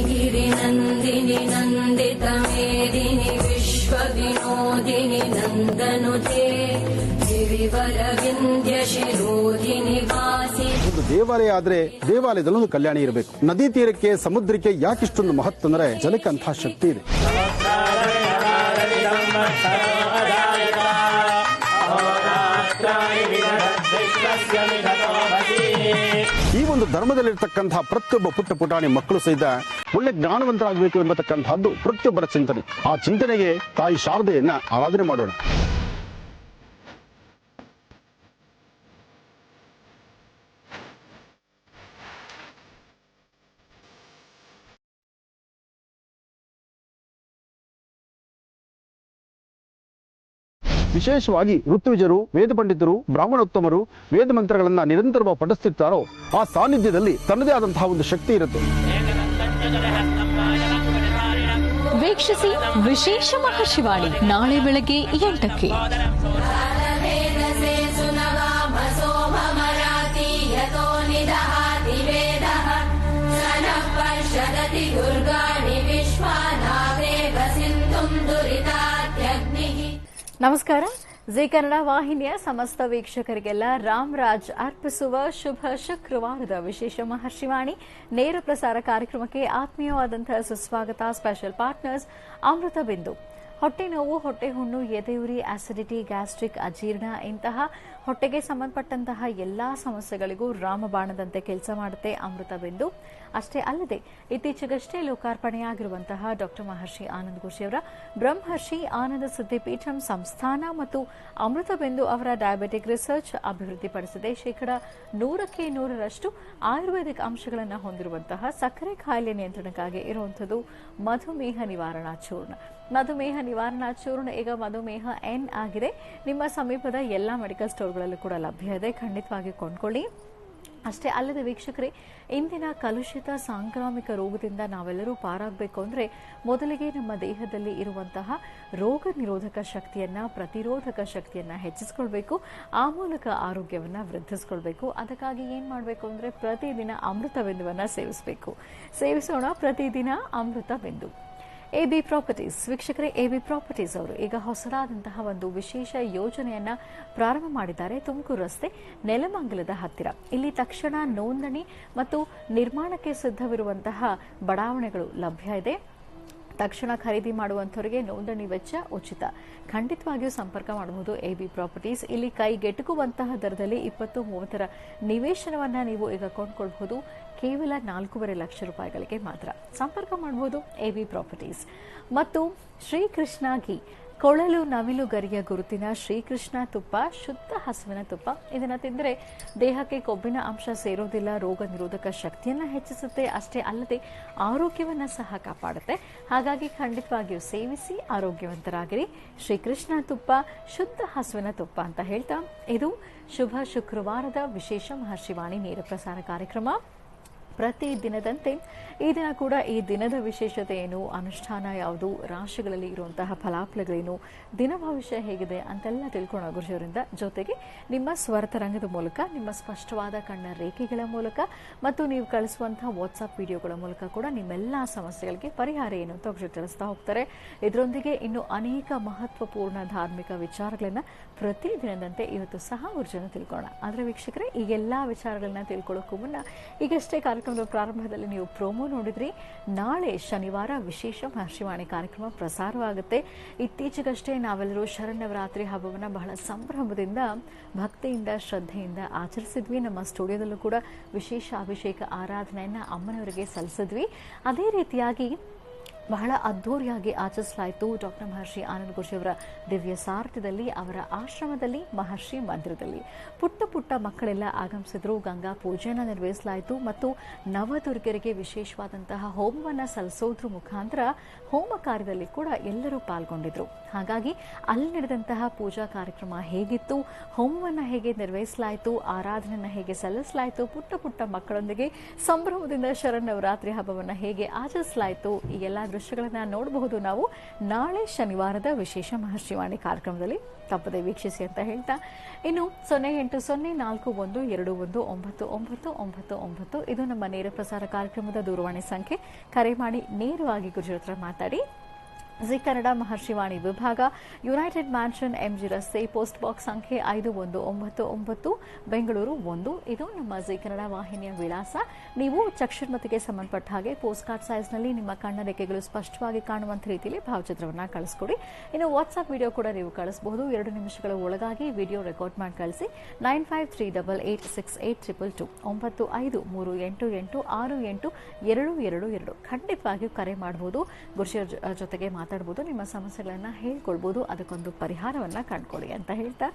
गिरिनन्दिनि नन्दितमेदिनि विश्वविनोदिनि नन्दनुते गिरिवरविन्द्यशिरोधिनि वासि. ಒಂದು ದೇವಾಲಯ ಆದ್ರೆ ದೇವಾಲಯದಲ್ಲಿ ಒಂದು ಕಲ್ಯಾಣಿ ಇರಬೇಕು. ನದಿ ತೀರಕ್ಕೆ ಸಮುದ್ರಕ್ಕೆ ಯಾಕಿಷ್ಟೊಂದು ಮಹತ್ವ ಅಂದ್ರೆ ಜಲಕ್ಕೆ ಅಂತಹ ಶಕ್ತಿ ಇದೆ. ಈ ಒಂದು ಧರ್ಮದಲ್ಲಿರ್ತಕ್ಕಂತಹ ಪ್ರತಿಯೊಬ್ಬ ಪುಟ್ಟ ಪುಟಾಣಿ ಮಕ್ಕಳು ಸಹಿತ ಒಳ್ಳೆ ಜ್ಞಾನವಂತರಾಗಬೇಕು ಎಂಬತಕ್ಕಂತಹದ್ದು ಪ್ರತಿಯೊಬ್ಬರ ಚಿಂತನೆ. ಆ ಚಿಂತನೆಗೆ ತಾಯಿ ಶಾರದೆಯನ್ನ ಆರಾಧನೆ ಮಾಡೋಣ. ವಿಶೇಷವಾಗಿ ಋತ್ವಿಜರು, ವೇದ ಪಂಡಿತರು, ಬ್ರಾಹ್ಮಣೋತ್ತಮರು ವೇದ ಮಂತ್ರಗಳನ್ನ ನಿರಂತರವಾಗಿ ಪಠಿಸ್ತಿರ್ತಾರೋ ಆ ಸಾನ್ನಿಧ್ಯದಲ್ಲಿ ತನ್ನದೇ ಆದಂತಹ ಒಂದು ಶಕ್ತಿ ಇರುತ್ತೆ. ವೀಕ್ಷಿಸಿ ವಿಶೇಷ ಮಹಾಶಿವಾಣಿ ನಾಳೆ ಬೆಳಗ್ಗೆ 8ಕ್ಕೆ. ನಮಸ್ಕಾರ. ಜಿ ಕನ್ನಡ ವಾಹಿನಿಯ ಸಮಸ್ತ ವೀಕ್ಷಕರಿಗೆಲ್ಲ ರಾಮರಾಜ್ ಅರ್ಪಿಸುವ ಶುಭ ಶುಕ್ರವಾರದ ವಿಶೇಷ ಮಹರ್ಷಿವಾಣಿ ನೇರ ಪ್ರಸಾರ ಕಾರ್ಯಕ್ರಮಕ್ಕೆ ಆತ್ಮೀಯವಾದಂತಹ ಸುಸ್ವಾಗತ. ಸ್ಪೆಷಲ್ ಪಾರ್ಟ್ನರ್ಸ್ ಅಮೃತ ಬಿಂದು. ಹೊಟ್ಟೆ ನೋವು, ಹೊಟ್ಟೆ ಹುಣ್ಣು, ಎದೆಯುರಿ, ಆಸಿಡಿಟಿ, ಗ್ಯಾಸ್ಟ್ರಿಕ್, ಅಜೀರ್ಣ ಇಂತಹ ಹೊಟ್ಟೆಗೆ ಸಂಬಂಧಪಟ್ಟಂತಹ ಎಲ್ಲಾ ಸಮಸ್ಯೆಗಳಿಗೂ ರಾಮಬಾಣದಂತೆ ಕೆಲಸ ಮಾಡುತ್ತೆ ಅಮೃತ ಬಿಂದು. ಅಷ್ಟೇ ಅಲ್ಲದೆ ಇತ್ತೀಚೆಗಷ್ಟೇ ಲೋಕಾರ್ಪಣೆಯಾಗಿರುವಂತಹ ಡಾಕ್ಟರ್ ಮಹರ್ಷಿ ಆನಂದ ಗುರುಜಿಯವರ ಬ್ರಹ್ಮರ್ಷಿ ಆನಂದ ಸಿದ್ಧಿಪೀಠಂ ಸಂಸ್ಥಾನ ಮತ್ತು ಅಮೃತ ಬಿಂದು ಅವರ ಡಯಾಬಿಟಿಕ್ ರಿಸರ್ಚ್ ಅಭಿವೃದ್ಧಿಪಡಿಸಿದೆ. 100% ಆಯುರ್ವೇದಿಕ್ ಅಂಶಗಳನ್ನು ಹೊಂದಿರುವಂತಹ ಸಕ್ಕರೆ ಕಾಯಿಲೆ ನಿಯಂತ್ರಣಕ್ಕಾಗಿ ಇರುವಂಥದ್ದು ಮಧುಮೇಹ ನಿವಾರಣಾ ಚೂರ್ಣ. ಮಧುಮೇಹ ನಿವಾರಣಾ ಚೂರ್ಣ ಈಗ ಮಧುಮೇಹ ಎನ್ ಆಗಿದೆ. ನಿಮ್ಮ ಸಮೀಪದ ಎಲ್ಲಾ ಮೆಡಿಕಲ್ ಸ್ಟೋರ್ಗಳಲ್ಲೂ ಕೂಡ ಲಭ್ಯ ಇದೆ, ಖಂಡಿತವಾಗಿ ಕೊಂಡ್ಕೊಳ್ಳಿ. ಅಷ್ಟೇ ಅಲ್ಲದೆ ವೀಕ್ಷಕರೇ, ಇಂದಿನ ಕಲುಷಿತ ಸಾಂಕ್ರಾಮಿಕ ರೋಗದಿಂದ ನಾವೆಲ್ಲರೂ ಪಾರಾಗಬೇಕು ಅಂದರೆ ಮೊದಲಿಗೆ ನಮ್ಮ ದೇಹದಲ್ಲಿ ಇರುವಂತಹ ರೋಗ ನಿರೋಧಕ ಶಕ್ತಿಯನ್ನ, ಪ್ರತಿರೋಧಕ ಶಕ್ತಿಯನ್ನ ಹೆಚ್ಚಿಸ್ಕೊಳ್ಬೇಕು. ಆ ಮೂಲಕ ಆರೋಗ್ಯವನ್ನ ವೃದ್ಧಿಸ್ಕೊಳ್ಬೇಕು. ಅದಕ್ಕಾಗಿ ಏನ್ ಮಾಡಬೇಕು ಅಂದ್ರೆ ಪ್ರತಿದಿನ ಅಮೃತ ಬಿಂದುವನ್ನ ಸೇವಿಸೋಣ. ಪ್ರತಿದಿನ ಅಮೃತ ಬಿಂದು. ಎಬಿ ಪ್ರಾಪರ್ಟೀಸ್ ವೀಕ್ಷಕರೇ, ಎಬಿ ಪ್ರಾಪರ್ಟೀಸ್ ಅವರು ಈಗ ಹೊಸದಾದಂತಹ ಒಂದು ವಿಶೇಷ ಯೋಜನೆಯನ್ನ ಪ್ರಾರಂಭ ಮಾಡಿದ್ದಾರೆ. ತುಮಕೂರು ರಸ್ತೆ ನೆಲಮಂಗಲದ ಹತ್ತಿರ. ಇಲ್ಲಿ ತಕ್ಷಣ ನೋಂದಣಿ ಮತ್ತು ನಿರ್ಮಾಣಕ್ಕೆ ಸಿದ್ಧವಿರುವಂತಹ ಬಡಾವಣೆಗಳು ಲಭ್ಯ ಇದೆ. ತಕ್ಷಣ ಖರೀದಿ ಮಾಡುವಂತವರಿಗೆ ನೋಂದಣಿ ವೆಚ್ಚ ಉಚಿತ. ಖಂಡಿತವಾಗಿಯೂ ಸಂಪರ್ಕ ಮಾಡಬಹುದು ಎಬಿ ಪ್ರಾಪರ್ಟೀಸ್. ಇಲ್ಲಿ ಕೈಗೆಟುಕುವಂತಹ ದರದಲ್ಲಿ 20-30 ನಿವೇಶನವನ್ನ ನೀವು ಈಗ ಕೊಂಡ್ಕೊಳ್ಬಹುದು. ಕೇವಲ 4.5 ಲಕ್ಷ ರೂಪಾಯಿಗಳಿಗೆ ಮಾತ್ರ. ಸಂಪರ್ಕ ಮಾಡಬಹುದು ಎಬಿ ಪ್ರಾಪರ್ಟೀಸ್. ಮತ್ತು ಶ್ರೀಕೃಷ್ಣ ಘೀ, ಕೊಳಲು ನವಿಲು ಗರಿಯ ಗುರುತಿನ ಶ್ರೀಕೃಷ್ಣ ತುಪ್ಪ, ಶುದ್ಧ ಹಸುವಿನ ತುಪ್ಪ. ಇದನ್ನು ತಿಂದರೆ ದೇಹಕ್ಕೆ ಕೊಬ್ಬಿನ ಅಂಶ ಸೇರೋದಿಲ್ಲ, ರೋಗ ನಿರೋಧಕ ಶಕ್ತಿಯನ್ನ ಹೆಚ್ಚಿಸುತ್ತೆ. ಅಷ್ಟೇ ಅಲ್ಲದೆ ಆರೋಗ್ಯವನ್ನ ಸಹ ಕಾಪಾಡುತ್ತೆ. ಹಾಗಾಗಿ ಖಂಡಿತವಾಗಿಯೂ ಸೇವಿಸಿ, ಆರೋಗ್ಯವಂತರಾಗಿರಿ. ಶ್ರೀಕೃಷ್ಣ ತುಪ್ಪ, ಶುದ್ಧ ಹಸುವಿನ ತುಪ್ಪ ಅಂತ ಹೇಳ್ತಾ ಇದು ಶುಭ ಶುಕ್ರವಾರದ ವಿಶೇಷ ಮಹರ್ಷಿವಾಣಿ ನೇರ ಪ್ರಸಾರ ಕಾರ್ಯಕ್ರಮ. ಪ್ರತಿ ದಿನದಂತೆ ಈ ದಿನ ಕೂಡ ಈ ದಿನದ ವಿಶೇಷತೆ ಏನು, ಅನುಷ್ಠಾನ ಯಾವುದು, ರಾಶಿಗಳಲ್ಲಿ ಇರುವಂತಹ ಫಲಾಫಲಗಳೇನು, ದಿನ ಭವಿಷ್ಯ ಹೇಗಿದೆ ಅಂತೆಲ್ಲ ತಿಳ್ಕೊಳ್ಳೋಣ ಗುರುಜಿಯವರಿಂದ. ಜೊತೆಗೆ ನಿಮ್ಮ ಸ್ವರತರಂಗದ ಮೂಲಕ, ನಿಮ್ಮ ಸ್ಪಷ್ಟವಾದ ಕಣ್ಣ ರೇಖೆಗಳ ಮೂಲಕ ಮತ್ತು ನೀವು ಕಳಿಸುವಂತಹ ವಾಟ್ಸ್ಆಪ್ ವಿಡಿಯೋಗಳ ಮೂಲಕ ಕೂಡ ನಿಮ್ಮೆಲ್ಲ ಸಮಸ್ಯೆಗಳಿಗೆ ಪರಿಹಾರ ಏನು ಅಂತ ಗುರುಜಿ ತಿಳಿಸ್ತಾ ಹೋಗ್ತಾರೆ. ಇದರೊಂದಿಗೆ ಇನ್ನು ಅನೇಕ ಮಹತ್ವಪೂರ್ಣ ಧಾರ್ಮಿಕ ವಿಚಾರಗಳನ್ನ ಪ್ರತಿ ದಿನದಂತೆ ಇವತ್ತು ಸಹ ಗುರುಜಿಯನ್ನು ತಿಳ್ಕೊಳ್ಳೋಣ. ಆದರೆ ವೀಕ್ಷಕರೇ, ಈ ಎಲ್ಲಾ ವಿಚಾರಗಳನ್ನ ತಿಳ್ಕೊಳ್ಳೋಕ್ಕೂ ಮುನ್ನ ಈಗಷ್ಟೇ ಕಾರ್ಯಕ್ರಮದ ಪ್ರಾರಂಭದಲ್ಲಿ ನೀವು ಪ್ರೋಮೋ ನೋಡಿದ್ರಿ. ನಾಳೆ ಶನಿವಾರ ವಿಶೇಷ ಮಹರ್ಷಿವಾಣಿ ಕಾರ್ಯಕ್ರಮ ಪ್ರಸಾರವಾಗುತ್ತೆ. ಇತ್ತೀಚೆಗಷ್ಟೇ ನಾವೆಲ್ಲರೂ ಶರನ್ನವರಾತ್ರಿ ಹಬ್ಬವನ್ನು ಬಹಳ ಸಂಭ್ರಮದಿಂದ, ಭಕ್ತಿಯಿಂದ, ಶ್ರದ್ಧೆಯಿಂದ ಆಚರಿಸಿದ್ವಿ. ನಮ್ಮ ಸ್ಟುಡಿಯೋದಲ್ಲೂ ಕೂಡ ವಿಶೇಷ ಅಭಿಷೇಕ ಆರಾಧನೆಯನ್ನ ಅಮ್ಮನವರಿಗೆ ಸಲ್ಲಿಸಿದ್ವಿ. ಅದೇ ರೀತಿಯಾಗಿ ಬಹಳ ಅದ್ಧೂರಿಯಾಗಿ ಆಚರಿಸಲಾಯಿತು ಡಾಕ್ಟರ್ ಮಹರ್ಷಿ ಆನಂದ ಗುರುಜಿಯವರ ದಿವ್ಯ ಸಾರಥ್ಯದಲ್ಲಿ, ಅವರ ಆಶ್ರಮದಲ್ಲಿ, ಮಹರ್ಷಿ ಮಂದಿರದಲ್ಲಿ. ಪುಟ್ಟ ಪುಟ್ಟ ಮಕ್ಕಳೆಲ್ಲ ಆಗಮಿಸಿದ್ರು. ಗಂಗಾ ಪೂಜೆಯನ್ನು ನಿರ್ವಹಿಸಲಾಯಿತು ಮತ್ತು ನವದುರ್ಗರಿಗೆ ವಿಶೇಷವಾದಂತಹ ಹೋಮವನ್ನು ಸಲ್ಲಿಸೋದ್ರ ಮುಖಾಂತರ ಹೋಮ ಕಾರ್ಯದಲ್ಲಿ ಕೂಡ ಎಲ್ಲರೂ ಪಾಲ್ಗೊಂಡಿದ್ರು. ಹಾಗಾಗಿ ಅಲ್ಲಿ ನಡೆದಂತಹ ಪೂಜಾ ಕಾರ್ಯಕ್ರಮ ಹೇಗಿತ್ತು, ಹೋಮವನ್ನು ಹೇಗೆ ನಿರ್ವಹಿಸಲಾಯಿತು, ಆರಾಧನೆಯನ್ನು ಹೇಗೆ ಸಲ್ಲಿಸಲಾಯಿತು, ಪುಟ್ಟ ಪುಟ್ಟ ಮಕ್ಕಳೊಂದಿಗೆ ಸಂಭ್ರಮದಿಂದ ಶರನ್ನವರಾತ್ರಿ ಹಬ್ಬವನ್ನು ಹೇಗೆ ಆಚರಿಸಲಾಯಿತು, ಈ ಎಲ್ಲ ದೃಶ್ಯಗಳನ್ನು ನೋಡಬಹುದು ನಾವು ನಾಳೆ ಶನಿವಾರದ ವಿಶೇಷ ಮಹರ್ಷಿವಾಣಿ ಕಾರ್ಯಕ್ರಮದಲ್ಲಿ. ತಪ್ಪದೆ ವೀಕ್ಷಿಸಿ ಅಂತ ಹೇಳ್ತಾ, ಇನ್ನು 0804211999 ಇದು ನಮ್ಮ ನೇರ ಪ್ರಸಾರ ಕಾರ್ಯಕ್ರಮದ ದೂರವಾಣಿ ಸಂಖ್ಯೆ. ಕರೆ ಮಾಡಿ ನೇರವಾಗಿ ಗುರುಜಿ ಹತ್ರ ಮಾತಾಡಿ. ಜಿ ಕನ್ನಡ ಮಹರ್ಷಿವಾಣಿ ವಿಭಾಗ, ಯುನೈಟೆಡ್ ಮ್ಯಾನ್ಷನ್, ಎಂಜಿ ರಸ್ತೆ, ಪೋಸ್ಟ್ ಬಾಕ್ಸ್ ಸಂಖ್ಯೆ 5199, ಬೆಂಗಳೂರು 1. ಇದು ನಮ್ಮ ಜಿ ಕನ್ನಡ ವಾಹಿನಿಯ ವಿಳಾಸ. ನೀವು ಚಕ್ಷುರ್ಮತಿಗೆ ಸಂಬಂಧಪಟ್ಟ ಹಾಗೆ ಪೋಸ್ಟ್ ಕಾರ್ಡ್ ಸೈಜ್ನಲ್ಲಿ ನಿಮ್ಮ ಕಣ್ಣ ರೇಖೆಗಳು ಸ್ಪಷ್ಟವಾಗಿ ಕಾಣುವಂಥ ರೀತಿಯಲ್ಲಿ ಭಾವಚಿತ್ರವನ್ನು ಕಳಿಸ್ಕೊಡಿ. ಇನ್ನು ವಾಟ್ಸ್ಆಪ್ ವಿಡಿಯೋ ಕೂಡ ನೀವು ಕಳಿಸಬಹುದು. 2 ನಿಮಿಷಗಳ ಒಳಗಾಗಿ ವಿಡಿಯೋ ರೆಕಾರ್ಡ್ ಮಾಡಿ ಕಳಿಸಿ. 9538868222 9538868222 ಖಂಡಿತವಾಗಿಯೂ ಕರೆ ಮಾಡಬಹುದು. ಗುರುಜಿಯ ಜೊತೆಗೆ ಮಾತಾಡಬಹುದು, ನಿಮ್ಮ ಸಮಸ್ಯೆಗಳನ್ನ ಹೇಳ್ಕೊಳ್ಬಹುದು, ಅದಕ್ಕೊಂದು ಪರಿಹಾರವನ್ನ ಕಂಡುಕೊಳ್ಳಿ ಅಂತ ಹೇಳ್ತಾ,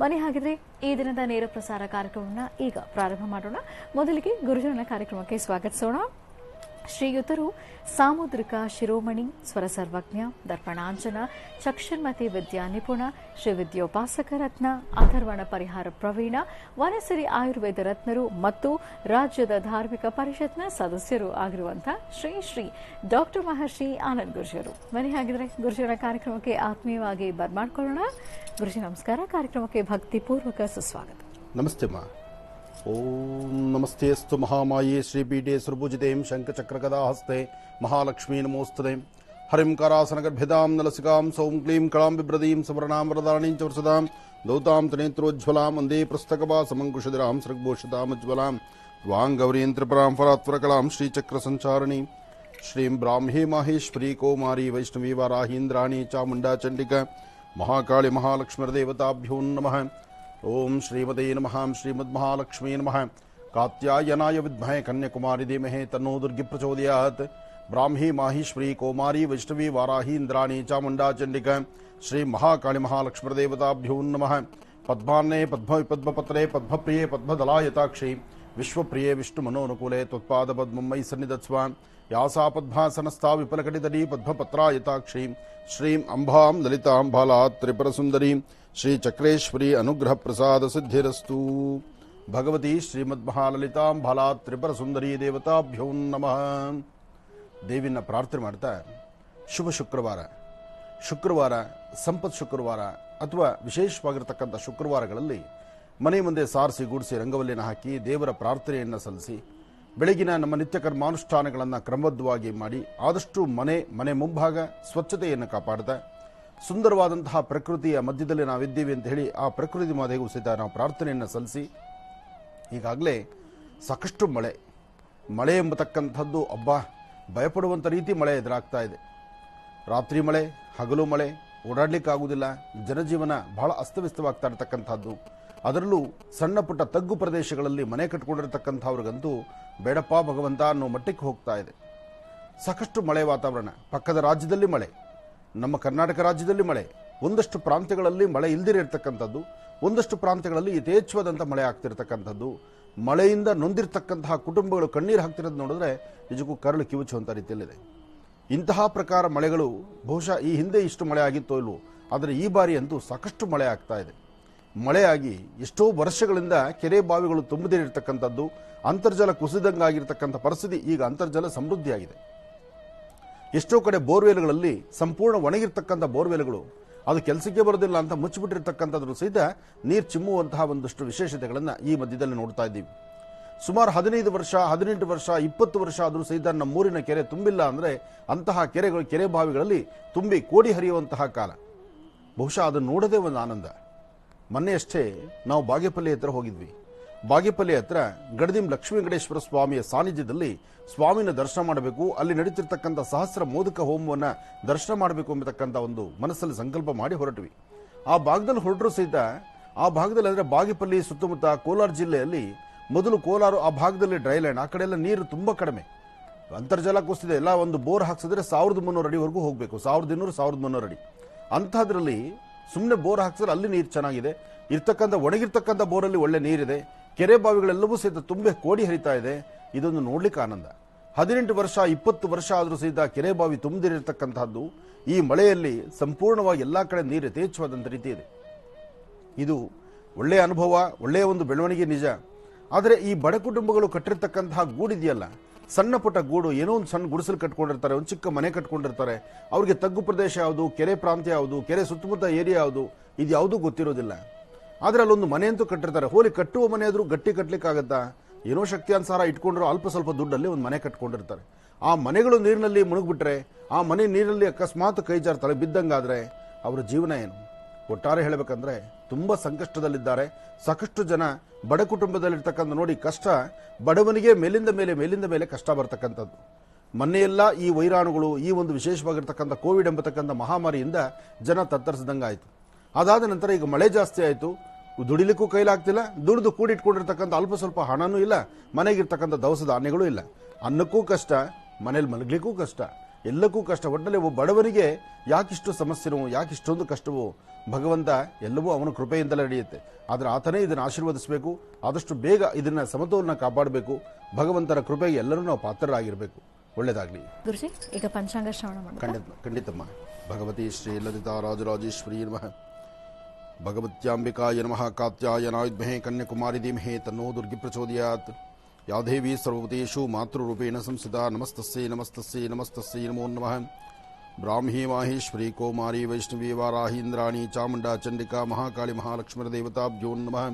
ಬನ್ನಿ ಹಾಗಿದ್ರೆ ಈ ದಿನದ ನೇರ ಪ್ರಸಾರ ಕಾರ್ಯಕ್ರಮವನ್ನ ಈಗ ಪ್ರಾರಂಭ ಮಾಡೋಣ. ಮೊದಲಿಗೆ ಗುರುಜನ ಕಾರ್ಯಕ್ರಮಕ್ಕೆ ಸ್ವಾಗತಿಸೋಣ. ಶ್ರೀಯುತರು ಸಾಮುದ್ರಿಕ ಶಿರೋಮಣಿ, ಸ್ವರ ಸರ್ವಜ್ಞ, ದರ್ಪಣಾಂಜನ, ಚಕ್ಷುರ್ಮತಿ ವಿದ್ಯಾ ನಿಪುಣ, ಶ್ರೀ ವಿದ್ಯೋಪಾಸಕ ರತ್ನ, ಅಥರ್ವಣ ಪರಿಹಾರ ಪ್ರವೀಣ, ವನಸಿರಿ ಆಯುರ್ವೇದ ರತ್ನರು ಮತ್ತು ರಾಜ್ಯದ ಧಾರ್ಮಿಕ ಪರಿಷತ್ನ ಸದಸ್ಯರು ಆಗಿರುವಂತಹ ಶ್ರೀ ಶ್ರೀ ಡಾಕ್ಟರ್ ಮಹರ್ಷಿ ಆನಂದ್ ಗುರುಜಿಯವರು. ಬನ್ನಿ ಹಾಗಿದ್ರೆ ಗುರುಜಿಯವರ ಕಾರ್ಯಕ್ರಮಕ್ಕೆ ಆತ್ಮೀಯವಾಗಿ ಬರ್ಮಾಡ್ಕೊಳ್ಳೋಣ. ಗುರುಜಿ ನಮಸ್ಕಾರ. ಕಾರ್ಯಕ್ರಮಕ್ಕೆ ಭಕ್ತಿಪೂರ್ವಕ ಸುಸ್ವಾಗತ. ನಮಸ್ತೆ ಮಾ. ಓಂ ನಮಸ್ತೆಸ್ತು ಮಹಾಮಾಯೇ ಶ್ರೀಪೀಠೆ ಸುರಭುಜಿತೇಂ ಶಂಖಚಕ್ರಗದಾಹಸ್ತೆ ಮಹಾಲಕ್ಷ್ಮೀ ನಮೋಸ್ತುತೆ. ಹರಿಂ ಕರಾಸನಗರ್ಭಿದಾಂ ನಲಸಿಕಾಂ ಸೌಂ ಕ್ಲೀಂ ಕಳಾಂ ಬಿಭ್ರದೀಂ ಸವರ್ಣಾಂ ವರದಾಣೀಂ ಚ ವೃಷದಾಂ ದೌತಾಂ ತ್ರಿನೇತ್ರೋಜ್ವಲಾಂ ವಂದೇ ಪುಸ್ತಕಭಾಸಮಂಕುಶಧಿರಾಂ ಸೃಗ್ಭೂಷಿತಾಮಜ್ವಲಾಂ ತ್ವಾಂ ಗೌರೀಂ ತ್ರಿಪುರಾಂ ಫರಾತ್ವರಕಲಾಂ ಶ್ರೀಚಕ್ರ ಸಂಚಾರಣಿ ಶ್ರೀಂ ಬ್ರಾಹ್ಮೀ ಮಾಹೇಶ್ವರಿ ಕೌಮಾರಿ ವೈಷ್ಣವೀ ವಾರಾಹೀಂದ್ರಾಣಿ ಚಾಮುಂಡಾ ಚಂಡಿಕಾ ಮಹಾಕಾಳಿ ಮಹಾಲಕ್ಷ್ಮೀರ್ದೇವತಾಭ್ಯೋ ನಮಃ. ಓಂ ಶ್ರೀಮದೇ ನಮಃ. ಶ್ರೀಮದ್ಮಹಾಲಕ್ಷ್ಮೀ ನಮಃ. ಕಾತ್ಯಾಯನಾಯ ವಿದ್ಮಹೇ ಕನ್ಯಾಕುಮಾರಿ ಧೀಮಹಿ ತನ್ನೋ ದುರ್ಗಿ ಪ್ರಚೋದಯಾತ್. ಬ್ರಾಹ್ಮೀ ಮಾಹೇಶ್ವರಿ ಕೌಮಾರಿ ವೈಷ್ಣವೀ ವಾರಾಹಿ ಇಂದ್ರಾಣಿ ಚಾಮುಂಡಾ ಚಂಡಿಕಾ ಶ್ರೀ ಮಹಾಕಾಳಿ ಮಹಾಲಕ್ಷ್ಮೀರ್ದೇವತಾಭ್ಯೋ ನಮಃ. ಪದ್ಮಾನ್ನೇ ಪದ್ಮವಿಪದ್ಮಪತ್ರೇ ಪದ್ಮಪ್ರಿಯೇ ಪದ್ಮದಲಾಯತಾಕ್ಷಿ ವಿಶ್ವಪ್ರಿಯೇ ವಿಷ್ಣುಮನೋನುಕೂಲೆ ತ್ವತ್ಪಾದ ಪದ್ಮಂ ಮಯಿ ಸನ್ನಿಧತ್ಸ್ವ. ಯಾಸಾ ಪದ್ಮಾಸನಸ್ಥಾ ವಿಪಲಕಟಿತಡಿ ಪದ್ಮಪತ್ರಾಯತಾಕ್ಷಿ ಶ್ರೀಂ ಅಂಬಾಂ ಲಲಿತಾಂ ಬಾಲಾತ್ ತ್ರಿಪುರಸುಂದರೀಂ ಶ್ರೀ ಚಕ್ರೇಶ್ವರಿ ಅನುಗ್ರಹ ಪ್ರಸಾದ ಸಿದ್ಧಿರಸ್ತು. ಭಗವತಿ ಶ್ರೀಮದ್ಮಹಾಲಲಿತಾಂ ಬಾಲಾತ್ ತ್ರಿಪುರ ಸುಂದರಿ ದೇವತಾಭ್ಯೋ ನಮಃ. ದೇವಿನ ಪ್ರಾರ್ಥನೆ ಮಾಡ್ತಾ, ಶುಭ ಶುಕ್ರವಾರ ಸಂಪತ್ ಶುಕ್ರವಾರ ಅಥವಾ ವಿಶೇಷವಾಗಿರತಕ್ಕಂಥ ಶುಕ್ರವಾರಗಳಲ್ಲಿ ಮನೆ ಮುಂದೆ ಸಾರಿಸಿ ಗೂಡಿಸಿ ರಂಗವಲ್ಲಿನ ಹಾಕಿ ದೇವರ ಪ್ರಾರ್ಥನೆಯನ್ನು ಸಲ್ಲಿಸಿ ಬೆಳಗಿನ ನಮ್ಮ ನಿತ್ಯ ಕರ್ಮಾನುಷ್ಠಾನಗಳನ್ನು ಕ್ರಮಬದ್ಧವಾಗಿ ಮಾಡಿ ಆದಷ್ಟು ಮನೆ ಮುಂಭಾಗ ಸ್ವಚ್ಛತೆಯನ್ನು ಕಾಪಾಡ್ತಾ ಸುಂದರವಾದಂತಹ ಪ್ರಕೃತಿಯ ಮಧ್ಯದಲ್ಲಿ ನಾವಿದ್ದೀವಿ ಅಂತ ಹೇಳಿ ಆ ಪ್ರಕೃತಿ ಮಾತೆಗೂ ಸಹಿತ ನಾವು ಪ್ರಾರ್ಥನೆಯನ್ನು ಸಲ್ಲಿಸಿ, ಈಗಾಗಲೇ ಸಾಕಷ್ಟು ಮಳೆ ಎಂಬತಕ್ಕಂಥದ್ದು ಭಯಪಡುವಂಥ ರೀತಿ ಮಳೆ ಎದುರಾಗ್ತಾ ಇದೆ. ರಾತ್ರಿ ಮಳೆ, ಹಗಲು ಮಳೆ, ಓಡಾಡಲಿಕ್ಕಾಗುವುದಿಲ್ಲ. ಜನಜೀವನ ಬಹಳ ಅಸ್ತವ್ಯಸ್ತವಾಗ್ತಾ ಇರತಕ್ಕಂಥದ್ದು. ಅದರಲ್ಲೂ ಸಣ್ಣ ಪುಟ್ಟ ತಗ್ಗು ಪ್ರದೇಶಗಳಲ್ಲಿ ಮನೆ ಕಟ್ಕೊಂಡಿರತಕ್ಕಂಥವ್ರಿಗಂತೂ ಬೇಡಪ್ಪ ಭಗವಂತ ಅನ್ನೋ ಮಟ್ಟಕ್ಕೆ ಹೋಗ್ತಾ ಇದೆ. ಸಾಕಷ್ಟು ಮಳೆ ವಾತಾವರಣ. ಪಕ್ಕದ ರಾಜ್ಯದಲ್ಲಿ ಮಳೆ, ನಮ್ಮ ಕರ್ನಾಟಕ ರಾಜ್ಯದಲ್ಲಿ ಮಳೆ, ಒಂದಷ್ಟು ಪ್ರಾಂತ್ಯಗಳಲ್ಲಿ ಮಳೆ ಇಲ್ದಿರತಕ್ಕಂಥದ್ದು, ಒಂದಷ್ಟು ಪ್ರಾಂತ್ಯಗಳಲ್ಲಿ ಯಥೇಚ್ಛವಾದಂಥ ಮಳೆ ಆಗ್ತಿರ್ತಕ್ಕಂಥದ್ದು. ಮಳೆಯಿಂದ ನೊಂದಿರ್ತಕ್ಕಂತಹ ಕುಟುಂಬಗಳು ಕಣ್ಣೀರು ಹಾಕ್ತಿರೋದು ನೋಡಿದ್ರೆ ನಿಜಕ್ಕೂ ಕರಳು ಕಿವುಚುವಂಥ ರೀತಿಯಲ್ಲಿದೆ. ಇಂತಹ ಪ್ರಕಾರ ಮಳೆಗಳು ಬಹುಶಃ ಈ ಹಿಂದೆ ಇಷ್ಟು ಮಳೆ ಆಗಿತ್ತೋ ಇಲ್ವೋ, ಆದರೆ ಈ ಬಾರಿ ಅಂತೂ ಸಾಕಷ್ಟು ಮಳೆ ಆಗ್ತಾ ಇದೆ. ಮಳೆಯಾಗಿ ಎಷ್ಟೋ ವರ್ಷಗಳಿಂದ ಕೆರೆ ಬಾವಿಗಳು ತುಂಬದಿರತಕ್ಕಂಥದ್ದು, ಅಂತರ್ಜಲ ಕುಸಿದಂಗಾಗಿರ್ತಕ್ಕಂಥ ಪರಿಸ್ಥಿತಿ. ಈಗ ಅಂತರ್ಜಲ ಸಮೃದ್ಧಿಯಾಗಿದೆ. ಎಷ್ಟೋ ಕಡೆ ಬೋರ್ವೆಲ್ಗಳಲ್ಲಿ ಸಂಪೂರ್ಣ ಒಣಗಿರ್ತಕ್ಕಂಥ ಬೋರ್ವೆಲ್ಗಳು ಅದು ಕೆಲಸಕ್ಕೆ ಬರೋದಿಲ್ಲ ಅಂತ ಮುಚ್ಚಿಬಿಟ್ಟಿರ್ತಕ್ಕಂಥದ್ರು ಸಹಿತ ನೀರು ಚಿಮ್ಮುವಂತಹ ಒಂದಷ್ಟು ವಿಶೇಷತೆಗಳನ್ನು ಈ ಮಧ್ಯದಲ್ಲಿ ನೋಡ್ತಾ ಇದ್ದೀವಿ. ಸುಮಾರು 15 ವರ್ಷ, 18 ವರ್ಷ, 20 ವರ್ಷ ಆದರೂ ಸಹಿತ ನಮ್ಮೂರಿನ ಕೆರೆ ತುಂಬಿಲ್ಲ ಅಂದರೆ ಅಂತಹ ಕೆರೆ ಬಾವಿಗಳಲ್ಲಿ ತುಂಬಿ ಕೋಡಿ ಹರಿಯುವಂತಹ ಕಾಲ. ಬಹುಶಃ ಅದನ್ನು ನೋಡೋದೇ ಒಂದು ಆನಂದ. ಮೊನ್ನೆಯಷ್ಟೇ ನಾವು ಬಾಗೇಪಲ್ಲಿ ಹತ್ರ ಹೋಗಿದ್ವಿ. ಬಾಗೇಪಲ್ಲಿ ಹತ್ರ ಗಡದಿಂ ಲಕ್ಷ್ಮೀ ವೆಂಕಟೇಶ್ವರ ಸ್ವಾಮಿಯ ಸಾನ್ನಿಧ್ಯದಲ್ಲಿ ಸ್ವಾಮಿನ ದರ್ಶನ ಮಾಡಬೇಕು, ಅಲ್ಲಿ ನಡೀತಿರ್ತಕ್ಕಂಥ ಸಹಸ್ರ ಮೋದಕ ಹೋಮವನ್ನು ದರ್ಶನ ಮಾಡಬೇಕು ಎಂಬತಕ್ಕಂಥ ಒಂದು ಮನಸ್ಸಲ್ಲಿ ಸಂಕಲ್ಪ ಮಾಡಿ ಹೊರಟ್ವಿ. ಆ ಭಾಗದಲ್ಲಿ ಹೊರಟರು ಸಹಿತ ಆ ಭಾಗದಲ್ಲಿ ಅಂದರೆ ಬಾಗೇಪಲ್ಲಿ ಸುತ್ತಮುತ್ತ ಕೋಲಾರ ಜಿಲ್ಲೆಯಲ್ಲಿ ಮೊದಲು ಕೋಲಾರ ಆ ಭಾಗದಲ್ಲಿ ಡ್ರೈ ಲ್ಯಾಂಡ್, ಆ ಕಡೆ ಎಲ್ಲ ನೀರು ತುಂಬ ಕಡಿಮೆ, ಅಂತರ್ಜಲ ಕುಸಿದೆ. ಎಲ್ಲ ಒಂದು ಬೋರ್ ಹಾಕ್ಸಿದ್ರೆ 1300 ಅಡಿವರೆಗೂ ಹೋಗಬೇಕು, 1200, 1300 ಅಡಿ. ಅಂಥದ್ರಲ್ಲಿ ಸುಮ್ಮನೆ ಬೋರ್ ಹಾಕ್ಸಿದ್ರೆ ಅಲ್ಲಿ ನೀರು ಚೆನ್ನಾಗಿದೆ, ಇರ್ತಕ್ಕಂಥ ಒಣಗಿರ್ತಕ್ಕಂಥ ಬೋರಲ್ಲಿ ಒಳ್ಳೆ ನೀರಿದೆ, ಕೆರೆ ಬಾವಿಗಳೆಲ್ಲವೂ ಸಹಿತ ತುಂಬೆ ಕೋಡಿ ಹರಿತಾ ಇದೆ. ಇದೊಂದು ನೋಡ್ಲಿಕ್ಕೆ ಆನಂದ. 18 ವರ್ಷ 20 ವರ್ಷ ಆದರೂ ಸಹಿತ ಕೆರೆ ಬಾವಿ ತುಂಬದಿರತಕ್ಕಂಥದ್ದು ಈ ಮಳೆಯಲ್ಲಿ ಸಂಪೂರ್ಣವಾಗಿ ಎಲ್ಲ ಕಡೆ ನೀರು ಯಥೇಚ್ಛವಾದಂಥ ರೀತಿ ಇದೆ. ಇದು ಒಳ್ಳೆಯ ಅನುಭವ, ಒಳ್ಳೆಯ ಒಂದು ಬೆಳವಣಿಗೆ ನಿಜ. ಆದರೆ ಈ ಬಡ ಕುಟುಂಬಗಳು ಕಟ್ಟಿರ್ತಕ್ಕಂತಹ ಗೂಡಿದೆಯಲ್ಲ, ಸಣ್ಣ ಪುಟ್ಟ ಗೂಡು, ಏನೋ ಒಂದು ಸಣ್ಣ ಗುಡಿಸಲು ಕಟ್ಕೊಂಡಿರ್ತಾರೆ, ಒಂದು ಚಿಕ್ಕ ಮನೆ ಕಟ್ಕೊಂಡಿರ್ತಾರೆ. ಅವ್ರಿಗೆ ತಗ್ಗು ಪ್ರದೇಶ ಯಾವುದು, ಕೆರೆ ಪ್ರಾಂತ್ಯ ಯಾವುದು, ಕೆರೆ ಸುತ್ತಮುತ್ತ ಏರಿಯಾ ಯಾವುದು, ಇದು ಯಾವುದೂ ಗೊತ್ತಿರೋದಿಲ್ಲ. ಆದರೆ ಅಲ್ಲೊಂದು ಮನೆ ಅಂತೂ ಕಟ್ಟಿರ್ತಾರೆ. ಹೋಲಿ ಕಟ್ಟುವ ಮನೆ ಆದರೂ ಗಟ್ಟಿ ಕಟ್ಟಲಿಕ್ಕಾಗತ್ತಾ? ಏನೋ ಶಕ್ತಿಯಾನುಸಾರ ಇಟ್ಕೊಂಡ್ರು ಅಲ್ಪ ಸ್ವಲ್ಪ ದುಡ್ಡಲ್ಲಿ ಒಂದು ಮನೆ ಕಟ್ಕೊಂಡಿರ್ತಾರೆ. ಆ ಮನೆಗಳು ನೀರಿನಲ್ಲಿ ಮುಳುಗ್ಬಿಟ್ರೆ, ಆ ಮನೆ ನೀರಿನಲ್ಲಿ ಅಕಸ್ಮಾತ್ ಕೈ ಜಾರ್ತಾರೆ, ಬಿದ್ದಂಗಾದ್ರೆ ಅವರ ಜೀವನ ಏನು? ಒಟ್ಟಾರೆ ಹೇಳಬೇಕಂದ್ರೆ ತುಂಬ ಸಂಕಷ್ಟದಲ್ಲಿದ್ದಾರೆ. ಸಾಕಷ್ಟು ಜನ ಬಡ ಕುಟುಂಬದಲ್ಲಿರ್ತಕ್ಕಂಥ ನೋಡಿ, ಕಷ್ಟ ಬಡವನಿಗೆ ಮೇಲಿಂದ ಮೇಲೆ ಕಷ್ಟ ಬರ್ತಕ್ಕಂಥದ್ದು. ಮೊನ್ನೆಯೆಲ್ಲ ಈ ವೈರಾಣುಗಳು, ಈ ಒಂದು ವಿಶೇಷವಾಗಿರ್ತಕ್ಕಂಥ ಕೋವಿಡ್ ಎಂಬತಕ್ಕಂಥ ಮಹಾಮಾರಿಯಿಂದ ಜನ ತತ್ತರಿಸಿದಂಗಾಯಿತು. ಅದಾದ ನಂತರ ಈಗ ಮಳೆ ಜಾಸ್ತಿ ಆಯಿತು, ದುಡಿಲಿಕ್ಕೂ ಕೈಲಾಗ್ತಿಲ್ಲ, ದುಡಿದು ಕೂಡಿಟ್ಕೊಂಡಿರ್ತಕ್ಕಂಥ ಅಲ್ಪ ಸ್ವಲ್ಪ ಹಣನೂ ಇಲ್ಲ, ಮನೆಗಿರ್ತಕ್ಕಂಥ ದವಸ ಧಾನ್ಯಗಳು ಇಲ್ಲ, ಅನ್ನಕ್ಕೂ ಕಷ್ಟ, ಮನೇಲಿ ಮಲಗಲಿಕ್ಕೂ ಕಷ್ಟ, ಎಲ್ಲಕ್ಕೂ ಕಷ್ಟ. ಒಟ್ಟಿನಲ್ಲಿ ಒಬ್ಬ ಬಡವನಿಗೆ ಯಾಕಿಷ್ಟು ಸಮಸ್ಯೆನೋ, ಯಾಕಿಷ್ಟೊಂದು ಕಷ್ಟವೋ? ಭಗವಂತ ಎಲ್ಲವೂ ಅವನ ಕೃಪೆಯಿಂದಲೇ ನಡೆಯುತ್ತೆ. ಆದರೆ ಆತನೇ ಇದನ್ನು ಆಶೀರ್ವದಿಸಬೇಕು. ಆದಷ್ಟು ಬೇಗ ಇದನ್ನ ಸಮತೋಲನ ಕಾಪಾಡಬೇಕು. ಭಗವಂತನ ಕೃಪೆಗೆ ಎಲ್ಲರೂ ನಾವು ಪಾತ್ರರಾಗಿರಬೇಕು. ಒಳ್ಳೆಯದಾಗಲಿ ಗುರುಜಿ. ಈಗ ಪಂಚಾಂಗ ಶ್ರವಣ ಮಾಡೋಣ. ಖಂಡಿತಮ್ಮ. ಭಗವತಿ ಶ್ರೀ ಲಲಿತಾ ರಾಜರಾಜೇಶ್ವರಿ ನಮಃ. ಭಗವತ್ಯಾಂಬಿಕಾಯ ನಮಃ. ಕಾತ್ಯಾಯನಾಯುಧ್ಮಹೇ ಕನ್ಯಾಕುಮಾರಿ ಧೀಮಹಿ ತನ್ನೋ ದುರ್ಗಿ ಪ್ರಚೋದಯಾತ್. ಯಾ ದೇವಿ ಸರ್ವಭೂತೇಷು ಮಾತೃರೂಪೇಣ ಸಂಸ್ಥಿತಾ. ನಮಸ್ತಸ್ಯೈ ನಮಸ್ತಸ್ಯೈ ನಮಸ್ತಸ್ಯೈ ನಮೋ ನಮಃ. ಬ್ರಾಹ್ಮೀ ಮಾಹೇಶ್ವರಿ ಕೌಮಾರಿ ವೈಷ್ಣವಿ ವಾರಾಹಿ ಇಂದ್ರಾಣಿ ಚಾಮುಂಡಾ ಚಂಡಿಕಾ ಮಹಾಕಾಳಿ ಮಹಾಲಕ್ಷ್ಮೀ ದೇವತಾಭ್ಯೋ ನಮಃ.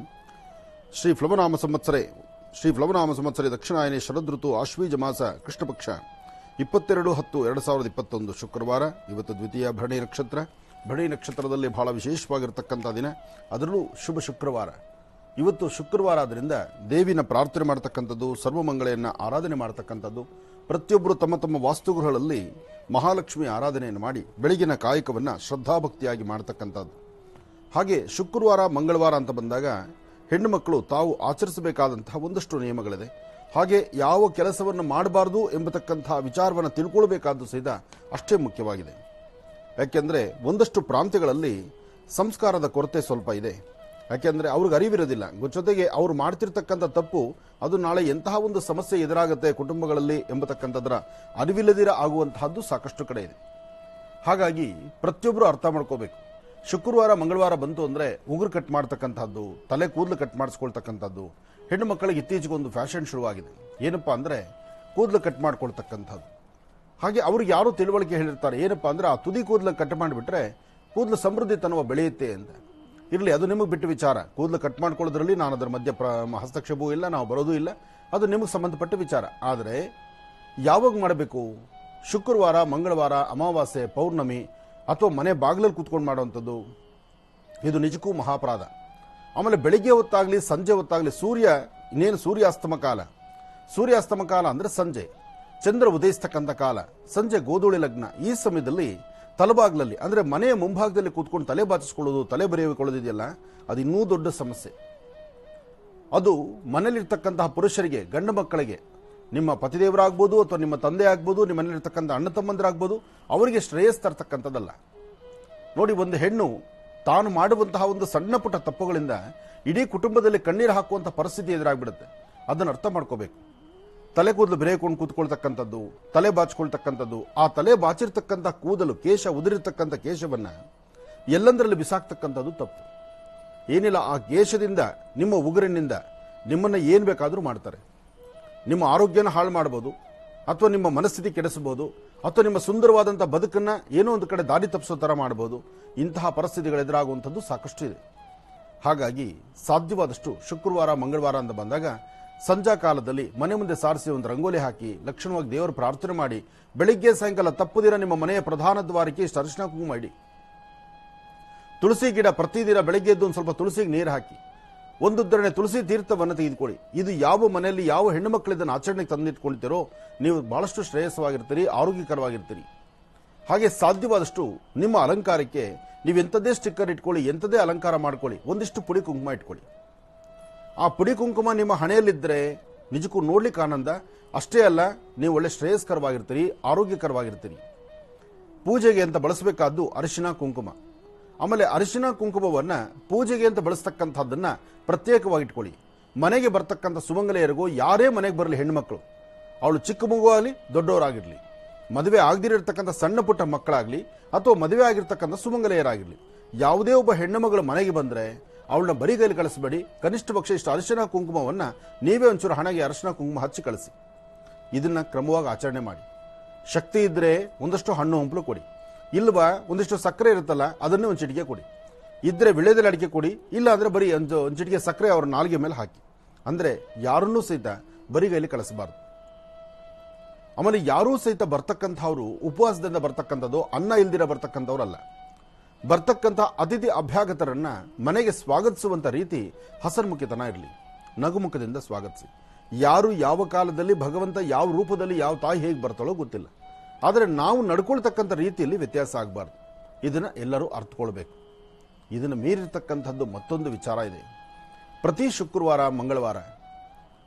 ಶ್ರೀ ಪ್ಲವನಾಮ ಸಂವತ್ಸರೆ ದಕ್ಷಿಣಾಯನೆ ಶರದೃತು ಆಶ್ವೀಜ ಮಾಸ ಕೃಷ್ಣಪಕ್ಷ 22/10/2021 ಶುಕ್ರವಾರ. ಇವತ್ತು ದ್ವಿತೀಯ ಭರಣಿ ನಕ್ಷತ್ರ. ಭರಣಿ ನಕ್ಷತ್ರದಲ್ಲಿ ಬಹಳ ವಿಶೇಷವಾಗಿರ್ತಕ್ಕಂಥ ದಿನ, ಅದರಲ್ಲೂ ಶುಭ ಶುಕ್ರವಾರ. ಇವತ್ತು ಶುಕ್ರವಾರ ಆದ್ದರಿಂದ ದೇವಿನ ಪ್ರಾರ್ಥನೆ ಮಾಡತಕ್ಕಂಥದ್ದು, ಸರ್ವಮಂಗಳೆಯನ್ನು ಆರಾಧನೆ ಮಾಡತಕ್ಕಂಥದ್ದು. ಪ್ರತಿಯೊಬ್ಬರು ತಮ್ಮ ತಮ್ಮ ವಾಸ್ತುಗೃಹಗಳಲ್ಲಿ ಮಹಾಲಕ್ಷ್ಮಿ ಆರಾಧನೆಯನ್ನು ಮಾಡಿ ಬೆಳಗಿನ ಕಾಯಕವನ್ನು ಶ್ರದ್ಧಾಭಕ್ತಿಯಾಗಿ ಮಾಡತಕ್ಕಂಥದ್ದು. ಹಾಗೆ ಶುಕ್ರವಾರ ಮಂಗಳವಾರ ಅಂತ ಬಂದಾಗ ಹೆಣ್ಣು ಮಕ್ಕಳು ತಾವು ಆಚರಿಸಬೇಕಾದಂತಹ ಒಂದಷ್ಟು ನಿಯಮಗಳಿದೆ. ಹಾಗೆ ಯಾವ ಕೆಲಸವನ್ನು ಮಾಡಬಾರದು ಎಂಬತಕ್ಕಂತಹ ವಿಚಾರವನ್ನು ತಿಳ್ಕೊಳ್ಬೇಕಾದ್ದು ಸಹಿತ ಅಷ್ಟೇ ಮುಖ್ಯವಾಗಿದೆ. ಯಾಕೆಂದರೆ ಒಂದಷ್ಟು ಪ್ರಾಂತ್ಯಗಳಲ್ಲಿ ಸಂಸ್ಕಾರದ ಕೊರತೆ ಸ್ವಲ್ಪ ಇದೆ. ಯಾಕೆಂದರೆ ಅವ್ರಿಗೆ ಅರಿವಿರೋದಿಲ್ಲ. ಜೊತೆಗೆ ಅವರು ಮಾಡ್ತಿರ್ತಕ್ಕಂಥ ತಪ್ಪು ಅದು ನಾಳೆ ಎಂತಹ ಒಂದು ಸಮಸ್ಯೆ ಎದುರಾಗುತ್ತೆ ಕುಟುಂಬಗಳಲ್ಲಿ ಎಂಬತಕ್ಕಂಥದ್ರ ಅರಿವಿಲ್ಲದಿರ ಆಗುವಂತಹದ್ದು ಸಾಕಷ್ಟು ಕಡೆ ಇದೆ. ಹಾಗಾಗಿ ಪ್ರತಿಯೊಬ್ಬರು ಅರ್ಥ ಮಾಡ್ಕೋಬೇಕು. ಶುಕ್ರವಾರ ಮಂಗಳವಾರ ಬಂತು ಅಂದರೆ ಉಗುರು ಕಟ್ ಮಾಡ್ತಕ್ಕಂಥದ್ದು, ತಲೆ ಕೂದಲು ಕಟ್ ಮಾಡಿಸ್ಕೊಳ್ತಕ್ಕಂಥದ್ದು. ಹೆಣ್ಣು ಮಕ್ಕಳಿಗೆ ಇತ್ತೀಚೆಗೆ ಒಂದು ಫ್ಯಾಷನ್ ಶುರುವಾಗಿದೆ. ಏನಪ್ಪ ಅಂದರೆ ಕೂದಲು ಕಟ್ ಮಾಡ್ಕೊಳ್ತಕ್ಕಂಥದ್ದು. ಹಾಗೆ ಅವ್ರಿಗೆ ಯಾರು ತಿಳುವಳಿಕೆ ಹೇಳಿರ್ತಾರೆ, ಏನಪ್ಪ ಅಂದರೆ ಆ ತುದಿ ಕೂದಲು ಕಟ್ ಮಾಡಿಬಿಟ್ರೆ ಕೂದಲು ಸಮೃದ್ಧಿತನವ ಬೆಳೆಯುತ್ತೆ ಅಂತ. ಇರಲಿ, ಅದು ನಿಮಗೆ ಬಿಟ್ಟು ವಿಚಾರ. ಕೂದಲು ಕಟ್ ಮಾಡ್ಕೊಳ್ಳೋದ್ರಲ್ಲಿ ನಾನು ಅದರ ಮಧ್ಯೆ ಹಸ್ತಕ್ಷೇಪವೂ ಇಲ್ಲ, ನಾವು ಬರೋದೂ ಇಲ್ಲ, ಅದು ನಿಮಗೆ ಸಂಬಂಧಪಟ್ಟ ವಿಚಾರ. ಆದರೆ ಯಾವಾಗ ಮಾಡಬೇಕು? ಶುಕ್ರವಾರ, ಮಂಗಳವಾರ, ಅಮಾವಾಸ್ಯೆ, ಪೌರ್ಣಮಿ ಅಥವಾ ಮನೆ ಬಾಗಿಲಲ್ಲಿ ಕೂತ್ಕೊಂಡು ಮಾಡುವಂಥದ್ದು ಇದು ನಿಜಕ್ಕೂ ಮಹಾಪರಾಧ. ಆಮೇಲೆ ಬೆಳಿಗ್ಗೆ ಹೊತ್ತಾಗಲಿ ಸಂಜೆ ಹೊತ್ತಾಗಲಿ ಇನ್ನೇನು ಸೂರ್ಯಾಸ್ತಮ ಕಾಲ ಅಂದರೆ ಸಂಜೆ ಚಂದ್ರ ಉದಯಿಸ್ತಕ್ಕಂಥ ಕಾಲ, ಸಂಜೆ ಗೋಧೂಳಿ ಲಗ್ನ. ಈ ಸಮಯದಲ್ಲಿ ತಲೆಬಾಗ್ಲಲ್ಲಿ ಅಂದರೆ ಮನೆಯ ಮುಂಭಾಗದಲ್ಲಿ ಕೂತ್ಕೊಂಡು ತಲೆ ಬಾಚಿಸ್ಕೊಳ್ಳೋದು, ತಲೆ ಬರೆಯುಕೊಳ್ಳೋದಿದೆಯಲ್ಲ, ಅದು ಇನ್ನೂ ದೊಡ್ಡ ಸಮಸ್ಯೆ. ಅದು ಮನೇಲಿರ್ತಕ್ಕಂತಹ ಪುರುಷರಿಗೆ, ಗಂಡು ಮಕ್ಕಳಿಗೆ, ನಿಮ್ಮ ಪತಿದೇವರಾಗ್ಬೋದು ಅಥವಾ ನಿಮ್ಮ ತಂದೆ ಆಗ್ಬೋದು, ನಿಮ್ಮ ಮನೇಲಿರ್ತಕ್ಕಂಥ ಅಣ್ಣ ತಮ್ಮಂದಿರಾಗ್ಬೋದು, ಅವರಿಗೆ ಶ್ರೇಯಸ್ ತರ್ತಕ್ಕಂಥದ್ದಲ್ಲ. ನೋಡಿ, ಒಂದು ಹೆಣ್ಣು ತಾನು ಮಾಡುವಂತಹ ಒಂದು ಸಣ್ಣ ಪುಟ್ಟ ತಪ್ಪುಗಳಿಂದ ಇಡೀ ಕುಟುಂಬದಲ್ಲಿ ಕಣ್ಣೀರು ಹಾಕುವಂಥ ಪರಿಸ್ಥಿತಿ ಎದುರಾಗ್ಬಿಡುತ್ತೆ. ಅದನ್ನು ಅರ್ಥ ಮಾಡ್ಕೋಬೇಕು. ತಲೆ ಕೂದಲು ಬೆರೆಕೊಂಡು ಕೂತ್ಕೊಳ್ತಕ್ಕಂಥದ್ದು, ತಲೆ ಬಾಚಿಕೊಳ್ತಕ್ಕಂಥದ್ದು, ಆ ತಲೆ ಬಾಚಿರ್ತಕ್ಕಂಥ ಕೂದಲು, ಕೇಶ ಉದುರಿರ್ತಕ್ಕಂಥ ಕೇಶವನ್ನ ಎಲ್ಲಂದರಲ್ಲಿ ಬಿಸಾಕ್ತಕ್ಕಂಥದ್ದು ತಪ್ಪು. ಏನಿಲ್ಲ, ಆ ಕೇಶದಿಂದ, ನಿಮ್ಮ ಉಗುರಿನಿಂದ ನಿಮ್ಮನ್ನು ಏನು ಬೇಕಾದರೂ ಮಾಡ್ತಾರೆ. ನಿಮ್ಮ ಆರೋಗ್ಯನ ಹಾಳು ಮಾಡ್ಬೋದು, ಅಥವಾ ನಿಮ್ಮ ಮನಸ್ಥಿತಿ ಕೆಡಿಸಬಹುದು, ಅಥವಾ ನಿಮ್ಮ ಸುಂದರವಾದಂಥ ಬದುಕನ್ನು ಏನೋ ಒಂದು ಕಡೆ ದಾರಿ ತಪ್ಪಿಸೋ ಥರ ಮಾಡ್ಬೋದು. ಇಂತಹ ಪರಿಸ್ಥಿತಿಗಳು ಎದುರಾಗುವಂಥದ್ದು ಸಾಕಷ್ಟು ಇದೆ. ಹಾಗಾಗಿ ಸಾಧ್ಯವಾದಷ್ಟು ಶುಕ್ರವಾರ ಮಂಗಳವಾರ ಅಂತ ಬಂದಾಗ ಸಂಜಾ ಕಾಲದಲ್ಲಿ ಮನೆ ಮುಂದೆ ಸಾರಿಸಿ ಒಂದು ರಂಗೋಲಿ ಹಾಕಿ ಲಕ್ಷಣವಾಗಿ ದೇವರ ಪ್ರಾರ್ಥನೆ ಮಾಡಿ ಬೆಳಿಗ್ಗೆ ಸಾಯಂಕಾಲ ತಪ್ಪದಿರ ನಿಮ್ಮ ಮನೆಯ ಪ್ರಧಾನ ದ್ವಾರಕ್ಕೆ ಇಷ್ಟು ಅರಿಶಿನ ಕುಂಕುಮ ಇಡಿ. ತುಳಸಿ ಗಿಡ ಪ್ರತಿದಿನ ಬೆಳಗ್ಗೆ ಎದ್ದು ಒಂದು ಸ್ವಲ್ಪ ತುಳಸಿಗೆ ನೀರು ಹಾಕಿ ಒಂದುದ್ದರಣೆ ತುಳಸಿ ತೀರ್ಥವನ್ನು ತೆಗೆದುಕೊಳ್ಳಿ. ಇದು ಯಾವ ಮನೆಯಲ್ಲಿ ಯಾವ ಹೆಣ್ಣು ಮಕ್ಕಳು ಇದನ್ನು ಆಚರಣೆಗೆ ತಂದಿಟ್ಕೊಳ್ತೀರೋ ನೀವು ಬಹಳಷ್ಟು ಶ್ರೇಯಸ್ಸವಾಗಿರ್ತೀರಿ, ಆರೋಗ್ಯಕರವಾಗಿರ್ತೀರಿ. ಹಾಗೆ ಸಾಧ್ಯವಾದಷ್ಟು ನಿಮ್ಮ ಅಲಂಕಾರಕ್ಕೆ ನೀವು ಎಂಥದ್ದೇ ಸ್ಟಿಕ್ಕರ್ ಇಟ್ಕೊಳ್ಳಿ, ಎಂಥದೇ ಅಲಂಕಾರ ಮಾಡ್ಕೊಳ್ಳಿ, ಒಂದಿಷ್ಟು ಪುಡಿ ಕುಂಕುಮ ಇಟ್ಕೊಳ್ಳಿ. ಆ ಪುಡಿ ಕುಂಕುಮ ನಿಮ್ಮ ಹಣೆಯಲ್ಲಿದ್ದರೆ ನಿಜಕ್ಕೂ ನೋಡ್ಲಿಕ್ಕೆ ಆನಂದ. ಅಷ್ಟೇ ಅಲ್ಲ, ನೀವು ಒಳ್ಳೆ ಶ್ರೇಯಸ್ಕರವಾಗಿರ್ತೀರಿ, ಆರೋಗ್ಯಕರವಾಗಿರ್ತೀರಿ. ಪೂಜೆಗೆ ಅಂತ ಬಳಸಬೇಕಾದ್ದು ಅರಿಶಿನ ಕುಂಕುಮ. ಆಮೇಲೆ ಅರಿಶಿನ ಕುಂಕುಮವನ್ನು ಪೂಜೆಗೆ ಅಂತ ಬಳಸ್ತಕ್ಕಂಥದ್ದನ್ನ ಪ್ರತ್ಯೇಕವಾಗಿ ಇಟ್ಕೊಳ್ಳಿ. ಮನೆಗೆ ಬರ್ತಕ್ಕಂಥ ಸುಮಂಗಲೆಯರಿಗೂ, ಯಾರೇ ಮನೆಗೆ ಬರಲಿ ಹೆಣ್ಣುಮಕ್ಕಳು, ಅವಳು ಚಿಕ್ಕ ಮಗು ಆಗಲಿ ದೊಡ್ಡವರಾಗಿರಲಿ, ಮದುವೆ ಆಗದಿರತಕ್ಕಂಥ ಸಣ್ಣ ಪುಟ್ಟ ಮಕ್ಕಳಾಗಲಿ ಅಥವಾ ಮದುವೆ ಆಗಿರ್ತಕ್ಕಂಥ ಸುಮಂಗಲೆಯರಾಗಿರಲಿ, ಯಾವುದೇ ಒಬ್ಬ ಹೆಣ್ಣು ಮಗಳು ಮನೆಗೆ ಬಂದರೆ ಅವಳನ್ನ ಬರಿಗೈಲಿ ಕಳಿಸಬೇಡಿ. ಕನಿಷ್ಠ ಪಕ್ಷ ಇಷ್ಟು ಅರಿಶಿನ ಕುಂಕುಮವನ್ನು ನೀವೇ ಒಂಚೂರು ಹಣೆಗೆ ಅರಿಶಿನ ಕುಂಕುಮ ಹಚ್ಚಿ ಕಳಿಸಿ. ಇದನ್ನ ಕ್ರಮವಾಗಿ ಆಚರಣೆ ಮಾಡಿ. ಶಕ್ತಿ ಇದ್ರೆ ಒಂದಷ್ಟು ಹಣ್ಣು ಹಂಪಲು ಕೊಡಿ, ಇಲ್ವಾ ಒಂದಿಷ್ಟು ಸಕ್ಕರೆ ಇರುತ್ತಲ್ಲ ಅದನ್ನೇ ಒಂದು ಚಿಟಿಕೆ ಕೊಡಿ. ಇದ್ರೆ ವಿಳೆದೆಲೆ ಅಡಿಕೆ ಕೊಡಿ, ಇಲ್ಲ ಅಂದ್ರೆ ಬರೀ ಒಂದು ಚಿಟಿಕೆ ಸಕ್ಕರೆ ಅವ್ರ ನಾಲಿಗೆ ಮೇಲೆ ಹಾಕಿ. ಅಂದ್ರೆ ಯಾರನ್ನೂ ಸಹಿತ ಬರಿಗೈಲಿ ಕಳಿಸಬಾರ್ದು. ಆಮೇಲೆ ಯಾರೂ ಸಹಿತ ಬರ್ತಕ್ಕಂಥವ್ರು ಉಪವಾಸದಿಂದ ಬರ್ತಕ್ಕಂಥದ್ದು, ಅನ್ನ ಇಲ್ದಿರ ಬರ್ತಕ್ಕಂಥವ್ರಲ್ಲ. ಬರ್ತಕ್ಕಂಥ ಅತಿಥಿ ಅಭ್ಯಾಗತರನ್ನ ಮನೆಗೆ ಸ್ವಾಗತಿಸುವಂತ ರೀತಿ ಹಸನ್ಮುಖಿತನ ಇರಲಿ, ನಗುಮುಖದಿಂದ ಸ್ವಾಗತಿಸಿ. ಯಾರು ಯಾವ ಕಾಲದಲ್ಲಿ ಭಗವಂತ ಯಾವ ರೂಪದಲ್ಲಿ ಯಾವ ತಾಯಿ ಹೇಗೆ ಬರ್ತಾಳೋ ಗೊತ್ತಿಲ್ಲ, ಆದರೆ ನಾವು ನಡ್ಕೊಳ್ತಕ್ಕಂಥ ರೀತಿಯಲ್ಲಿ ವ್ಯತ್ಯಾಸ ಆಗಬಾರ್ದು. ಇದನ್ನ ಎಲ್ಲರೂ ಅರ್ಥಕೊಳ್ಬೇಕು. ಇದನ್ನು ಮೀರಿರ್ತಕ್ಕಂಥದ್ದು ಮತ್ತೊಂದು ವಿಚಾರ ಇದೆ. ಪ್ರತಿ ಶುಕ್ರವಾರ, ಮಂಗಳವಾರ,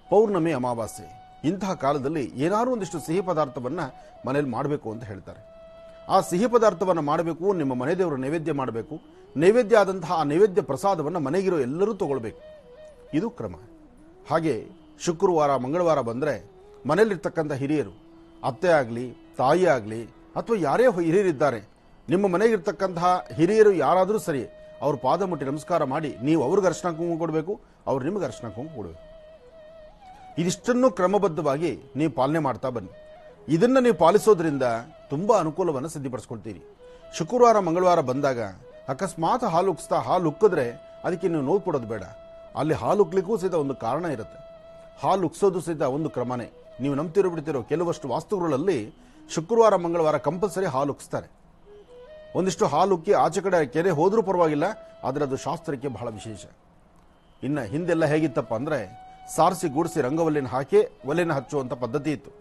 ಪೌರ್ಣಮಿ, ಅಮಾವಾಸ್ಯೆ ಇಂತಹ ಕಾಲದಲ್ಲಿ ಏನಾದರೂ ಒಂದಿಷ್ಟು ಸಿಹಿ ಪದಾರ್ಥವನ್ನ ಮನೇಲಿ ಮಾಡಬೇಕು ಅಂತ ಹೇಳ್ತಾರೆ. ಆ ಸಿಹಿ ಪದಾರ್ಥವನ್ನು ಮಾಡಬೇಕು, ನಿಮ್ಮ ಮನೆ ದೇವರು ನೈವೇದ್ಯ ಮಾಡಬೇಕು. ನೈವೇದ್ಯ ಆದಂತಹ ಆ ನೈವೇದ್ಯ ಪ್ರಸಾದವನ್ನು ಮನೆಗಿರೋ ಎಲ್ಲರೂ ತಗೊಳ್ಬೇಕು. ಇದು ಕ್ರಮ. ಹಾಗೆ ಶುಕ್ರವಾರ, ಮಂಗಳವಾರ ಬಂದರೆ ಮನೆಯಲ್ಲಿರ್ತಕ್ಕಂಥ ಹಿರಿಯರು, ಅತ್ತೆ ಆಗಲಿ, ತಾಯಿ ಆಗಲಿ, ಅಥವಾ ಯಾರೇ ಹಿರಿಯರಿದ್ದಾರೆ, ನಿಮ್ಮ ಮನೆಗಿರ್ತಕ್ಕಂತಹ ಹಿರಿಯರು ಯಾರಾದರೂ ಸರಿ, ಅವ್ರ ಪಾದ ಮುಟ್ಟಿ ನಮಸ್ಕಾರ ಮಾಡಿ ನೀವು ಅವ್ರಿಗೆ ಅರ್ಶಿನ ಕುಂಕುಮ ಕೊಡಬೇಕು, ಅವ್ರು ನಿಮಗೆ ಅರ್ಶಿನ ಕುಂಕುಮ ಕೊಡಬೇಕು. ಇದಿಷ್ಟನ್ನು ಕ್ರಮಬದ್ಧವಾಗಿ ನೀವು ಪಾಲನೆ ಮಾಡ್ತಾ ಬನ್ನಿ. ಇದನ್ನು ನೀವು ಪಾಲಿಸೋದ್ರಿಂದ ತುಂಬ ಅನುಕೂಲವನ್ನು ಸಿದ್ಧಪಡಿಸ್ಕೊಳ್ತೀರಿ. ಶುಕ್ರವಾರ, ಮಂಗಳವಾರ ಬಂದಾಗ ಅಕಸ್ಮಾತ್ ಹಾಲು ಉಕ್ಸ್ತಾ ಹಾಲು ಉಕ್ಕಿದ್ರೆ ಅದಕ್ಕೆ ನೀವು ನೋವು ಕೊಡೋದು ಬೇಡ. ಅಲ್ಲಿ ಹಾಲು ಉಕ್ಲಿಕ್ಕೂ ಸಹಿತ ಒಂದು ಕಾರಣ ಇರುತ್ತೆ. ಹಾಲು ಉಕ್ಸೋದು ಸಹಿತ ಒಂದು ಕ್ರಮನೇ. ನೀವು ನಂಬ್ತಿರೋ ಬಿಡ್ತಿರೋ ಕೆಲವಷ್ಟು ವಾಸ್ತುಗಳಲ್ಲಿ ಶುಕ್ರವಾರ, ಮಂಗಳವಾರ ಕಂಪಲ್ಸರಿ ಹಾಲು ಉಕ್ಸ್ತಾರೆ. ಒಂದಿಷ್ಟು ಹಾಲು ಉಕ್ಕಿ ಆಚೆ ಕಡೆ ಕೆರೆ ಹೋದ್ರೂ ಪರವಾಗಿಲ್ಲ, ಆದರೆ ಅದು ಶಾಸ್ತ್ರಕ್ಕೆ ಬಹಳ ವಿಶೇಷ. ಇನ್ನು ಹಿಂದೆಲ್ಲ ಹೇಗಿತ್ತಪ್ಪ ಅಂದರೆ ಸಾರಿಸಿ ಗೂಡಿಸಿ ರಂಗವಲ್ಲಿನ ಹಾಕಿ ಒಲೆನ ಹಚ್ಚುವಂಥ ಪದ್ಧತಿ ಇತ್ತು.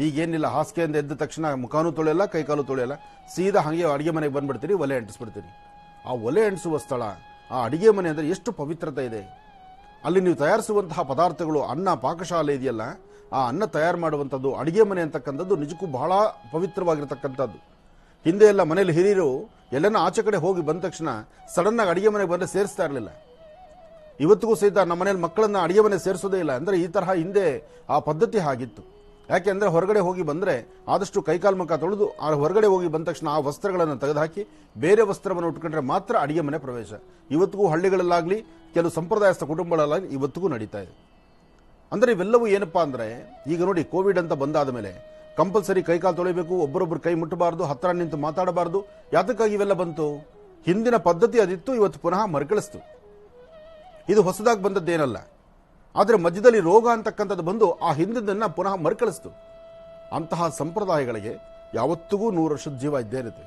ಈಗೇನಿಲ್ಲ, ಹಾಸಿಗೆಯಿಂದ ಎದ್ದ ತಕ್ಷಣ ಮುಖಾನು ತೊಳೆಯಲ್ಲ, ಕೈಕಾಲು ತೊಳೆಯಲ್ಲ, ಸೀದಾ ಹಾಗೆ ಅಡುಗೆ ಮನೆಗೆ ಬಂದ್ಬಿಡ್ತೀರಿ, ಒಲೆ ಅಂಟಿಸ್ಬಿಡ್ತೀರಿ. ಆ ಒಲೆ ಅಂಟಿಸುವ ಸ್ಥಳ, ಆ ಅಡುಗೆ ಮನೆ ಅಂದರೆ ಎಷ್ಟು ಪವಿತ್ರತೆ ಇದೆ. ಅಲ್ಲಿ ನೀವು ತಯಾರಿಸುವಂತಹ ಪದಾರ್ಥಗಳು, ಅನ್ನ ಪಾಕಶಾಲೆ ಇದೆಯಲ್ಲ, ಆ ಅನ್ನ ತಯಾರು ಮಾಡುವಂಥದ್ದು, ಅಡುಗೆ ಮನೆ ಅಂತಕ್ಕಂಥದ್ದು ನಿಜಕ್ಕೂ ಬಹಳ ಪವಿತ್ರವಾಗಿರ್ತಕ್ಕಂಥದ್ದು. ಹಿಂದೆ ಎಲ್ಲ ಮನೇಲಿ ಹಿರಿಯರು ಎಲ್ಲನ ಆಚೆ ಕಡೆ ಹೋಗಿ ಬಂದ ತಕ್ಷಣ ಸಡನ್ ಆಗಿ ಅಡುಗೆ ಮನೆಗೆ ಬಂದರೆ ಸೇರಿಸ್ತಾ ಇರಲಿಲ್ಲ. ಇವತ್ತಿಗೂ ಸಹಿತ ನಮ್ಮ ಮನೇಲಿ ಮಕ್ಕಳನ್ನ ಅಡುಗೆ ಮನೆ ಸೇರಿಸೋದೇ ಇಲ್ಲ. ಅಂದರೆ ಈ ತರಹ ಹಿಂದೆ ಆ ಪದ್ಧತಿ ಆಗಿತ್ತು. ಯಾಕೆ ಅಂದರೆ ಹೊರಗಡೆ ಹೋಗಿ ಬಂದರೆ ಆದಷ್ಟು ಕೈಕಾಲು ಮುಖ ತೊಳೆದು ಆ ಹೊರಗಡೆ ಹೋಗಿ ಬಂದ ತಕ್ಷಣ ಆ ವಸ್ತ್ರಗಳನ್ನು ತೆಗೆದುಹಾಕಿ ಬೇರೆ ವಸ್ತ್ರವನ್ನು ಉಟ್ಕೊಂಡ್ರೆ ಮಾತ್ರ ಅಡುಗೆ ಮನೆ ಪ್ರವೇಶ. ಇವತ್ತಿಗೂ ಹಳ್ಳಿಗಳಲ್ಲಾಗಲಿ, ಕೆಲವು ಸಂಪ್ರದಾಯಸ್ಥ ಕುಟುಂಬಗಳಲ್ಲಾಗಲಿ ಇವತ್ತಿಗೂ ನಡೀತಾ ಇದೆ. ಅಂದರೆ ಇವೆಲ್ಲವೂ ಏನಪ್ಪಾ ಅಂದರೆ, ಈಗ ನೋಡಿ ಕೋವಿಡ್ ಅಂತ ಬಂದಾದ ಮೇಲೆ ಕಂಪಲ್ಸರಿ ಕೈಕಾಲು ತೊಳಿಬೇಕು, ಒಬ್ಬರೊಬ್ಬರು ಕೈ ಮುಟ್ಟಬಾರ್ದು, ಹತ್ತಿರ ನಿಂತು ಮಾತಾಡಬಾರ್ದು. ಯಾತಕ್ಕಾಗಿ ಇವೆಲ್ಲ ಬಂತು? ಹಿಂದಿನ ಪದ್ಧತಿ ಅದಿತ್ತು, ಇವತ್ತು ಪುನಃ ಮರುಕಳಿಸ್ತು. ಇದು ಹೊಸದಾಗಿ ಬಂದದ್ದೇನಲ್ಲ. ಆದರೆ ಮಧ್ಯದಲ್ಲಿ ರೋಗ ಅಂತಕ್ಕಂಥದ್ದು ಬಂದು ಆ ಹಿಂದಿದ್ದನ್ನು ಪುನಃ ಮರುಕಳಿಸ್ತು. ಅಂತಹ ಸಂಪ್ರದಾಯಗಳಿಗೆ ಯಾವತ್ತಿಗೂ 100 ವರ್ಷದ ಜೀವ ಇದ್ದೇ ಇರುತ್ತೆ.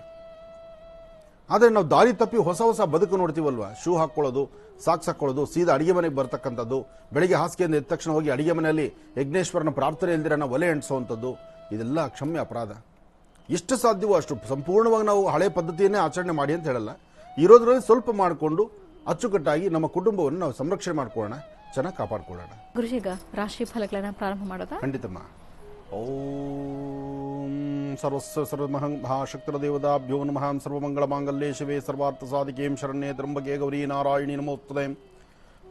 ಆದರೆ ನಾವು ದಾರಿ ತಪ್ಪಿ ಹೊಸ ಹೊಸ ಬದುಕು ನೋಡ್ತೀವಲ್ವ. ಶೂ ಹಾಕ್ಕೊಳ್ಳೋದು, ಸಾಕ್ಸ್ ಹಾಕ್ಕೊಳ್ಳೋದು, ಸೀದಾ ಅಡಿಗೆ ಮನೆಗೆ ಬರ್ತಕ್ಕಂಥದ್ದು, ಬೆಳಿಗ್ಗೆ ಹಾಸಿಗೆಯಿಂದ ಎದ್ದ ತಕ್ಷಣ ಹೋಗಿ ಅಡಿಗೆ ಮನೆಯಲ್ಲಿ ಯಜ್ಞೇಶ್ವರನ ಪ್ರಾರ್ಥನೆ ಇಲ್ದಿರ ನಾವು ಒಲೆ ಅಂಟಿಸುವಂಥದ್ದು, ಇದೆಲ್ಲ ಕ್ಷಮ್ಯ ಅಪರಾಧ. ಎಷ್ಟು ಸಾಧ್ಯವೋ ಅಷ್ಟು ಸಂಪೂರ್ಣವಾಗಿ ನಾವು ಹಳೆ ಪದ್ಧತಿಯನ್ನೇ ಆಚರಣೆ ಮಾಡಿ ಅಂತ ಹೇಳಲ್ಲ. ಇರೋದ್ರಲ್ಲಿ ಸ್ವಲ್ಪ ಮಾಡಿಕೊಂಡು ಅಚ್ಚುಕಟ್ಟಾಗಿ ನಮ್ಮ ಕುಟುಂಬವನ್ನು ನಾವು ಸಂರಕ್ಷಣೆ ಮಾಡ್ಕೊಳ್ಳೋಣ, ಚೆನ್ನಾಗಿ ಕಾಪಾಡ್ಕೊಳ್ಳೋಣ. ಗುರುಜೀಗ ರಾಶಿ ಫಲಗಳನ್ನು ಪ್ರಾರಂಭ ಮಾಡೋದಾ? ಖಂಡಿತಮ್ಮ. ಓಂ ಸರ್ವಸ್ವ ಸರ್ವಮಹಂ ಮಹಾಶಕ್ತರ ದೇವತಾಭ್ಯೋ ನಮಃ. ಸರ್ವಮಂಗಳ ಮಾಂಗಲ್ಯೇ ಶಿವೆ ಸರ್ವಾರ್ಥ ಸಾಧಿಕೇಂ ಶರಣ್ಯೇ ತ್ರ್ಯಂಬಕೆ ಗೌರಿ ನಾರಾಯಣಿ ನಮೋಸ್ತುತೇ.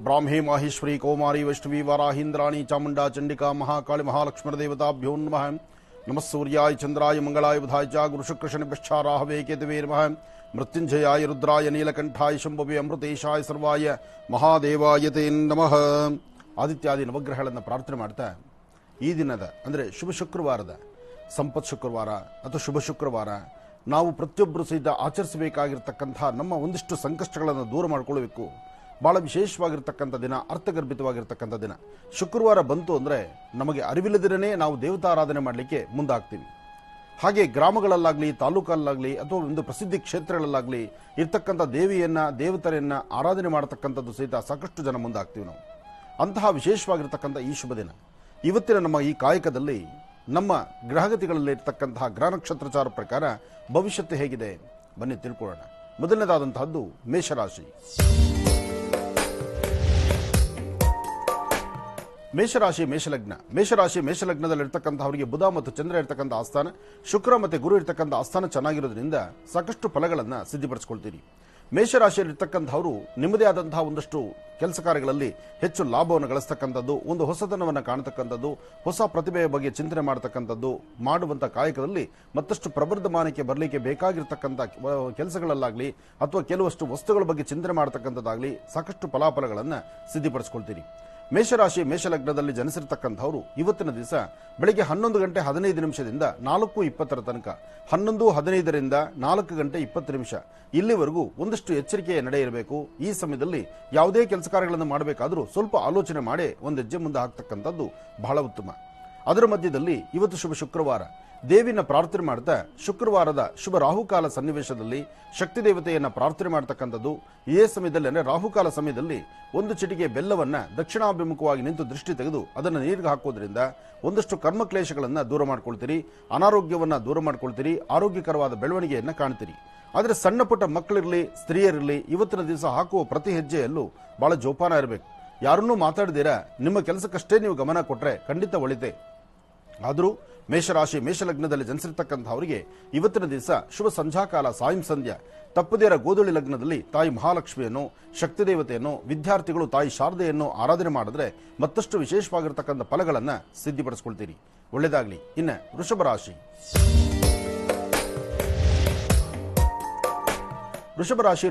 ಬ್ರಾಹ್ಮೇ ಮಾಹೇಶ್ವರಿ ಕೌಮಾರಿ ವೈಷ್ಣವಿ ವಾರಾಹೀಂದ್ರಾಣಿ ಚಾಮುಂಡಾ ಚಂಡಿಕಾ ಮಹಾಕಾಳಿ ಮಹಾಲಕ್ಷ್ಮಣ ದೇವತಾಭ್ಯೋ ನಮಃ. ನಮಃ ಸೂರ್ಯಾಯ ಚಂದ್ರಾಯ ಮಂಗಳಾಯ ಬುಧಾಯ ಚ ಗುರುಶುಕ್ರಶನಿಭ್ಯಶ್ಚ ರಾಹವೇ ಕೇತವೇ ನಮಃ. ಮೃತ್ಯುಂಜಯಾಯ ರುದ್ರಾಯ ನೀಲಕಂಠಾಯ ಶಂಭವೇ ಅಮೃತೇಶಾಯ ಸರ್ವಾಯ ಮಹಾದೇವಾಯ ತೇ ನಮಃ. ಆದಿತ್ಯಾದಿ ನವಗ್ರಹಗಳನ್ನು ಪ್ರಾರ್ಥನೆ ಮಾಡ್ತಾ ಈ ದಿನದ ಅಂದರೆ ಶುಭ ಶುಕ್ರವಾರದ ಸಂಪತ್ ಶುಕ್ರವಾರ ಅಥವಾ ಶುಭ ಶುಕ್ರವಾರ ನಾವು ಪ್ರತಿಯೊಬ್ಬರು ಸಹಿತ ಆಚರಿಸಬೇಕಾಗಿರ್ತಕ್ಕಂಥ ನಮ್ಮ ಒಂದಿಷ್ಟು ಸಂಕಷ್ಟಗಳನ್ನು ದೂರ ಮಾಡಿಕೊಳ್ಳಬೇಕು. ಬಹಳ ವಿಶೇಷವಾಗಿರ್ತಕ್ಕಂಥ ದಿನ, ಅರ್ಥಗರ್ಭಿತವಾಗಿರ್ತಕ್ಕಂಥ ದಿನ. ಶುಕ್ರವಾರ ಬಂತು ಅಂದರೆ ನಮಗೆ ಅರಿವಿಲ್ಲದಿರನೇ ನಾವು ದೇವತಾರಾಧನೆ ಮಾಡಲಿಕ್ಕೆ ಮುಂದಾಗ್ತೀವಿ. ಹಾಗೆ ಗ್ರಾಮಗಳಲ್ಲಾಗಲಿ, ತಾಲೂಕಲ್ಲಾಗಲಿ ಅಥವಾ ಒಂದು ಪ್ರಸಿದ್ಧಿ ಕ್ಷೇತ್ರಗಳಲ್ಲಾಗಲಿ ಇರ್ತಕ್ಕಂಥ ದೇವತೆಯನ್ನ ಆರಾಧನೆ ಮಾಡತಕ್ಕಂಥದ್ದು ಸಹಿತ ಸಾಕಷ್ಟು ಜನ ಮುಂದಾಗ್ತೀವಿ ನಾವು. ಅಂತಹ ವಿಶೇಷವಾಗಿರ್ತಕ್ಕಂಥ ಈ ಶುಭ ದಿನ, ಇವತ್ತಿನ ನಮ್ಮ ಈ ಕಾಯಕದಲ್ಲಿ ನಮ್ಮ ಗ್ರಹಗತಿಗಳಲ್ಲಿ ಇರ್ತಕ್ಕಂತಹ ಗ್ರಹ ನಕ್ಷತ್ರಚಾರ ಪ್ರಕಾರ ಭವಿಷ್ಯತ್ತು ಹೇಗಿದೆ ಬನ್ನಿ ತಿಳ್ಕೊಳ್ಳೋಣ. ಮೊದಲನೇದಾದಂತಹದ್ದು ಮೇಷರಾಶಿ. ಮೇಷರಾಶಿ ಮೇಷಲಗ್ನದಲ್ಲಿರ್ತಕ್ಕಂಥವರಿಗೆ ಬುಧ ಮತ್ತು ಚಂದ್ರ ಇರ್ತಕ್ಕಂಥ ಆಸ್ಥಾನ, ಶುಕ್ರ ಮತ್ತು ಗುರು ಇರ್ತಕ್ಕಂಥ ಆಸ್ಥಾನ ಚೆನ್ನಾಗಿರೋದ್ರಿಂದ ಸಾಕಷ್ಟು ಫಲಗಳನ್ನು ಸಿದ್ಧಪಡಿಸ್ಕೊಳ್ತೀರಿ. ಮೇಷರಾಶಿಯಲ್ಲಿರ್ತಕ್ಕಂಥವರು ನಿಮ್ಮದೇ ಆದಂತಹ ಒಂದಷ್ಟು ಕೆಲಸ ಕಾರ್ಯಗಳಲ್ಲಿ ಹೆಚ್ಚು ಲಾಭವನ್ನು ಗಳಿಸ್ತಕ್ಕಂಥದ್ದು, ಒಂದು ಹೊಸತನವನ್ನು ಕಾಣತಕ್ಕಂಥದ್ದು, ಹೊಸ ಪ್ರತಿಭೆಯ ಬಗ್ಗೆ ಚಿಂತನೆ ಮಾಡತಕ್ಕಂಥದ್ದು, ಮಾಡುವಂಥ ಕಾಯಕದಲ್ಲಿ ಮತ್ತಷ್ಟು ಪ್ರವರ್ಧಮಾನಕ್ಕೆ ಬರಲಿಕ್ಕೆ ಬೇಕಾಗಿರ್ತಕ್ಕಂಥ ಕೆಲಸಗಳಲ್ಲಾಗಲಿ ಅಥವಾ ಕೆಲವಷ್ಟು ವಸ್ತುಗಳ ಬಗ್ಗೆ ಚಿಂತನೆ ಮಾಡತಕ್ಕಂಥದ್ದಾಗಲಿ ಸಾಕಷ್ಟು ಫಲಾಫಲಗಳನ್ನು ಸಿದ್ಧಪಡಿಸ್ಕೊಳ್ತೀರಿ. ಮೇಷರಾಶಿ ಮೇಷಲಗ್ನದಲ್ಲಿ ಜನಿಸಿರ್ತಕ್ಕಂಥವ್ರು ಇವತ್ತಿನ ದಿವಸ ಬೆಳಿಗ್ಗೆ 11 ಗಂಟೆ 15 ನಿಮಿಷದಿಂದ 4:20 ತನಕ, 11:15ರಿಂದ 4 ಗಂಟೆ 20 ನಿಮಿಷ ಇಲ್ಲಿವರೆಗೂ ಒಂದಷ್ಟು ಎಚ್ಚರಿಕೆಯ ನಡೆ ಇರಬೇಕು. ಈ ಸಮಯದಲ್ಲಿ ಯಾವುದೇ ಕೆಲಸ ಕಾರ್ಯಗಳನ್ನು ಮಾಡಬೇಕಾದ್ರೂ ಸ್ವಲ್ಪ ಆಲೋಚನೆ ಮಾಡಿ ಒಂದು ಹೆಜ್ಜೆ ಮುಂದೆ ಹಾಕ್ತಕ್ಕಂಥದ್ದು ಬಹಳ ಉತ್ತಮ. ಅದರ ಮಧ್ಯದಲ್ಲಿ ಇವತ್ತು ಶುಭ ಶುಕ್ರವಾರ, ದೇವಿನ ಪ್ರಾರ್ಥನೆ ಮಾಡ್ತಾ ಶುಕ್ರವಾರದ ಶುಭ ರಾಹುಕಾಲ ಸನ್ನಿವೇಶದಲ್ಲಿ ಶಕ್ತಿ ದೇವತೆಯನ್ನ ಪ್ರಾರ್ಥನೆ ಮಾಡ್ತಕ್ಕಂಥದ್ದು. ಇದೇ ಸಮಯದಲ್ಲಿ ಅಂದರೆ ರಾಹುಕಾಲ ಸಮಯದಲ್ಲಿ ಒಂದು ಚಿಟಿಕೆ ಬೆಲ್ಲವನ್ನ ದಕ್ಷಿಣಾಭಿಮುಖವಾಗಿ ನಿಂತು ದೃಷ್ಟಿ ತೆಗೆದು ಅದನ್ನು ನೀರಿಗೆ ಹಾಕೋದ್ರಿಂದ ಒಂದಷ್ಟು ಕರ್ಮಕ್ಲೇಶಗಳನ್ನ ದೂರ ಮಾಡ್ಕೊಳ್ತೀರಿ, ಅನಾರೋಗ್ಯವನ್ನ ದೂರ ಮಾಡ್ಕೊಳ್ತೀರಿ, ಆರೋಗ್ಯಕರವಾದ ಬೆಳವಣಿಗೆಯನ್ನ ಕಾಣ್ತೀರಿ. ಆದರೆ ಸಣ್ಣ ಪುಟ್ಟ ಮಕ್ಕಳಿರಲಿ, ಸ್ತ್ರೀಯರಿರಲಿ, ಇವತ್ತಿನ ದಿವಸ ಹಾಕುವ ಪ್ರತಿ ಹೆಜ್ಜೆಯಲ್ಲೂ ಬಹಳ ಜೋಪಾನ ಇರಬೇಕು. ಯಾರನ್ನೂ ಮಾತಾಡದಿರಾ ನಿಮ್ಮ ಕೆಲಸಕ್ಕಷ್ಟೇ ನೀವು ಗಮನ ಕೊಟ್ರೆ ಖಂಡಿತ ಒಳಿತೆ. ಆದರೂ ಮೇಷರಾಶಿ ಮೇಷಲಗ್ನದಲ್ಲಿ ಜನಿಸಿರ್ತಕ್ಕಂಥವರಿಗೆ ಇವತ್ತಿನ ದಿವಸ ಶುಭ ಸಂಧ್ಯಾಕಾಲ ಸಾಯಂ ಸಂಧ್ಯಾ ತಪ್ಪದೇರ ಗೋಧುಳಿ ಲಗ್ನದಲ್ಲಿ ತಾಯಿ ಮಹಾಲಕ್ಷ್ಮಿಯನ್ನು, ಶಕ್ತಿ ದೇವತೆಯನ್ನು, ವಿದ್ಯಾರ್ಥಿಗಳು ತಾಯಿ ಶಾರದೆಯನ್ನು ಆರಾಧನೆ ಮಾಡಿದ್ರೆ ಮತ್ತಷ್ಟು ವಿಶೇಷವಾಗಿರ್ತಕ್ಕಂಥ ಫಲಗಳನ್ನು ಸಿದ್ಧಿಪಡಿಸ್ಕೊಳ್ತೀರಿ. ಒಳ್ಳೆಯದಾಗಲಿ. ಇನ್ನು ವೃಷಭ ರಾಶಿ. ವೃಷಭ ರಾಶಿ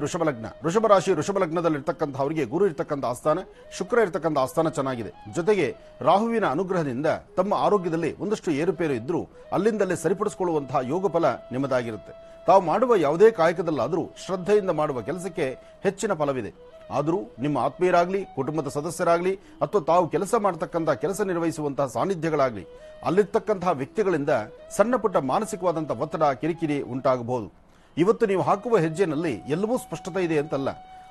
ವೃಷಭ ಲಗ್ನದಲ್ಲಿ ಇರ್ತಕ್ಕಂಥವರಿಗೆ ಗುರು ಇರ್ತಕ್ಕಂಥ ಆಸ್ಥಾನ, ಶುಕ್ರ ಇರ್ತಕ್ಕಂಥ ಆಸ್ಥಾನ ಚೆನ್ನಾಗಿದೆ. ಜೊತೆಗೆ ರಾಹುವಿನ ಅನುಗ್ರಹದಿಂದ ತಮ್ಮ ಆರೋಗ್ಯದಲ್ಲಿ ಒಂದಷ್ಟು ಏರುಪೇರು ಇದ್ರೂ ಅಲ್ಲಿಂದಲೇ ಸರಿಪಡಿಸಿಕೊಳ್ಳುವಂತಹ ಯೋಗ ಫಲ ನಿಮ್ಮದಾಗಿರುತ್ತೆ. ತಾವು ಮಾಡುವ ಯಾವುದೇ ಕಾಯಕದಲ್ಲಾದರೂ ಶ್ರದ್ಧೆಯಿಂದ ಮಾಡುವ ಕೆಲಸಕ್ಕೆ ಹೆಚ್ಚಿನ ಫಲವಿದೆ. ಆದರೂ ನಿಮ್ಮ ಆತ್ಮೀಯರಾಗ್ಲಿ, ಕುಟುಂಬದ ಸದಸ್ಯರಾಗ್ಲಿ, ಅಥವಾ ತಾವು ಕೆಲಸ ಮಾಡತಕ್ಕಂಥ ಕೆಲಸ ನಿರ್ವಹಿಸುವಂತಹ ಸಾನ್ನಿಧ್ಯಗಳಾಗ್ಲಿ, ಅಲ್ಲಿರ್ತಕ್ಕಂತಹ ವ್ಯಕ್ತಿಗಳಿಂದ ಸಣ್ಣ ಪುಟ್ಟ ಮಾನಸಿಕವಾದಂತಹ ಒತ್ತಡ, ಕಿರಿಕಿರಿ ಉಂಟಾಗಬಹುದು. ಇವತ್ತು ನೀವು ಹಾಕುವ ಹೆಜ್ಜೆನಲ್ಲಿ ಎಲ್ಲವೂ ಸ್ಪಷ್ಟತೆ ಇದೆ ಅಂತಲ್ಲ,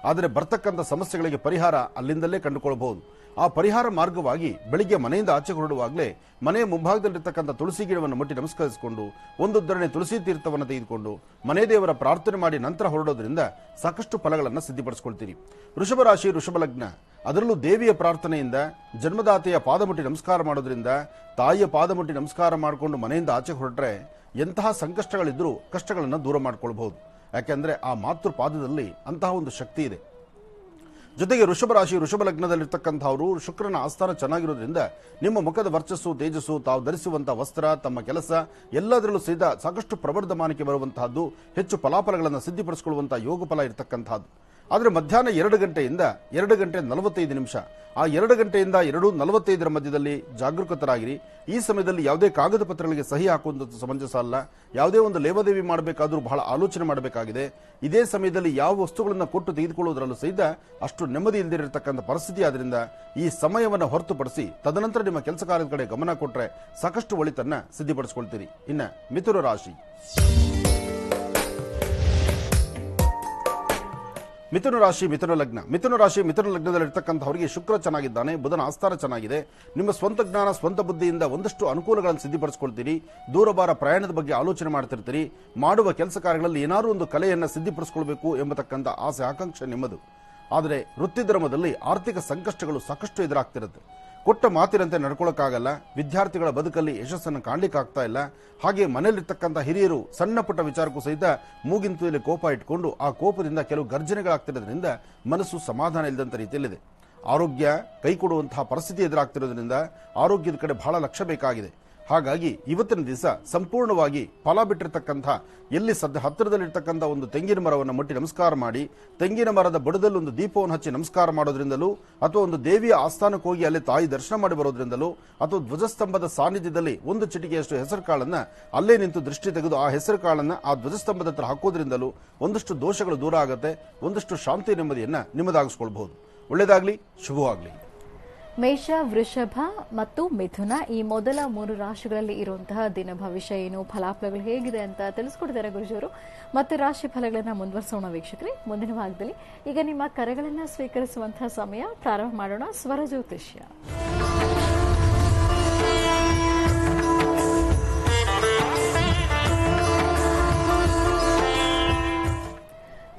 ಆದರೆ ಬರ್ತಕ್ಕಂಥ ಸಮಸ್ಯೆಗಳಿಗೆ ಪರಿಹಾರ ಅಲ್ಲಿಂದಲೇ ಕಂಡುಕೊಳ್ಳಬಹುದು. ಆ ಪರಿಹಾರ ಮಾರ್ಗವಾಗಿ ಬೆಳಿಗ್ಗೆ ಮನೆಯಿಂದ ಆಚೆ ಹೊರಡುವಾಗಲೇ ಮನೆಯ ಮುಂಭಾಗದಲ್ಲಿರ್ತಕ್ಕಂಥ ತುಳಸಿ ಗಿಡವನ್ನು ಮುಟ್ಟಿ ನಮಸ್ಕರಿಸಿಕೊಂಡು ಒಂದು ಧರಣೆ ತುಳಸಿ ತೀರ್ಥವನ್ನು ತೆಗೆದುಕೊಂಡು ಮನೆ ದೇವರ ಪ್ರಾರ್ಥನೆ ಮಾಡಿ ನಂತರ ಹೊರಡೋದ್ರಿಂದ ಸಾಕಷ್ಟು ಫಲಗಳನ್ನು ಸಿದ್ಧಿಪಡಿಸಿಕೊಳ್ತೀರಿ. ವೃಷಭ ರಾಶಿ ವೃಷಭ ಲಗ್ನ, ಅದರಲ್ಲೂ ದೇವಿಯ ಪ್ರಾರ್ಥನೆಯಿಂದ ಜನ್ಮದಾತೆಯ ಪಾದ ಮುಟ್ಟಿ ನಮಸ್ಕಾರ ಮಾಡೋದ್ರಿಂದ, ತಾಯಿಯ ಪಾದ ಮುಟ್ಟಿ ನಮಸ್ಕಾರ ಮಾಡಿಕೊಂಡು ಮನೆಯಿಂದ ಆಚೆ ಹೊರಟ್ರೆ ಎಂತಹ ಸಂಕಷ್ಟಗಳಿದ್ರೂ ಕಷ್ಟಗಳನ್ನು ದೂರ ಮಾಡಿಕೊಳ್ಬಹುದು. ಯಾಕೆಂದ್ರೆ ಆ ಮಾತೃ ಪಾದದಲ್ಲಿ ಅಂತಹ ಒಂದು ಶಕ್ತಿ ಇದೆ. ಜೊತೆಗೆ ವೃಷಭ ರಾಶಿ ವೃಷಭ ಲಗ್ನದಲ್ಲಿರ್ತಕ್ಕಂಥವರು ಶುಕ್ರನ ಆಸ್ಥಾನ ಚೆನ್ನಾಗಿರೋದ್ರಿಂದ ನಿಮ್ಮ ಮುಖದ ವರ್ಚಸ್ಸು, ತೇಜಸ್ಸು, ತಾವು ಧರಿಸುವಂತಹ ವಸ್ತ್ರ, ತಮ್ಮ ಕೆಲಸ ಎಲ್ಲದರಲ್ಲೂ ಸಹಿತ ಸಾಕಷ್ಟು ಪ್ರವರ್ಧಮಾನಕ್ಕೆ ಬರುವಂತಹದ್ದು, ಹೆಚ್ಚು ಫಲಾಫಲಗಳನ್ನು ಸಿದ್ಧಿಪಡಿಸಿಕೊಳ್ಳುವಂತಹ ಯೋಗ ಫಲ ಇರತಕ್ಕಂಥದ್ದು. ಆದರೆ ಮಧ್ಯಾಹ್ನ 2 ಗಂಟೆಯಿಂದ 2 ಗಂಟೆ 45 ನಿಮಿಷ, ಆ 2 ಗಂಟೆಯಿಂದ 2:45 ಮಧ್ಯದಲ್ಲಿ ಜಾಗರೂಕತರಾಗಿರಿ. ಈ ಸಮಯದಲ್ಲಿ ಯಾವುದೇ ಕಾಗದ ಪತ್ರಗಳಿಗೆ ಸಹಿ ಹಾಕುವಂಥದ್ದು ಸಮಂಜಸ ಅಲ್ಲ. ಯಾವುದೇ ಒಂದು ಲೇವಾದೇವಿ ಮಾಡಬೇಕಾದ್ರೂ ಬಹಳ ಆಲೋಚನೆ ಮಾಡಬೇಕಾಗಿದೆ. ಇದೇ ಸಮಯದಲ್ಲಿ ಯಾವ ವಸ್ತುಗಳನ್ನು ಕೊಟ್ಟು ತೆಗೆದುಕೊಳ್ಳುವುದರಲ್ಲೂ ಸಹಿತ ಅಷ್ಟು ನೆಮ್ಮದಿ ಇಲ್ಲದಿರತಕ್ಕಂಥ ಪರಿಸ್ಥಿತಿ. ಆದ್ರಿಂದ ಈ ಸಮಯವನ್ನು ಹೊರತುಪಡಿಸಿ ತದನಂತರ ನಿಮ್ಮ ಕೆಲಸ ಕಾರ್ಯದ ಕಡೆ ಗಮನ ಕೊಟ್ಟರೆ ಸಾಕಷ್ಟು ಒಳಿತನ್ನ ಸಿದ್ಧಿಪಡಿಸಿಕೊಳ್ತೀರಿ. ಇನ್ನು ಮಿಥುನ ರಾಶಿ. ಮಿಥುನ ರಾಶಿ ಮಿಥುನ ಲಗ್ನದಲ್ಲಿರ್ತಕ್ಕಂಥವರಿಗೆ ಶುಕ್ರ ಚೆನ್ನಾಗಿದ್ದಾನೆ, ಬುಧನ ಆಸ್ಥಾನ ಚೆನ್ನಾಗಿದೆ. ನಿಮ್ಮ ಸ್ವಂತ ಜ್ಞಾನ, ಸ್ವಂತ ಬುದ್ಧಿಯಿಂದ ಒಂದಷ್ಟು ಅನುಕೂಲಗಳನ್ನು ಸಿದ್ಧಿಪಡಿಸಿಕೊಳ್ತೀರಿ. ದೂರಬಾರ ಪ್ರಯಾಣದ ಬಗ್ಗೆ ಆಲೋಚನೆ ಮಾಡ್ತಿರ್ತೀರಿ. ಮಾಡುವ ಕೆಲಸ ಕಾರ್ಯಗಳಲ್ಲಿ ಏನಾದರೂ ಒಂದು ಕಲೆಯನ್ನು ಸಿದ್ಧಿಪಡಿಸಿಕೊಳ್ಬೇಕು ಎಂಬತಕ್ಕಂಥ ಆಸೆ, ಆಕಾಂಕ್ಷೆ ನಿಮ್ಮದು. ಆದರೆ ವೃತ್ತಿಧರ್ಮದಲ್ಲಿ ಆರ್ಥಿಕ ಸಂಕಷ್ಟಗಳು ಸಾಕಷ್ಟು ಎದುರಾಗ್ತಿರುತ್ತೆ. ಕೊಟ್ಟ ಮಾತಿನಂತೆ ನಡ್ಕೊಳ್ಳೋಕ್ಕಾಗಲ್ಲ. ವಿದ್ಯಾರ್ಥಿಗಳ ಬದುಕಲ್ಲಿ ಯಶಸ್ಸನ್ನು ಕಾಣಲಿಕ್ಕಾಗ್ತಾ ಇಲ್ಲ. ಹಾಗೆ ಮನೆಯಲ್ಲಿರ್ತಕ್ಕಂಥ ಹಿರಿಯರು ಸಣ್ಣ ಪುಟ್ಟ ವಿಚಾರಕ್ಕೂ ಸಹಿತ ಮೂಗಿನ ಕೋಪ ಇಟ್ಕೊಂಡು ಆ ಕೋಪದಿಂದ ಕೆಲವು ಗರ್ಜನೆಗಳಾಗ್ತಿರೋದ್ರಿಂದ ಮನಸ್ಸು ಸಮಾಧಾನ ಇಲ್ಲದಂಥ ರೀತಿಯಲ್ಲಿದೆ. ಆರೋಗ್ಯ ಕೈ ಕೊಡುವಂತಹ ಪರಿಸ್ಥಿತಿ ಎದುರಾಗ್ತಿರೋದ್ರಿಂದ ಆರೋಗ್ಯದ ಕಡೆ ಬಹಳ ಲಕ್ಷ್ಯ ಬೇಕಾಗಿದೆ. ಹಾಗಾಗಿ ಇವತ್ತಿನ ದಿವಸ ಸಂಪೂರ್ಣವಾಗಿ ಫಲ ಬಿಟ್ಟಿರ್ತಕ್ಕಂಥ ಎಲ್ಲಿ ಹತ್ತಿರದಲ್ಲಿರ್ತಕ್ಕಂಥ ಒಂದು ತೆಂಗಿನ ಮರವನ್ನು ಮುಟ್ಟಿ ನಮಸ್ಕಾರ ಮಾಡಿ, ತೆಂಗಿನ ಮರದ ಬುಡದಲ್ಲಿ ಒಂದು ದೀಪವನ್ನು ಹಚ್ಚಿ ನಮಸ್ಕಾರ ಮಾಡೋದ್ರಿಂದಲೂ, ಅಥವಾ ಒಂದು ದೇವಿಯ ಆಸ್ಥಾನಕ್ಕೆ ಹೋಗಿ ಅಲ್ಲಿ ತಾಯಿ ದರ್ಶನ ಮಾಡಿ ಬರೋದ್ರಿಂದಲೂ, ಅಥವಾ ಧ್ವಜಸ್ತಂಭದ ಸಾನ್ನಿಧ್ಯದಲ್ಲಿ ಒಂದು ಚಿಟಿಕೆಯಷ್ಟು ಹೆಸರು ಕಾಳನ್ನ ಅಲ್ಲೇ ನಿಂತು ದೃಷ್ಟಿ ತೆಗೆದು ಆ ಹೆಸರು ಕಾಳನ್ನ ಆ ಧ್ವಜಸ್ತಂಭದ ಹತ್ರ ಹಾಕೋದ್ರಿಂದಲೂ ಒಂದಷ್ಟು ದೋಷಗಳು ದೂರ ಆಗುತ್ತೆ. ಒಂದಷ್ಟು ಶಾಂತಿ ನೆಮ್ಮದಿಯನ್ನ ನಿಮ್ಮದಾಗಿಸ್ಕೊಳ್ಬಹುದು. ಒಳ್ಳೆಯದಾಗ್ಲಿ, ಶುಭವಾಗ್ಲಿ. ಮೇಷ, ವೃಷಭ ಮತ್ತು ಮಿಥುನ ಈ ಮೊದಲ 3 ರಾಶಿಗಳಲ್ಲಿ ಇರುವಂತಹ ದಿನ ಭವಿಷ್ಯ ಏನು, ಫಲಾಫಲಗಳು ಹೇಗಿದೆ ಅಂತ ತಿಳಿಸ್ಕೊಡ್ತಾರೆ ಗುರುಜಿಯವರು. ಮತ್ತೆ ರಾಶಿ ಫಲಗಳನ್ನ ಮುಂದುವರಿಸೋಣ ವೀಕ್ಷಕರೇ ಮುಂದಿನ ಭಾಗದಲ್ಲಿ. ಈಗ ನಿಮ್ಮ ಕರೆಗಳನ್ನ ಸ್ವೀಕರಿಸುವಂತಹ ಸಮಯ. ಪ್ರಾರಂಭ ಮಾಡೋಣ ಸ್ವರ ಜ್ಯೋತಿಷ್ಯ.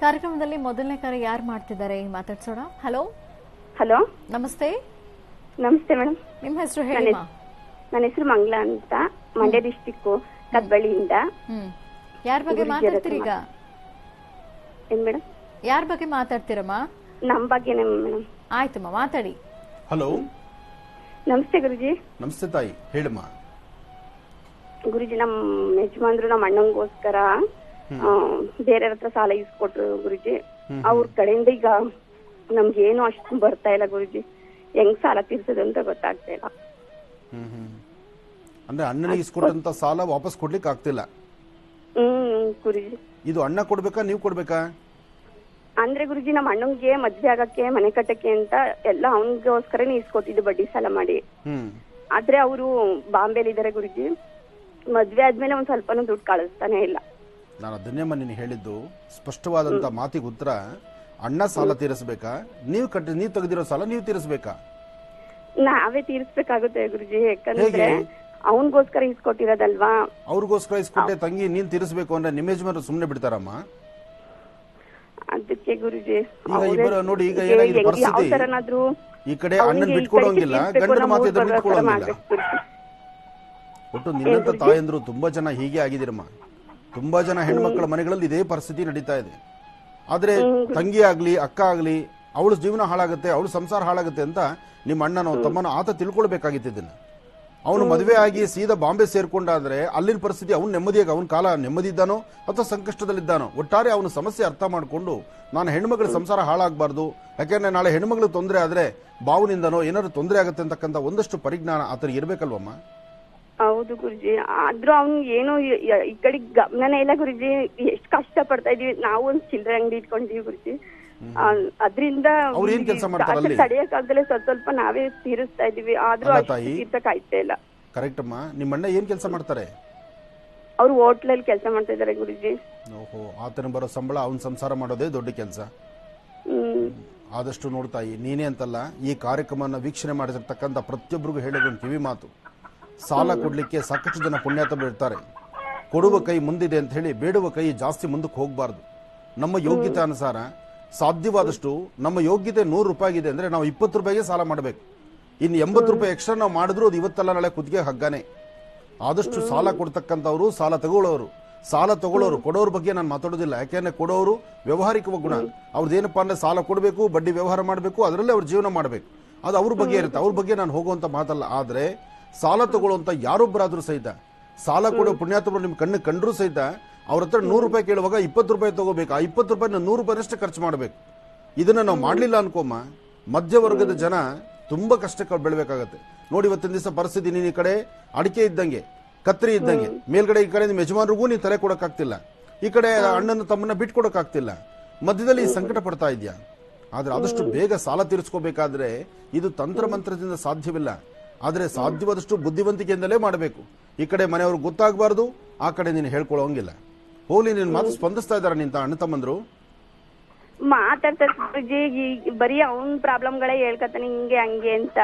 ಕಾರ್ಯಕ್ರಮದಲ್ಲಿ ಮೊದಲನೇ ಕರೆ ಯಾರು ಮಾಡ್ತಿದ್ದಾರೆ ಮಾತಾಡ್ಸೋಣ. ಹಲೋ. ಹಲೋ, ನಮಸ್ತೆ. ನಮಸ್ತೆ ಮೇಡಮ್. ನಿಮ್ಮ ಹೆಸರು ಹೇಳಿ. ನನ್ನ ಹೆಸರು ಮಂಗ್ಲಾ ಅಂತ, ಮಂಡ್ಯ ಡಿಸ್ಟಿಕ್ ಕದ್ಬಳ್ಳಿಯಿಂದ. ಯಾರ ಬಗ್ಗೆ ಮಾತಾಡ್ತೀರಿ ಈಗ? ಏನ್ ಮೇಡಮ್? ಯಾರ ಬಗ್ಗೆ ಮಾತಾಡ್ತೀರಮ್ಮ? ನಮ್ ಬಗ್ಗೆನೇ ಮೇಡಮ್. ಆಯ್ತಮ್ಮ, ಮಾತಾಡಿ. ಹಲೋ, ನಮಸ್ತೆ ಗುರುಜಿ. ನಮಸ್ತೆ ತಾಯಿ, ಹೇಳಮ್ಮ. ಗುರುಜಿ, ನಮ್ ಯಜಮಾನ್ರು ನಮ್ಮ ಅಣ್ಣಂಗೋಸ್ಕರ ಬೇರೆ ಹತ್ರ ಸಾಲ ಇಸ್ಕೊಟ್ರು ಗುರುಜಿ. ಅವ್ರ ಕಡೆಯಿಂದ ಈಗ ನಮ್ಗೆ ಏನು ಅಷ್ಟು ಬರ್ತಾ ಇಲ್ಲ ಗುರುಜಿ. ಹೆಂಗ್ ಸಾಲ ತೀರ್ಸೋದು ಅಂತ ಗೊತ್ತಾಗ್ತಾ ಇಲ್ಲ. ಅಂದ್ರೆ ಅಣ್ಣನಿಗೆ ಇಸ್ಕೊಟ್ಟಂತ ಸಾಲ ವಾಪಸ್ ಕೊಡ್ಲಿಕ್ಕೆ ಆಗ್ತಿಲ್ಲ. ಗುರುಜಿ. ಇದು ಅಣ್ಣ ಕೊಡ್ಬೇಕಾ ನೀವು ಕೊಡ್ಬೇಕಾ? ಅಂದ್ರೆ ಗುರುಜಿ ನಮ್ಮ ಅಣ್ಣಂಗೆ ಮದ್ವೆ ಆಗಕ್ಕೆ ಮನೆ ಕಟ್ಟಕ್ಕೆ ಅಂತ ಎಲ್ಲ ಅವನಿಗೋಸ್ಕರನೇ ಇಸ್ಕೊಟ್ಟಿದ್ದು ಬಡ್ಡಿ ಸಾಲ ಮಾಡಿ. ಆದ್ರೆ ಅವರು ಬಾಂಬೆಲಿ ಇದಾರೆ ಗುರುಜಿ. ಮದ್ವೆ ಆದ್ಮೇಲೆ ಒಂದ್ ಸ್ವಲ್ಪನೂ ದುಡ್ಡು ಕಳಿಸ್ತಾನೆ ಇಲ್ಲ. ನಾನು ಅದನ್ನೇ ನೀನು ಹೇಳಿದ್ದು ಸ್ಪಷ್ಟವಾದಂತ ಮಾತಿಗೆ ಉತ್ತರ. ಅಣ್ಣ ಸಾಲ ತೀರಿಸಬೇಕಾ, ನೀವು ತೆಗೆದಿರೋ ಸಾಲ ನೀವು ತೀರಿಸಬೇಕಾ? ನಾವೇ ತೀರಿಸ್ಬೇಕಾಗುತ್ತೆ ಗುರುಜಿ. ಯಾಕಂದ್ರೆ ಅವನಿಗೋಸ್ಕರ ಇಸ್ಕೊಟ್ಟಿರೋದಲ್ವಾ. ಅವ್ರಿಗೋಸ್ಕರ ಇಸ್ಕೊಟ್ಟೆ ತಂಗಿ ನೀನ್ ತೀರಿಸಬೇಕು ಅಂದ್ರೆ ನಿಮ್ಮ ಯಜಮಾನರು ಸುಮ್ನೆ ಬಿಡ್ತಾರಮ್ಮ? ಅದಕ್ಕೆ ಗುರುಜಿ ಈಗ ಇಬ್ಬರು ನೋಡಿ, ಈಗ ಏನಾಗಿದೆ ಪರಿಸ್ಥಿತಿ, ಈ ಕಡೆ ಅಣ್ಣನ್ ಬಿಟ್ಕೊಡೋಂಗಿಲ್ಲ, ಗಂಡನ ಮಾತಿದ್ರೆ ಬಿಟ್ಕೊಡೋಂಗಿಲ್ಲ. ಒಟ್ಟು ನಿನ್ನಂತ ತಾಯಂದ್ರು ತುಂಬಾ ಜನ ಹೀಗೆ ಆಗಿದಿರಮ್ಮ. ತುಂಬಾ ಜನ ಹೆಣ್ಮಕ್ಳ ಮನೆಗಳಲ್ಲಿ ಇದೇ ಪರಿಸ್ಥಿತಿ ನಡೀತಾ ಇದೆ. ಆದ್ರೆ ತಂಗಿ ಆಗ್ಲಿ ಅಕ್ಕ ಆಗ್ಲಿ ಅವಳು ಜೀವನ ಹಾಳಾಗುತ್ತೆ, ಅವಳು ಸಂಸಾರ ಹಾಳಾಗುತ್ತೆ ಅಂತ ನಿಮ್ಮ ಅಣ್ಣನೋ ತಮ್ಮನೋ ಆತ ತಿಳ್ಕೊಳ್ಬೇಕಾಗಿತ್ತು ಇದನ್ನ. ಅವನು ಮದುವೆ ಆಗಿ ಸೀದಾ ಬಾಂಬೆ ಸೇರ್ಕೊಂಡಾದ್ರೆ ಅಲ್ಲಿನ ಪರಿಸ್ಥಿತಿ ಅವ್ನು ನೆಮ್ಮದಿಯಾಗಿ ಅವನ ಕಾಲ ನೆಮ್ಮದಿ ಇದ್ದಾನೋ ಅಥವಾ ಸಂಕಷ್ಟದಲ್ಲಿದ್ದಾನೋ, ಒಟ್ಟಾರೆ ಅವನ ಸಮಸ್ಯೆ ಅರ್ಥ ಮಾಡಿಕೊಂಡು ನಾನು ಹೆಣ್ಮಗಳ ಸಂಸಾರ ಹಾಳಾಗಬಾರ್ದು, ಯಾಕೆಂದ್ರೆ ನಾಳೆ ಹೆಣ್ಮಗಳು ತೊಂದರೆ ಆದ್ರೆ ಬಾವುನಿಂದನೋ ಏನಾದ್ರು ತೊಂದರೆ ಆಗುತ್ತೆ ಅಂತಕ್ಕಂಥ ಒಂದಷ್ಟು ಪರಿಜ್ಞಾನ ಆತನಿಗೆ ಇರ್ಬೇಕಲ್ವಮ್ಮ? ಹೌದು ಗುರುಜಿ. ಆದ್ರೂ ಅವ್ನ್ ಏನು ಈ ಕಡೆ ಗಮನನೇ ಇಲ್ಲ ಗುರುಜಿ. ಎಷ್ಟ್ ಕಷ್ಟ ಪಡ್ತಾ ಇದೀವಿ ನಾವು. ಒಂದ್ ಚಿಲ್ಲರೆ ಅಂಗಡಿ ಇಟ್ಕೊಂಡಿದೀವಿ ಗುರುಜಿ. ಅದ್ರಿಂದ ತಡೆಯಕ್ಕಾಗದಲ್ಲೇ ಸ್ವಲ್ಪ ನಾವೇ ತೀರಿಸ್ತಾ ಇದೀವಿ. ಆದ್ರೂ ತೀರ್ಸಕ್ ಆಯ್ತಾ ಇಲ್ಲ. ಕರೆಕ್ಟ್ ಅಮ್ಮ. ನಿಮ್ಮಣ್ಣ ಏನ್ ಕೆಲಸ ಮಾಡ್ತಾರೆ? ಅವ್ರು ಹೋಟ್ಲಲ್ಲಿ ಕೆಲಸ ಮಾಡ್ತಾ ಇದಾರೆ ಗುರುಜಿ. ಓಹೋ, ಆತನ ಬರೋ ಸಂಬಳ ಅವ್ನ್ ಸಂಸಾರ ಮಾಡೋದೇ ದೊಡ್ಡ ಕೆಲಸ. ಆದಷ್ಟು ನೋಡ್ತಾಯಿ ನೀನೇ ಅಂತಲ್ಲ, ಈ ಕಾರ್ಯಕ್ರಮನ ವೀಕ್ಷಣೆ ಮಾಡಿರ್ತಕ್ಕಂಥ ಪ್ರತಿಯೊಬ್ಬರಿಗೂ ಹೇಳೋದೊಂದು ಕಿವಿ ಮಾತು. ಸಾಲ ಕೊಡ್ಲಿಕ್ಕೆ ಸಾಕಷ್ಟು ಜನ ಪುಣ್ಯಾತ್ಮರು ಇರ್ತಾರೆ. ಕೊಡುವ ಕೈ ಮುಂದಿದೆ ಅಂತ ಹೇಳಿ ಬೇಡುವ ಕೈ ಜಾಸ್ತಿ ಮುಂದಕ್ಕೆ ಹೋಗಬಾರ್ದು. ನಮ್ಮ ಯೋಗ್ಯತೆ ಅನುಸಾರ ಸಾಧ್ಯವಾದಷ್ಟು ನಮ್ಮ ಯೋಗ್ಯತೆ 100 ರೂಪಾಯಿ ಇದೆ ಅಂದ್ರೆ ನಾವು 20 ರೂಪಾಯಿಗೆ ಸಾಲ ಮಾಡಬೇಕು. ಇನ್ನು 80 ರೂಪಾಯಿ ಎಕ್ಸ್ಟ್ರಾ ನಾವು ಮಾಡಿದ್ರು ಅದು ಇವತ್ತಲ್ಲ ನಾಳೆ ಕುತ್ತಿಗೆ ಹಗ್ಗಾನೆ. ಆದಷ್ಟು ಸಾಲ ಕೊಡ್ತಕ್ಕಂಥವ್ರು, ಸಾಲ ತಗೊಳ್ಳೋರು ಕೊಡೋರ ಬಗ್ಗೆ ನಾನು ಮಾತಾಡೋದಿಲ್ಲ. ಯಾಕೆಂದ್ರೆ ಕೊಡೋರು ವ್ಯವಹಾರಿಕ ಗುಣ. ಅವ್ರದ್ದೇನಪ್ಪಾ ಅಂದ್ರೆ ಸಾಲ ಕೊಡಬೇಕು, ಬಡ್ಡಿ ವ್ಯವಹಾರ ಮಾಡಬೇಕು, ಅದರಲ್ಲೇ ಅವ್ರ ಜೀವನ ಮಾಡಬೇಕು. ಅದು ಅವ್ರ ಬಗ್ಗೆ ಇರುತ್ತೆ. ಅವ್ರ ಬಗ್ಗೆ ನಾನು ಹೋಗುವಂತ ಮಾತಲ್ಲ. ಆದ್ರೆ ಸಾಲ ತಗೊಳ್ಳುವಂತ ಯಾರೊಬ್ಬರಾದ್ರೂ ಸಹಿತ, ಸಾಲ ಕೊಡೋ ಪುಣ್ಯಾತ್ಮರು ನಿಮ್ ಕಣ್ಣು ಕಂಡ್ರೂ ಸಹಿತ ಅವ್ರ ಹತ್ರ 100 ರೂಪಾಯಿ ಕೇಳುವಾಗ 20 ರೂಪಾಯಿ ತಗೋಬೇಕು. ಆ 20 ರೂಪಾಯಿನ 100 ರೂಪಾಯಿನಷ್ಟೇ ಖರ್ಚು ಮಾಡಬೇಕು. ಇದನ್ನ ನಾವು ಮಾಡ್ಲಿಲ್ಲ ಅನ್ಕೋಮ್ಮ, ಮಧ್ಯವರ್ಗದ ಜನ ತುಂಬಾ ಕಷ್ಟಕ್ಕೆ ಬೆಳಬೇಕಾಗತ್ತೆ. ನೋಡಿ ಇವತ್ತಿನ ದಿವಸ ಪರಿಸ್ಥಿತಿ, ನೀನ್ ಈ ಕಡೆ ಅಡಿಕೆ ಇದ್ದಂಗೆ, ಕತ್ರಿ ಇದ್ದಂಗೆ, ಮೇಲ್ಗಡೆ ಈ ಕಡೆ ನಿಮ್ಮ ಯಜಮಾನ್ರಿಗೂ ನೀನ್ ತಲೆ ಕೊಡಕ್ಕಾಗ್ತಿಲ್ಲ, ಈ ಕಡೆ ಅಣ್ಣನ ತಮ್ಮನ್ನ ಬಿಟ್ಕೊಡಕ್ಕಾಗ್ತಿಲ್ಲ, ಮಧ್ಯದಲ್ಲಿ ಸಂಕಟ ಪಡ್ತಾ ಇದ್ಯಾ. ಆದ್ರೆ ಆದಷ್ಟು ಬೇಗ ಸಾಲ ತೀರಿಸ್ಕೋಬೇಕಾದ್ರೆ ಇದು ತಂತ್ರ ಮಂತ್ರದಿಂದ ಸಾಧ್ಯವಿಲ್ಲ. ಆದ್ರೆ ಸಾಧ್ಯವಾದಷ್ಟು ಬುದ್ಧಿವಂತಿಕೆಯಿಂದಲೇ ಮಾಡಬೇಕು. ಈ ಕಡೆ ಮನೆಯವ್ರಿಗೆ ಗೊತ್ತಾಗಬಾರ್ದು, ಆ ಕಡೆ ನೀನು ಹೇಳ್ಕೊಳ್ಳೋಂಗಿಲ್ಲ. ಹೋಗ್ಲಿ, ನಿನ್ ಮಾತು ಸ್ಪಂದಿಸ್ತಾ ಇದಾರ ನಿಂತ ಅಣ್ಣ ತಮ್ಮಂದ್ರು? ಮಾತಾಡ್ತಾರೆ ಬರೀ ಅವನ್ ಪ್ರಾಬ್ಲಮ್ಗಳೇ ಹೇಳ್ಕತಾನೆ, ಹಿಂಗೆ ಹಂಗೆ ಅಂತ.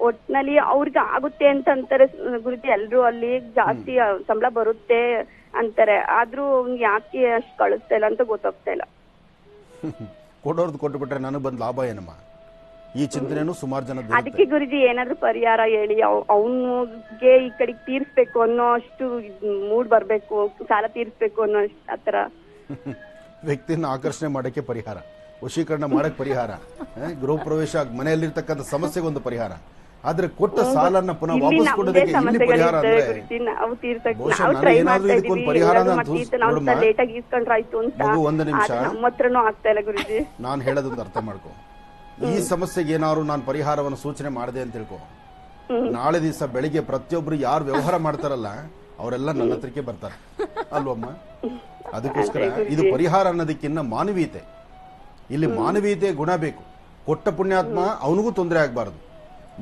ಒಟ್ನಲ್ಲಿ ಅವ್ರಿಗೆ ಆಗುತ್ತೆ ಅಂತ ಅಂತಾರೆ ಗುರುಜಿ. ಎಲ್ರು ಅಲ್ಲಿ ಜಾಸ್ತಿ ಸಂಬಳ ಬರುತ್ತೆ ಅಂತಾರೆ. ಆದ್ರೂ ಯಾಕೆ ಅಷ್ಟು ಕಳಿಸ್ತಾ ಇಲ್ಲ ಅಂತ ಗೊತ್ತಾಗ್ತಾ ಇಲ್ಲ. ಕೊಡೋರ್ದು ಕೊಟ್ಟು ಬಿಟ್ರೆ ನನಗೆ ಬಂದ್ ಲಾಭ ಏನಮ್ಮ? ಈ ಚಿಂತನೆನೂ ಸುಮಾರು ಜನ. ಅದಕ್ಕೆ ಗುರುಜಿ ಏನಾದ್ರು ಪರಿಹಾರ ಹೇಳಿ, ಅವನಿಗೆ ಈ ಕಡೆ ತೀರ್ಸ್ಬೇಕು ಅನ್ನೋ ಅಷ್ಟು ಮೂಡ್ ಬರ್ಬೇಕು, ಸಾಲ ತೀರ್ಸ್ಬೇಕು ಅನ್ನೋ ಆತರ. ವ್ಯಕ್ತಿನ ಆಕರ್ಷಣೆ ಮಾಡಕ್ಕೆ ಪರಿಹಾರ, ವಶೀಕರಣ ಮಾಡಕ್ ಪರಿಹಾರ, ಗೃಹ ಪ್ರವೇಶ ಮನೆಯಲ್ಲಿರ್ತಕ್ಕಂಥ ಸಮಸ್ಯೆಗೊಂದು ಪರಿಹಾರ. ಆದ್ರೆ ಕೊಟ್ಟ ಸಾಲನ್ನ ಪುನಃ ವಾಪಸ್ ಕೊಡೋದಕ್ಕೆ ಇಲ್ಲಿ ಪರಿಹಾರ ಅಂದ್ರೆ ಏನಾದ್ರೂ ಇದಕ್ಕೊಂದು ಪರಿಹಾರ. ಒಂದು ನಿಮಿಷ, ನಾನು ಹೇಳೋದೊಂದು ಅರ್ಥ ಮಾಡ್ಕೊ. ಈ ಸಮಸ್ಯೆಗೆ ಏನಾದ್ರು ನಾನು ಪರಿಹಾರವನ್ನು ಸೂಚನೆ ಮಾಡಿದೆ ಅಂತ ತಿಳ್ಕೊ. ನಾಳೆ ದಿವಸ ಬೆಳಿಗ್ಗೆ ಪ್ರತಿಯೊಬ್ರು ಯಾರು ವ್ಯವಹಾರ ಮಾಡ್ತಾರಲ್ಲ ಅವರೆಲ್ಲ ನನ್ನ ಹತ್ರಕ್ಕೆ ಬರ್ತಾರೆ ಅಲ್ವಮ್ಮ? ಅದಕ್ಕೋಸ್ಕರ ಇದು ಪರಿಹಾರ ಅನ್ನೋದಕ್ಕಿನ್ನ ಮಾನವೀಯತೆ, ಇಲ್ಲಿ ಮಾನವೀಯತೆ ಗುಣ ಬೇಕು. ಕೊಟ್ಟ ಪುಣ್ಯಾತ್ಮ ಅವನಿಗೂ ತೊಂದರೆ ಆಗ್ಬಾರ್ದು,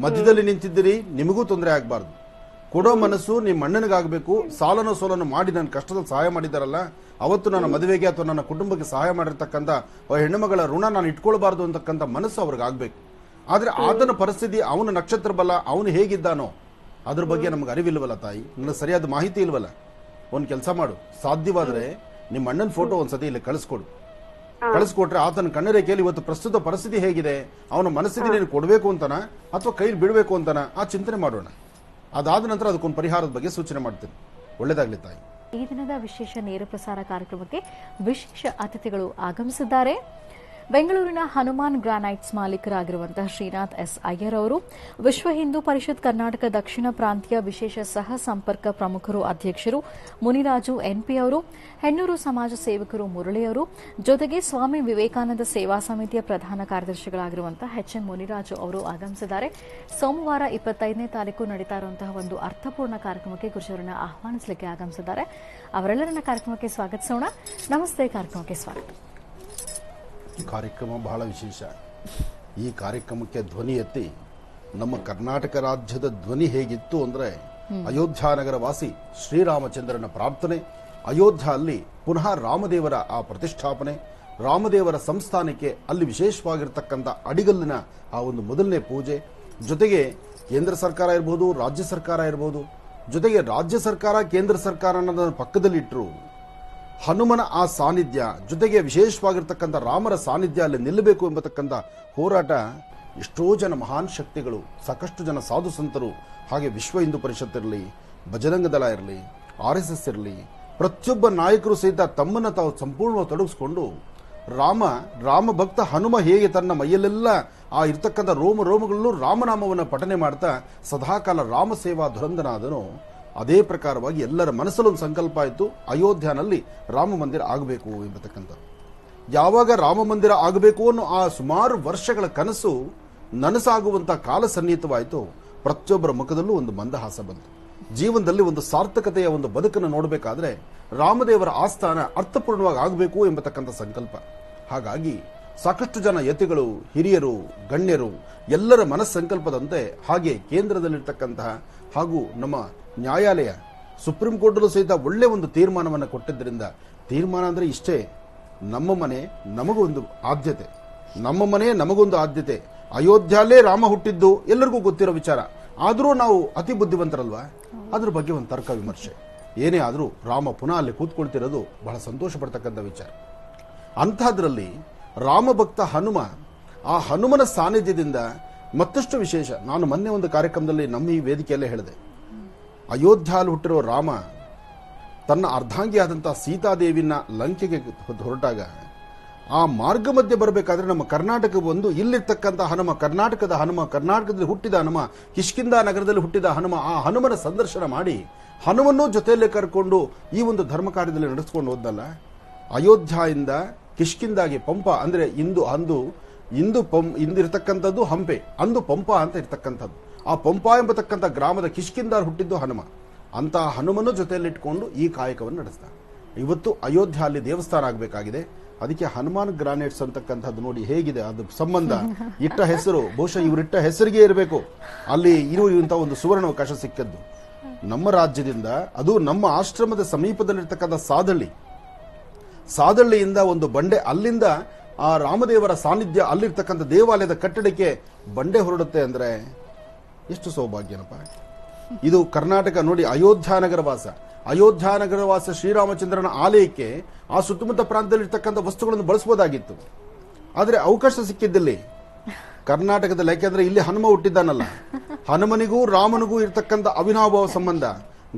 ಮಧ್ಯದಲ್ಲಿ ನಿಂತಿದ್ದೀರಿ ನಿಮಗೂ ತೊಂದರೆ ಆಗ್ಬಾರ್ದು. ಕೊಡೋ ಮನಸ್ಸು ನಿಮ್ಮ ಅಣ್ಣನಿಗಾಗಬೇಕು. ಸಾಲನೋ ಸೋಲನ್ನು ಮಾಡಿ ನನ್ನ ಕಷ್ಟದಲ್ಲಿ ಸಹಾಯ ಮಾಡಿದಾರಲ್ಲ, ಅವತ್ತು ನನ್ನ ಮದುವೆಗೆ ಅಥವಾ ನನ್ನ ಕುಟುಂಬಕ್ಕೆ ಸಹಾಯ ಮಾಡಿರ್ತಕ್ಕಂಥ ಹೆಣ್ಣುಮಗಳ ಋಣ ನಾನು ಇಟ್ಕೊಳ್ಬಾರ್ದು ಅಂತಕ್ಕಂಥ ಮನಸ್ಸು ಅವ್ರಿಗೆ ಆಗ್ಬೇಕು. ಆದ್ರೆ ಆತನ ಪರಿಸ್ಥಿತಿ, ಅವನ ನಕ್ಷತ್ರ ಬಲ, ಅವನು ಹೇಗಿದ್ದಾನೋ ಅದ್ರ ಬಗ್ಗೆ ನಮ್ಗೆ ಅರಿವಿಲ್ವಲ್ಲ ತಾಯಿ, ನನಗೆ ಸರಿಯಾದ ಮಾಹಿತಿ ಇಲ್ವಲ್ಲ. ಒಂದ್ ಕೆಲಸ ಮಾಡು, ಸಾಧ್ಯವಾದ್ರೆ ನಿಮ್ಮ ಅಣ್ಣನ ಫೋಟೋ ಒಂದ್ಸತಿ ಇಲ್ಲಿ ಕಳಿಸ್ಕೊಟ್ರೆ ಆತನ ಕಣ್ಣರೇಖೆಯಲ್ಲಿ ಇವತ್ತು ಪ್ರಸ್ತುತ ಪರಿಸ್ಥಿತಿ ಹೇಗಿದೆ, ಅವನ ಮನಸ್ಥಿತಿ ನೀನು ಕೊಡಬೇಕು ಅಂತನ ಅಥವಾ ಕೈಲಿ ಬಿಡಬೇಕು ಅಂತನ ಆ ಚಿಂತನೆ ಮಾಡೋಣ. ಅದಾದ ನಂತರ ಅದಕ್ಕೊಂದು ಪರಿಹಾರದ ಬಗ್ಗೆ ಸೂಚನೆ ಮಾಡ್ತೀನಿ. ಒಳ್ಳೇದಾಗ್ಲಿ ತಾಯಿ. ಈ ದಿನದ ವಿಶೇಷ ನೇರ ಪ್ರಸಾರ ಕಾರ್ಯಕ್ರಮಕ್ಕೆ ವಿಶೇಷ ಅತಿಥಿಗಳು ಆಗಮಿಸಿದ್ದಾರೆ. ಬೆಂಗಳೂರಿನ ಹನುಮಾನ್ ಗ್ರಾನೈಟ್ಸ್ ಮಾಲೀಕರಾಗಿರುವಂತಹ ಶ್ರೀನಾಥ್ ಎಸ್ ಅಯ್ಯರ್ ಅವರು, ವಿಶ್ವ ಹಿಂದೂ ಪರಿಷತ್ ಕರ್ನಾಟಕ ದಕ್ಷಿಣ ಪ್ರಾಂತ್ಯ ವಿಶೇಷ ಸಹ ಸಂಪರ್ಕ ಪ್ರಮುಖರು ಅಧ್ಯಕ್ಷರು ಮುನಿರಾಜು ಎನ್ಪಿ ಅವರು, ಹೆಣ್ಣೂರು ಸಮಾಜ ಸೇವಕರು ಮುರಳಿ ಅವರು, ಜೊತೆಗೆ ಸ್ವಾಮಿ ವಿವೇಕಾನಂದ ಸೇವಾ ಸಮಿತಿಯ ಪ್ರಧಾನ ಕಾರ್ಯದರ್ಶಿಗಳಾಗಿರುವಂತಹ ಎಚ್ಎಂ ಮುನಿರಾಜು ಅವರು ಆಗಮಿಸಿದ್ದಾರೆ. ಸೋಮವಾರ 25ನೇ ತಾರೀಕು ನಡೀತಾ ಇರುವಂತಹ ಒಂದು ಅರ್ಥಪೂರ್ಣ ಕಾರ್ಯಕ್ರಮಕ್ಕೆ ಗುರುಜರನ್ನ ಆಹ್ವಾನಿಸಲಿಕ್ಕೆ ಆಗಮಿಸಿದ್ದಾರೆ. ಅವರೆಲ್ಲರನ್ನ ಕಾರ್ಯಕ್ರಮಕ್ಕೆ ಸ್ವಾಗತಿಸೋಣ. ನಮಸ್ತೆ, ಕಾರ್ಯಕ್ರಮಕ್ಕೆ ಸ್ವಾಗತ. ಕಾರ್ಯಕ್ರಮ ಬಹಳ ವಿಶೇಷ. ಈ ಕಾರ್ಯಕ್ರಮಕ್ಕೆ ಧ್ವನಿ ಎತ್ತಿ ನಮ್ಮ ಕರ್ನಾಟಕ ರಾಜ್ಯದ ಧ್ವನಿ ಹೇಗಿತ್ತು ಅಂದ್ರೆ, ಅಯೋಧ್ಯಾನಗರ ವಾಸಿ ಶ್ರೀರಾಮಚಂದ್ರನ ಪ್ರಾರ್ಥನೆ, ಅಯೋಧ್ಯ ಅಲ್ಲಿ ಪುನಃ ರಾಮದೇವರ ಆ ಪ್ರತಿಷ್ಠಾಪನೆ, ರಾಮದೇವರ ಸಂಸ್ಥಾನಕ್ಕೆ ಅಲ್ಲಿ ವಿಶೇಷವಾಗಿರ್ತಕ್ಕಂಥ ಅಡಿಗಲ್ಲಿನ ಆ ಒಂದು ಮೊದಲನೇ ಪೂಜೆ, ಜೊತೆಗೆ ಕೇಂದ್ರ ಸರ್ಕಾರ ಇರಬಹುದು, ರಾಜ್ಯ ಸರ್ಕಾರ ಇರಬಹುದು, ಜೊತೆಗೆ ರಾಜ್ಯ ಸರ್ಕಾರ ಕೇಂದ್ರ ಸರ್ಕಾರ ಅನ್ನೋದನ್ನ ಪಕ್ಕದಲ್ಲಿಟ್ಟರು ಹನುಮನ ಆ ಸಾನ್ನಿಧ್ಯ, ಜೊತೆಗೆ ವಿಶೇಷವಾಗಿರ್ತಕ್ಕಂಥ ರಾಮರ ಸಾನ್ನಿಧ್ಯ ಅಲ್ಲಿ ನಿಲ್ಲಬೇಕು ಎಂಬತಕ್ಕಂಥ ಹೋರಾಟ ಎಷ್ಟೋ ಜನ ಮಹಾನ್ ಶಕ್ತಿಗಳು, ಸಾಕಷ್ಟು ಜನ ಸಾಧು ಸಂತರು, ಹಾಗೆ ವಿಶ್ವ ಹಿಂದೂ ಪರಿಷತ್ ಇರಲಿ, ಬಜರಂಗ ದಳ ಇರಲಿ, RSS ಇರಲಿ, ಪ್ರತಿಯೊಬ್ಬ ನಾಯಕರು ಸಹಿತ ತಮ್ಮನ್ನು ತಾವು ಸಂಪೂರ್ಣವಾಗಿ ತೊಡಗಿಸಿಕೊಂಡು ರಾಮ ಭಕ್ತ ಹನುಮ ಹೇಗೆ ತನ್ನ ಮೈಯಲ್ಲೆಲ್ಲ ಆ ಇರ್ತಕ್ಕಂಥ ರೋಮಗಳಲ್ಲೂ ರಾಮನಾಮವನ್ನು ಪಠನೆ ಮಾಡ್ತಾ ಸದಾಕಾಲ ರಾಮ ಸೇವಾ ದುರಂಧನಾದನು. ಅದೇ ಪ್ರಕಾರವಾಗಿ ಎಲ್ಲರ ಮನಸ್ಸಲ್ಲೊಂದು ಸಂಕಲ್ಪ ಆಯಿತು, ಅಯೋಧ್ಯನಲ್ಲಿ ರಾಮ ಮಂದಿರ ಆಗಬೇಕು ಎಂಬತಕ್ಕಂಥ. ಯಾವಾಗ ರಾಮ ಮಂದಿರ ಆಗಬೇಕು ಅನ್ನೋ ಆ ಸುಮಾರು ವರ್ಷಗಳ ಕನಸು ನನಸಾಗುವಂತ ಕಾಲ ಸನ್ನಿಹಿತವಾಯಿತು, ಪ್ರತಿಯೊಬ್ಬರ ಮುಖದಲ್ಲೂ ಒಂದು ಮಂದಹಾಸ ಬಂತು. ಜೀವನದಲ್ಲಿ ಒಂದು ಸಾರ್ಥಕತೆಯ ಒಂದು ಬದುಕನ್ನು ನೋಡಬೇಕಾದ್ರೆ ರಾಮದೇವರ ಆಸ್ಥಾನ ಅರ್ಥಪೂರ್ಣವಾಗಿ ಆಗಬೇಕು ಎಂಬತಕ್ಕಂಥ ಸಂಕಲ್ಪ. ಹಾಗಾಗಿ ಸಾಕಷ್ಟು ಜನ ಯತಿಗಳು, ಹಿರಿಯರು, ಗಣ್ಯರು ಎಲ್ಲರ ಮನಸ್ಸಂಕಲ್ಪದಂತೆ, ಹಾಗೆ ಕೇಂದ್ರದಲ್ಲಿರ್ತಕ್ಕಂತಹ ಹಾಗೂ ನಮ್ಮ ನ್ಯಾಯಾಲಯ ಸುಪ್ರೀಂ ಕೋರ್ಟಲ್ಲೂ ಸಹಿತ ಒಳ್ಳೆ ಒಂದು ತೀರ್ಮಾನವನ್ನು ಕೊಟ್ಟಿದ್ದರಿಂದ, ತೀರ್ಮಾನ ಅಂದ್ರೆ ಇಷ್ಟೇ, ನಮ್ಮ ಮನೆ ನಮಗೊಂದು ಆದ್ಯತೆ, ನಮ್ಮ ಮನೆ ನಮಗೊಂದು ಆದ್ಯತೆ. ಅಯೋಧ್ಯಲ್ಲೇ ರಾಮ ಹುಟ್ಟಿದ್ದು ಎಲ್ಲರಿಗೂ ಗೊತ್ತಿರೋ ವಿಚಾರ, ಆದರೂ ನಾವು ಅತಿ ಬುದ್ಧಿವಂತರಲ್ವಾ, ಅದ್ರ ಬಗ್ಗೆ ಒಂದು ತರ್ಕ ವಿಮರ್ಶೆ. ಏನೇ ಆದರೂ ರಾಮ ಪುನಃ ಅಲ್ಲಿ ಕೂತ್ಕೊಳ್ತಿರೋದು ಬಹಳ ಸಂತೋಷ ಪಡ್ತಕ್ಕಂಥ ವಿಚಾರ. ಅಂಥದ್ರಲ್ಲಿ ರಾಮಭಕ್ತ ಹನುಮ, ಆ ಹನುಮನ ಸಾನ್ನಿಧ್ಯದಿಂದ ಮತ್ತಷ್ಟು ವಿಶೇಷ. ನಾನು ಮೊನ್ನೆ ಒಂದು ಕಾರ್ಯಕ್ರಮದಲ್ಲಿ ನಮ್ಮ ಈ ವೇದಿಕೆಯಲ್ಲೇ ಹೇಳಿದೆ, ಅಯೋಧ್ಯೆಯಲ್ಲಿ ಹುಟ್ಟಿರೋ ರಾಮ ತನ್ನ ಅರ್ಧಾಂಗಿಯಾದಂತಹ ಸೀತಾದೇವಿನ ಲಂಕೆಗೆ ಹೊರಟಾಗ ಆ ಮಾರ್ಗ ಮಧ್ಯೆ ಬರಬೇಕಾದ್ರೆ ನಮ್ಮ ಕರ್ನಾಟಕ ಒಂದು ಇಲ್ಲಿರ್ತಕ್ಕಂಥ ಹನುಮ, ಕರ್ನಾಟಕದಲ್ಲಿ ಹುಟ್ಟಿದ ಹನುಮ, ಕಿಷ್ಕಿಂಧ ನಗರದಲ್ಲಿ ಹುಟ್ಟಿದ ಹನುಮ, ಆ ಹನುಮನ ಸಂದರ್ಶನ ಮಾಡಿ ಹನುಮನ್ನು ಜೊತೆಯಲ್ಲೇ ಕರ್ಕೊಂಡು ಈ ಒಂದು ಧರ್ಮ ಕಾರ್ಯದಲ್ಲಿ ನಡೆಸ್ಕೊಂಡು ಹೋದಲ್ಲ. ಅಯೋಧ್ಯೆಯಿಂದ ಕಿಷ್ಕಿಂದಾಗಿ ಪಂಪ ಅಂದ್ರೆ ಇಂದಿರ್ತಕ್ಕಂಥದ್ದು ಹಂಪೆ, ಅಂದು ಪಂಪ ಅಂತ ಇರ್ತಕ್ಕಂಥದ್ದು. ಆ ಪಂಪ ಎಂಬತಕ್ಕಂಥ ಗ್ರಾಮದ ಕಿಷ್ಕಿಂದಾರ್ ಹುಟ್ಟಿದ್ದು ಹನುಮ. ಅಂತ ಹನುಮನ್ನು ಜೊತೆಯಲ್ಲಿಟ್ಕೊಂಡು ಈ ಕಾಯಕವನ್ನು ನಡೆಸ್ತಾರೆ. ಇವತ್ತು ಅಯೋಧ್ಯ ಅಲ್ಲಿ ದೇವಸ್ಥಾನ ಆಗಬೇಕಾಗಿದೆ. ಅದಕ್ಕೆ ಹನುಮಾನ್ ಗ್ರಾನೈಟ್ಸ್ ಅಂತಕ್ಕಂಥದ್ದು ನೋಡಿ ಹೇಗಿದೆ ಅದು ಸಂಬಂಧ. ಇಟ್ಟ ಹೆಸರು ಬಹುಶಃ ಇವರಿಟ್ಟ ಹೆಸರಿಗೆ ಇರಬೇಕು, ಅಲ್ಲಿ ಇರುವಂತ ಒಂದು ಸುವರ್ಣಾವಕಾಶ ಸಿಕ್ಕದ್ದು. ನಮ್ಮ ರಾಜ್ಯದಿಂದ, ಅದು ನಮ್ಮ ಆಶ್ರಮದ ಸಮೀಪದಲ್ಲಿರ್ತಕ್ಕಂಥ ಸಾದಳ್ಳಿಯಿಂದ ಒಂದು ಬಂಡೆ, ಅಲ್ಲಿಂದ ಆ ರಾಮದೇವರ ಸಾನ್ನಿಧ್ಯ ಅಲ್ಲಿರ್ತಕ್ಕಂಥ ದೇವಾಲಯದ ಕಟ್ಟಡಕ್ಕೆ ಬಂಡೆ ಹೊರಡುತ್ತೆ ಅಂದ್ರೆ ಎಷ್ಟು ಸೌಭಾಗ್ಯನಪ್ಪ. ಇದು ಕರ್ನಾಟಕ ನೋಡಿ. ಅಯೋಧ್ಯಾನಗರ ವಾಸ ಶ್ರೀರಾಮಚಂದ್ರನ ಆಲಯಕ್ಕೆ ಆ ಸುತ್ತಮುತ್ತ ಪ್ರಾಂತದಲ್ಲಿರ್ತಕ್ಕಂಥ ವಸ್ತುಗಳನ್ನು ಬಳಸಬಹುದಾಗಿತ್ತು, ಆದರೆ ಅವಕಾಶ ಸಿಕ್ಕಿದ್ದಲ್ಲಿ ಕರ್ನಾಟಕದಲ್ಲಿ. ಯಾಕೆಂದ್ರೆ ಇಲ್ಲಿ ಹನುಮ ಹುಟ್ಟಿದ್ದಾನಲ್ಲ, ಹನುಮನಿಗೂ ರಾಮನಿಗೂ ಇರ್ತಕ್ಕಂಥ ಅವಿನಾಭಾವ ಸಂಬಂಧ,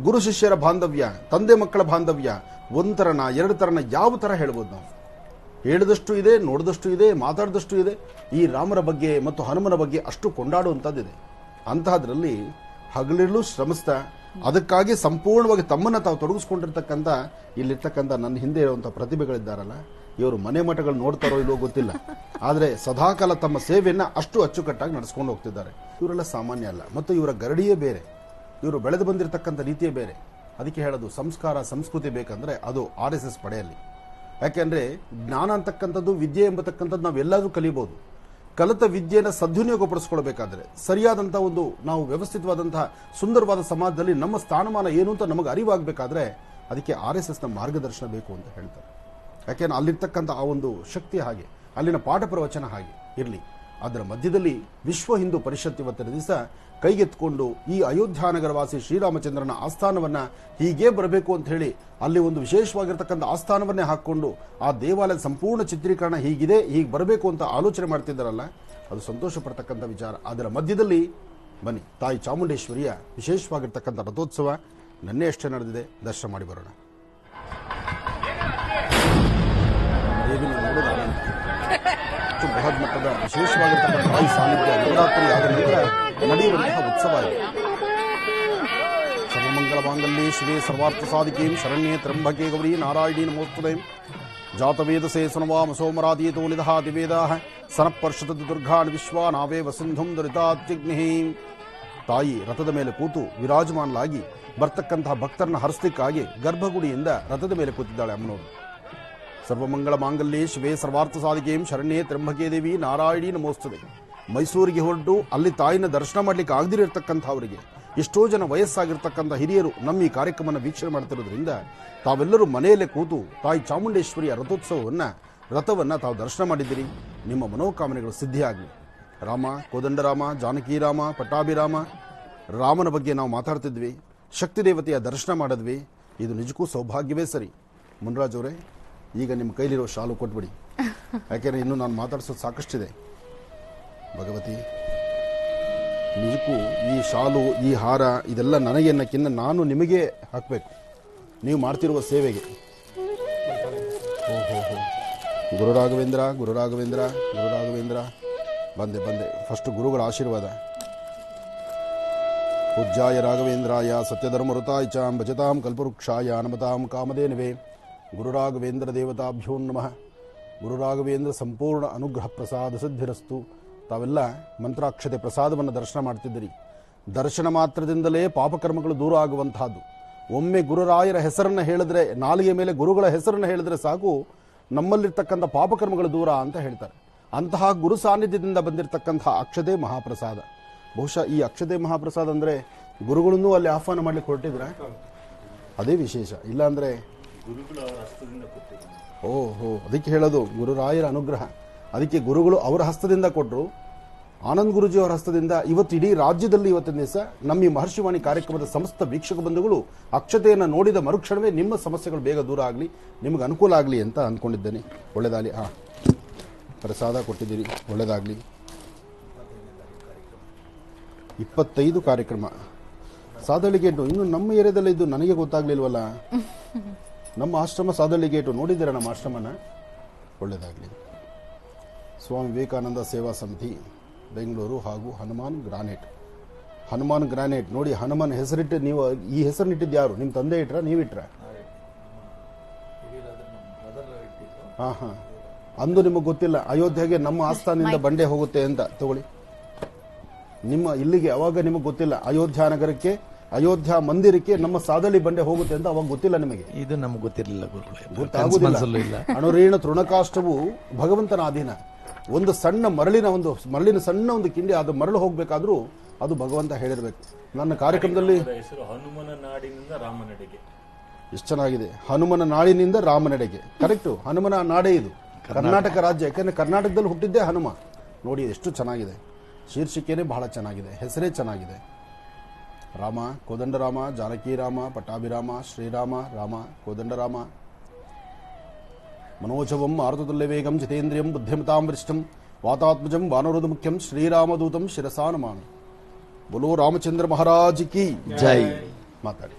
ಗುರು ಶಿಷ್ಯರ ಬಾಂಧವ್ಯ, ತಂದೆ ಮಕ್ಕಳ ಬಾಂಧವ್ಯ, ಒಂದರನ ಎರಡು ತರನ ಯಾವ ತರ ಹೇಳ್ಬೋದು ನಾವು. ಹೇಳಿದಷ್ಟು ಇದೆ, ನೋಡಿದಷ್ಟು ಇದೆ, ಮಾತಾಡಿದಷ್ಟು ಇದೆ. ಈ ರಾಮರ ಬಗ್ಗೆ ಮತ್ತು ಹನುಮನ ಬಗ್ಗೆ ಅಷ್ಟು ಕೊಂಡಾಡುವಂಥದ್ದಿದೆ. ಅಂತಹದ್ರಲ್ಲಿ ಹಗಲಿರಲು ಶ್ರಮಿಸ್ತಾ ಅದಕ್ಕಾಗಿ ಸಂಪೂರ್ಣವಾಗಿ ತಮ್ಮನ್ನ ತಾವು ತೊಡಗಿಸ್ಕೊಂಡಿರ್ತಕ್ಕಂಥ ಇಲ್ಲಿರ್ತಕ್ಕಂಥ ನನ್ನ ಹಿಂದೆ ಇರುವಂತಹ ಪ್ರತಿಭೆಗಳಿದ್ದಾರಲ್ಲ, ಇವರು ಮನೆ ಮಠಗಳು ನೋಡ್ತಾರೋ ಇಲ್ವೋ ಗೊತ್ತಿಲ್ಲ, ಆದರೆ ಸದಾಕಾಲ ತಮ್ಮ ಸೇವೆಯನ್ನ ಅಷ್ಟು ಅಚ್ಚುಕಟ್ಟಾಗಿ ನಡೆಸ್ಕೊಂಡು ಹೋಗ್ತಿದ್ದಾರೆ. ಇವರೆಲ್ಲ ಸಾಮಾನ್ಯ ಅಲ್ಲ, ಮತ್ತು ಇವರ ಗರಡಿಯೇ ಬೇರೆ, ಇವರು ಬೆಳೆದು ಬಂದಿರತಕ್ಕಂಥ ರೀತಿಯೇ ಬೇರೆ. ಅದಕ್ಕೆ ಹೇಳೋದು, ಸಂಸ್ಕಾರ ಸಂಸ್ಕೃತಿ ಬೇಕಂದ್ರೆ ಅದು RSS ಪಡೆಯಲ್ಲಿ. ಯಾಕೆಂದ್ರೆ ಜ್ಞಾನ ಅಂತಕ್ಕಂಥದ್ದು, ವಿದ್ಯೆ ಎಂಬತಕ್ಕಂಥದ್ದು ನಾವೆಲ್ಲರೂ ಕಲಿಬಹುದು. ಕಲಿತ ವಿದ್ಯೆಯನ್ನು ಸದ್ವಿನಿಯೋಗಪಡಿಸ್ಕೊಳ್ಬೇಕಾದ್ರೆ, ಸರಿಯಾದಂತಹ ಒಂದು ನಾವು ವ್ಯವಸ್ಥಿತವಾದಂತಹ ಸುಂದರವಾದ ಸಮಾಜದಲ್ಲಿ ನಮ್ಮ ಸ್ಥಾನಮಾನ ಏನು ಅಂತ ನಮಗೆ ಅರಿವಾಗಬೇಕಾದ್ರೆ ಅದಕ್ಕೆ RSSನ ಮಾರ್ಗದರ್ಶನ ಬೇಕು ಅಂತ ಹೇಳ್ತಾರೆ. ಯಾಕೆಂದ್ರೆ ಅಲ್ಲಿರ್ತಕ್ಕಂಥ ಆ ಒಂದು ಶಕ್ತಿ ಹಾಗೆ, ಅಲ್ಲಿನ ಪಾಠ ಪ್ರವಚನ ಹಾಗೆ ಇರಲಿ. ಅದರ ಮಧ್ಯದಲ್ಲಿ ವಿಶ್ವ ಹಿಂದೂ ಪರಿಷತ್ ಇವತ್ತಿನ ದಿವಸ ಕೈಗೆತ್ಕೊಂಡು ಈ ಅಯೋಧ್ಯಾನಗರ ವಾಸಿ ಶ್ರೀರಾಮಚಂದ್ರನ ಆಸ್ಥಾನವನ್ನ ಹೀಗೆ ಬರಬೇಕು ಅಂತ ಹೇಳಿ ಅಲ್ಲಿ ಒಂದು ವಿಶೇಷವಾಗಿರ್ತಕ್ಕಂಥ ಆಸ್ಥಾನವನ್ನೇ ಹಾಕೊಂಡು ಆ ದೇವಾಲಯದ ಸಂಪೂರ್ಣ ಚಿತ್ರೀಕರಣ ಹೀಗಿದೆ, ಹೀಗೆ ಬರಬೇಕು ಅಂತ ಆಲೋಚನೆ ಮಾಡ್ತಿದ್ದಾರಲ್ಲ, ಅದು ಸಂತೋಷ ಪಡ್ತಕ್ಕಂಥ ವಿಚಾರ. ಅದರ ಮಧ್ಯದಲ್ಲಿ ಬನ್ನಿ, ತಾಯಿ ಚಾಮುಂಡೇಶ್ವರಿಯ ವಿಶೇಷವಾಗಿರ್ತಕ್ಕಂಥ ರಥೋತ್ಸವ ನಿನ್ನೆ ಅಷ್ಟೇ ನಡೆದಿದೆ, ದರ್ಶನ ಮಾಡಿ ಬರೋಣ. ಬೃಹತ್ ಮಟ್ಟದ ವಿಶೇಷವಾಗಿರ್ತಕ್ಕಂಥ ತಾಯಿ ಸಾನ್ನಿಧ್ಯ ನವರಾತ್ರಿ ಆದ ನಂತರ ನಡೆಯುವಂತಹ ಉತ್ಸವ ಇದೆ. ಸರ್ವಮಂಗಳ ಮಾಂಗಲ್ಯೆ ಶಿವೆ ಸರ್ವಾರ್ಥ ಸಾಧಿಕೀಂ ಶರಣ್ಯೇ ತ್ರ್ಯಂಬಕೆ ಗೌರಿ ನಾರಾಯಣೀ ನಮೋಸ್ತುತೇ ಜಾತವೇದಸೇ ಸುನವಾಮ ಸೋಮರಾದೀತೋ ನಿದಹಾತಿ ವೇದಾಃ ಸನಃಪರ್ಷತದು ದುರ್ಗಾನ್ ವಿಶ್ವಾ ನಾವೇ ವಸಿಂಧುಂ ದುರಿತಾತ್ಯಗ್ನಿಃ. ತಾಯಿ ರಥದ ಮೇಲೆ ಕೂತು ವಿರಾಜಮಾನಲಾಗಿ ಬರ್ತಕ್ಕಂತಹ ಭಕ್ತರನ್ನ ಹರಿಸಲಿಕ್ಕಾಗಿ ಗರ್ಭಗುಡಿಯಿಂದ ರಥದ ಮೇಲೆ ಕೂತಿದ್ದಾಳೆ ಅಮ್ಮನವರು. ಸರ್ವಮಂಗಳ ಮಾಂಗಲ್ಯೆ ಶಿವೆ ಸರ್ವಾರ್ಥ ಸಾಧಿಕೇಂ ಶರಣ್ಯೇ ತ್ರ್ಯಂಬಕೆ ದೇವಿ ನಾರಾಯಣಿ ನಮೋಸ್ತುತೆ. ಮೈಸೂರಿಗೆ ಹೊರಟು ಅಲ್ಲಿ ತಾಯಿನ ದರ್ಶನ ಮಾಡ್ಲಿಕ್ಕೆ ಆಗದಿರತಕ್ಕಂಥವರಿಗೆ ಎಷ್ಟೋ ಜನ ವಯಸ್ಸಾಗಿರ್ತಕ್ಕಂಥ ಹಿರಿಯರು ನಮ್ಮ ಈ ಕಾರ್ಯಕ್ರಮವನ್ನು ವೀಕ್ಷಣೆ ಮಾಡ್ತಿರೋದ್ರಿಂದ ತಾವೆಲ್ಲರೂ ಮನೆಯಲ್ಲೇ ಕೂತು ತಾಯಿ ಚಾಮುಂಡೇಶ್ವರಿಯ ರಥವನ್ನು ತಾವು ದರ್ಶನ ಮಾಡಿದ್ದೀರಿ. ನಿಮ್ಮ ಮನೋಕಾಮನೆಗಳು ಸಿದ್ಧಿಯಾಗಲಿ. ರಾಮ, ಕೋದಂಡರಾಮ, ಜಾನಕಿರಾಮ, ಪಟ್ಟಾಭಿರಾಮ, ರಾಮನ ಬಗ್ಗೆ ನಾವು ಮಾತಾಡ್ತಿದ್ವಿ, ಶಕ್ತಿ ದೇವತೆಯ ದರ್ಶನ ಮಾಡಿದ್ವಿ. ಇದು ನಿಜಕ್ಕೂ ಸೌಭಾಗ್ಯವೇ ಸರಿ. ಮುನ್ರಾಜ್ ಅವರೇ, ಈಗ ನಿಮ್ಮ ಕೈಲಿರೋ ಶಾಲು ಕೊಟ್ಬಿಡಿ, ಯಾಕೆಂದರೆ ಇನ್ನೂ ನಾನು ಮಾತಾಡಿಸೋದು ಸಾಕಷ್ಟಿದೆ. ಭಗವತಿ, ನಿಜಕ್ಕೂ ಈ ಶಾಲು, ಈ ಹಾರ ಇದೆಲ್ಲ ನನಗೆ ಅನ್ನಕ್ಕಿಂತ ನಾನು ನಿಮಗೆ ಹಾಕಬೇಕು, ನೀವು ಮಾಡ್ತಿರುವ ಸೇವೆಗೆ. ಓಹೋ, ಗುರುರಾಘವೇಂದ್ರ ಗುರುರಾಘವೇಂದ್ರ ಗುರುರಾಘವೇಂದ್ರ. ಬಂದೆ ಫಸ್ಟ್ ಗುರುಗಳ ಆಶೀರ್ವಾದ. ಪೂಜ್ಯಾಯ ರಾಘವೇಂದ್ರಾಯ ಸತ್ಯಧರ್ಮಋತಾಯ ಚ ಭಜತಾಂ ಕಲ್ಪವೃಕ್ಷಾಯ ನಮತಾಂ ಕಾಮಧೇನವೇ ಗುರುರಾಘವೇಂದ್ರ ದೇವತಾಭ್ಯೋ ನಮಃ. ಗುರುರಾಘವೇಂದ್ರ ಸಂಪೂರ್ಣ ಅನುಗ್ರಹ ಪ್ರಸಾದ ಸಿದ್ಧಿರಸ್ತು. ತಾವೆಲ್ಲ ಮಂತ್ರಾಕ್ಷತೆ ಪ್ರಸಾದವನ್ನು ದರ್ಶನ ಮಾಡ್ತಿದ್ದೀರಿ. ದರ್ಶನ ಮಾತ್ರದಿಂದಲೇ ಪಾಪಕರ್ಮಗಳು ದೂರ ಆಗುವಂತಹದ್ದು. ಒಮ್ಮೆ ಗುರುರಾಯರ ಹೆಸರನ್ನು ಹೇಳಿದ್ರೆ, ನಾಲಿಗೆ ಮೇಲೆ ಗುರುಗಳ ಹೆಸರನ್ನು ಹೇಳಿದ್ರೆ ಸಾಕು, ನಮ್ಮಲ್ಲಿರ್ತಕ್ಕಂಥ ಪಾಪಕರ್ಮಗಳು ದೂರ ಅಂತ ಹೇಳ್ತಾರೆ. ಅಂತಹ ಗುರು ಸಾನ್ನಿಧ್ಯದಿಂದ ಬಂದಿರತಕ್ಕಂತಹ ಅಕ್ಷತೆ ಮಹಾಪ್ರಸಾದ. ಬಹುಶಃ ಈ ಅಕ್ಷತೆ ಮಹಾಪ್ರಸಾದ ಅಂದರೆ ಗುರುಗಳನ್ನೂ ಅಲ್ಲಿ ಆಹ್ವಾನ ಮಾಡ್ಲಿಕ್ಕೆ ಹೊರಟಿದ್ರೆ ಅದೇ ವಿಶೇಷ. ಇಲ್ಲಾಂದ್ರೆ ಓಹೋ, ಅದಕ್ಕೆ ಹೇಳೋದು ಗುರುರಾಯರ ಅನುಗ್ರಹ. ಅದಕ್ಕೆ ಗುರುಗಳು ಅವರ ಹಸ್ತದಿಂದ ಕೊಟ್ಟರು, ಆನಂದ್ ಗುರುಜಿ ಅವರ ಹಸ್ತದಿಂದ ಇವತ್ತು ಇಡೀ ರಾಜ್ಯದಲ್ಲಿ ಇವತ್ತಿನ ದಿವಸ ನಮ್ಮ ಈ ಮಹರ್ಷಿವಾಣಿ ಕಾರ್ಯಕ್ರಮದ ಸಮಸ್ತ ವೀಕ್ಷಕ ಬಂಧುಗಳು ಅಕ್ಷತೆಯನ್ನು ನೋಡಿದ ಮರುಕ್ಷಣವೇ ನಿಮ್ಮ ಸಮಸ್ಯೆಗಳು ಬೇಗ ದೂರ ಆಗಲಿ, ನಿಮಗೆ ಅನುಕೂಲ ಆಗಲಿ ಅಂತ ಅಂದ್ಕೊಂಡಿದ್ದೇನೆ. ಒಳ್ಳೆಯದಾಗಲಿ. ಪ್ರಸಾದ ಕೊಟ್ಟಿದ್ದೀರಿ, ಒಳ್ಳೆಯದಾಗಲಿ. 25 ಕಾರ್ಯಕ್ರಮ ಸಾದಳ್ಳಿ ಗೇಟು. ಇನ್ನು ನಮ್ಮ ಏರಿಯಾದಲ್ಲಿ ಇದ್ದು ನನಗೆ ಗೊತ್ತಾಗ್ಲಿಲ್ವಲ್ಲ. ನಮ್ಮ ಆಶ್ರಮ ಸಾದಳ್ಳಿ ಗೇಟು ನೋಡಿದ್ದೀರಾ ನಮ್ಮ ಆಶ್ರಮನ? ಒಳ್ಳೆಯದಾಗಲಿ. ಸ್ವಾಮಿ ವಿವೇಕಾನಂದ ಸೇವಾ ಸಮಿತಿ ಬೆಂಗಳೂರು ಹಾಗೂ ಹನುಮಾನ್ ಗ್ರಾನೈಟ್ ನೋಡಿ. ಹನುಮಾನ್ ಹೆಸರಿಟ್ಟು, ನೀವು ಈ ಹೆಸರನ್ನಿಟ್ಟಿದ್ದು ಯಾರು? ನಿಮ್ಮ ತಂದೆ ಇಟ್ರ, ನೀವಿಟ್ರ? ಹಾ. ಅಂದು ನಿಮಗೆ ಗೊತ್ತಿಲ್ಲ ಅಯೋಧ್ಯೆಗೆ ನಮ್ಮ ಆಸ್ಥಾನದಿಂದ ಬಂಡೆ ಹೋಗುತ್ತೆ ಅಂತ. ತಗೊಳ್ಳಿ, ನಿಮ್ಮ ಇಲ್ಲಿಗೆ ಅವಾಗ ನಿಮಗೆ ಗೊತ್ತಿಲ್ಲ. ಅಯೋಧ್ಯ ನಗರಕ್ಕೆ, ಅಯೋಧ್ಯ ಮಂದಿರಕ್ಕೆ ನಮ್ಮ ಸಾದಳಿ ಬಂಡೆ ಹೋಗುತ್ತೆ ಅಂತ ಅವಾಗ ಗೊತ್ತಿಲ್ಲ ನಿಮಗೆ. ಇದು ನಮ್ಗೆ ಗೊತ್ತಿರಲಿಲ್ಲ, ಗೊತ್ತಾಗುದಿಲ್ಲ. ಅಣುರೇಣ ತೃಣಕಾಷ್ಟವು ಭಗವಂತನ ಅಧೀನ. ಒಂದು ಸಣ್ಣ ಮರಳಿನ ಸಣ್ಣ ಒಂದು ಕಿಂಡಿ, ಅದು ಮರಳು ಹೋಗ್ಬೇಕಾದ್ರೂ ಅದು ಭಗವಂತ ಹೇಳಿರ್ಬೇಕು. ನನ್ನ ಕಾರ್ಯಕ್ರಮದಲ್ಲಿ ಹನುಮನ ನಾಡಿನಿಂದ ರಾಮನೆಡೆಗೆ ಎಷ್ಟು ಚೆನ್ನಾಗಿದೆ. ಹನುಮನ ನಾಡಿನಿಂದ ರಾಮನೆಡೆಗೆ. ಕರೆಕ್ಟು, ಹನುಮನ ನಾಡೇ ಇದು, ಕರ್ನಾಟಕ ರಾಜ್ಯ. ಯಾಕಂದ್ರೆ ಕರ್ನಾಟಕದಲ್ಲಿ ಹುಟ್ಟಿದ್ದೇ ಹನುಮ. ನೋಡಿ ಎಷ್ಟು ಚೆನ್ನಾಗಿದೆ. ಶೀರ್ಷಿಕೆನೇ ಬಹಳ ಚೆನ್ನಾಗಿದೆ, ಹೆಸರೇ ಚೆನ್ನಾಗಿದೆ. ರಾಮ, ಕೋದಂಡರಾಮ, ಜಾನಕಿರಾಮ, ಪಟ್ಟಾಭಿರಾಮ, ಶ್ರೀರಾಮ, ರಾಮ, ಕೋದಂಡರಾಮ. ಮನೋಜವಂ ಆರ್ತುಲ್ಯ ವೇಗಂ ಜಿತೇಂದ್ರಿಯಂ ಬುದ್ಧಿಮತಾಂ ವರಿಷ್ಠಂ ವಾತಾತ್ಮಜಂ ವಾನರೋಧ ಮುಖ್ಯಂ ಶ್ರೀರಾಮದೂತಂ ಶಿರಸಾ ನಮಾಮಿ. ಬೋಲೋ ರಾಮಚಂದ್ರ ಮಹಾರಾಜ್ ಕಿ ಜೈ. ಮಾತಾಡಿ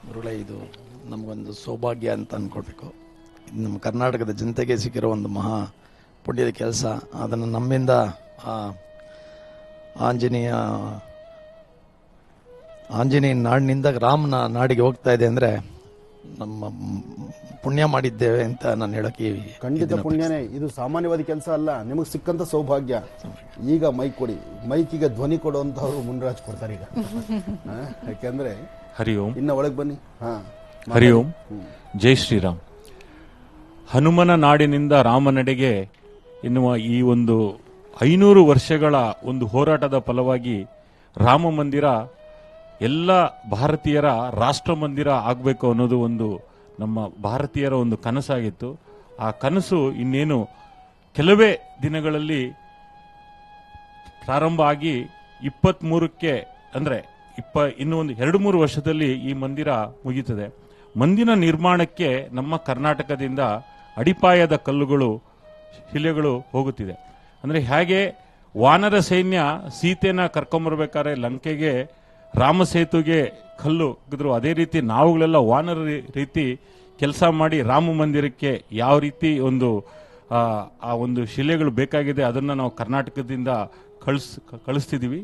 ಗುರುಗಳೇ, ಇದು ನಮಗೊಂದು ಸೌಭಾಗ್ಯ ಅಂತ ಅಂದ್ಕೊಳ್ಬೇಕು. ನಮ್ಮ ಕರ್ನಾಟಕದ ಜನತೆಗೆ ಸಿಕ್ಕಿರೋ ಒಂದು ಮಹಾ ಪುಣ್ಯದ ಕೆಲಸ. ಅದನ್ನು ನಮ್ಮಿಂದ ಆಂಜನೇಯ ನಾಡಿನಿಂದ ರಾಮನ ನಾಡಿಗೆ ಹೋಗ್ತಾ ಇದೆ ಅಂದರೆ ನಮ್ಮ ಪುಣ್ಯ ಮಾಡಿದ್ದೇವೆ ಅಂತ ನಾನು ಹೇಳಕ್ಕೆ. ಖಂಡಿತ ಪುಣ್ಯನೇ. ಇದು ಸಾಮಾನ್ಯವಾದ ಕೆಲಸ ಅಲ್ಲ, ನಿಮಗೆ ಸಿಕ್ಕಂತ ಸೌಭಾಗ್ಯ. ಈಗ ಮೈಕ್ ಕೊಡಿ, ಮೈಕಿಗೆ ಧ್ವನಿ ಕೊಡುವಂತವ್ರು ಮುನ್ರಾಜ್ ಕೊಡ್ತಾರೆ ಈಗ. ಯಾಕೆಂದ್ರೆ ಹರಿ ಓಂ. ಇನ್ನ ಒಳಗೆ ಬನ್ನಿ. ಹರಿ ಓಂ. ಜೈ ಶ್ರೀರಾಮ್. ಹನುಮನ ನಾಡಿನಿಂದ ರಾಮನೆಡೆಗೆ ಎನ್ನುವ ಈ ಒಂದು 500 ವರ್ಷಗಳ ಒಂದು ಹೋರಾಟದ ಫಲವಾಗಿ ರಾಮ ಮಂದಿರ ಎಲ್ಲ ಭಾರತೀಯರ ರಾಷ್ಟ್ರ ಮಂದಿರ ಆಗಬೇಕು ಅನ್ನೋದು ಒಂದು ನಮ್ಮ ಭಾರತೀಯರ ಒಂದು ಕನಸಾಗಿತ್ತು. ಆ ಕನಸು ಇನ್ನೇನು ಕೆಲವೇ ದಿನಗಳಲ್ಲಿ ಪ್ರಾರಂಭ ಆಗಿ 23ಕ್ಕೆ ಅಂದರೆ ಇನ್ನು ಒಂದು 2-3 ವರ್ಷದಲ್ಲಿ ಈ ಮಂದಿರ ಮುಗಿಯುತ್ತದೆ. ಮಂದಿರ ನಿರ್ಮಾಣಕ್ಕೆ ನಮ್ಮ ಕರ್ನಾಟಕದಿಂದ ಅಡಿಪಾಯದ ಕಲ್ಲುಗಳು, ಶಿಲೆಗಳು ಹೋಗುತ್ತಿದೆ. ಅಂದರೆ ಹೇಗೆ ವಾನರ ಸೈನ್ಯ ಸೀತೆನ ಕರ್ಕೊಂಬರ್ಬೇಕಾದ್ರೆ ಲಂಕೆಗೆ ರಾಮ ಸೇತುಗೆ ಕಲ್ಲು ಇದ್ರು, ಅದೇ ರೀತಿ ನಾವುಗಳೆಲ್ಲ ವಾನರ ರೀತಿ ಕೆಲಸ ಮಾಡಿ ರಾಮ ಮಂದಿರಕ್ಕೆ ಯಾವ ರೀತಿ ಒಂದು ಆ ಒಂದು ಶಿಲೆಗಳು ಬೇಕಾಗಿದೆ, ಅದನ್ನು ನಾವು ಕರ್ನಾಟಕದಿಂದ ಕಳಿಸ್ತಿದ್ದೀವಿ.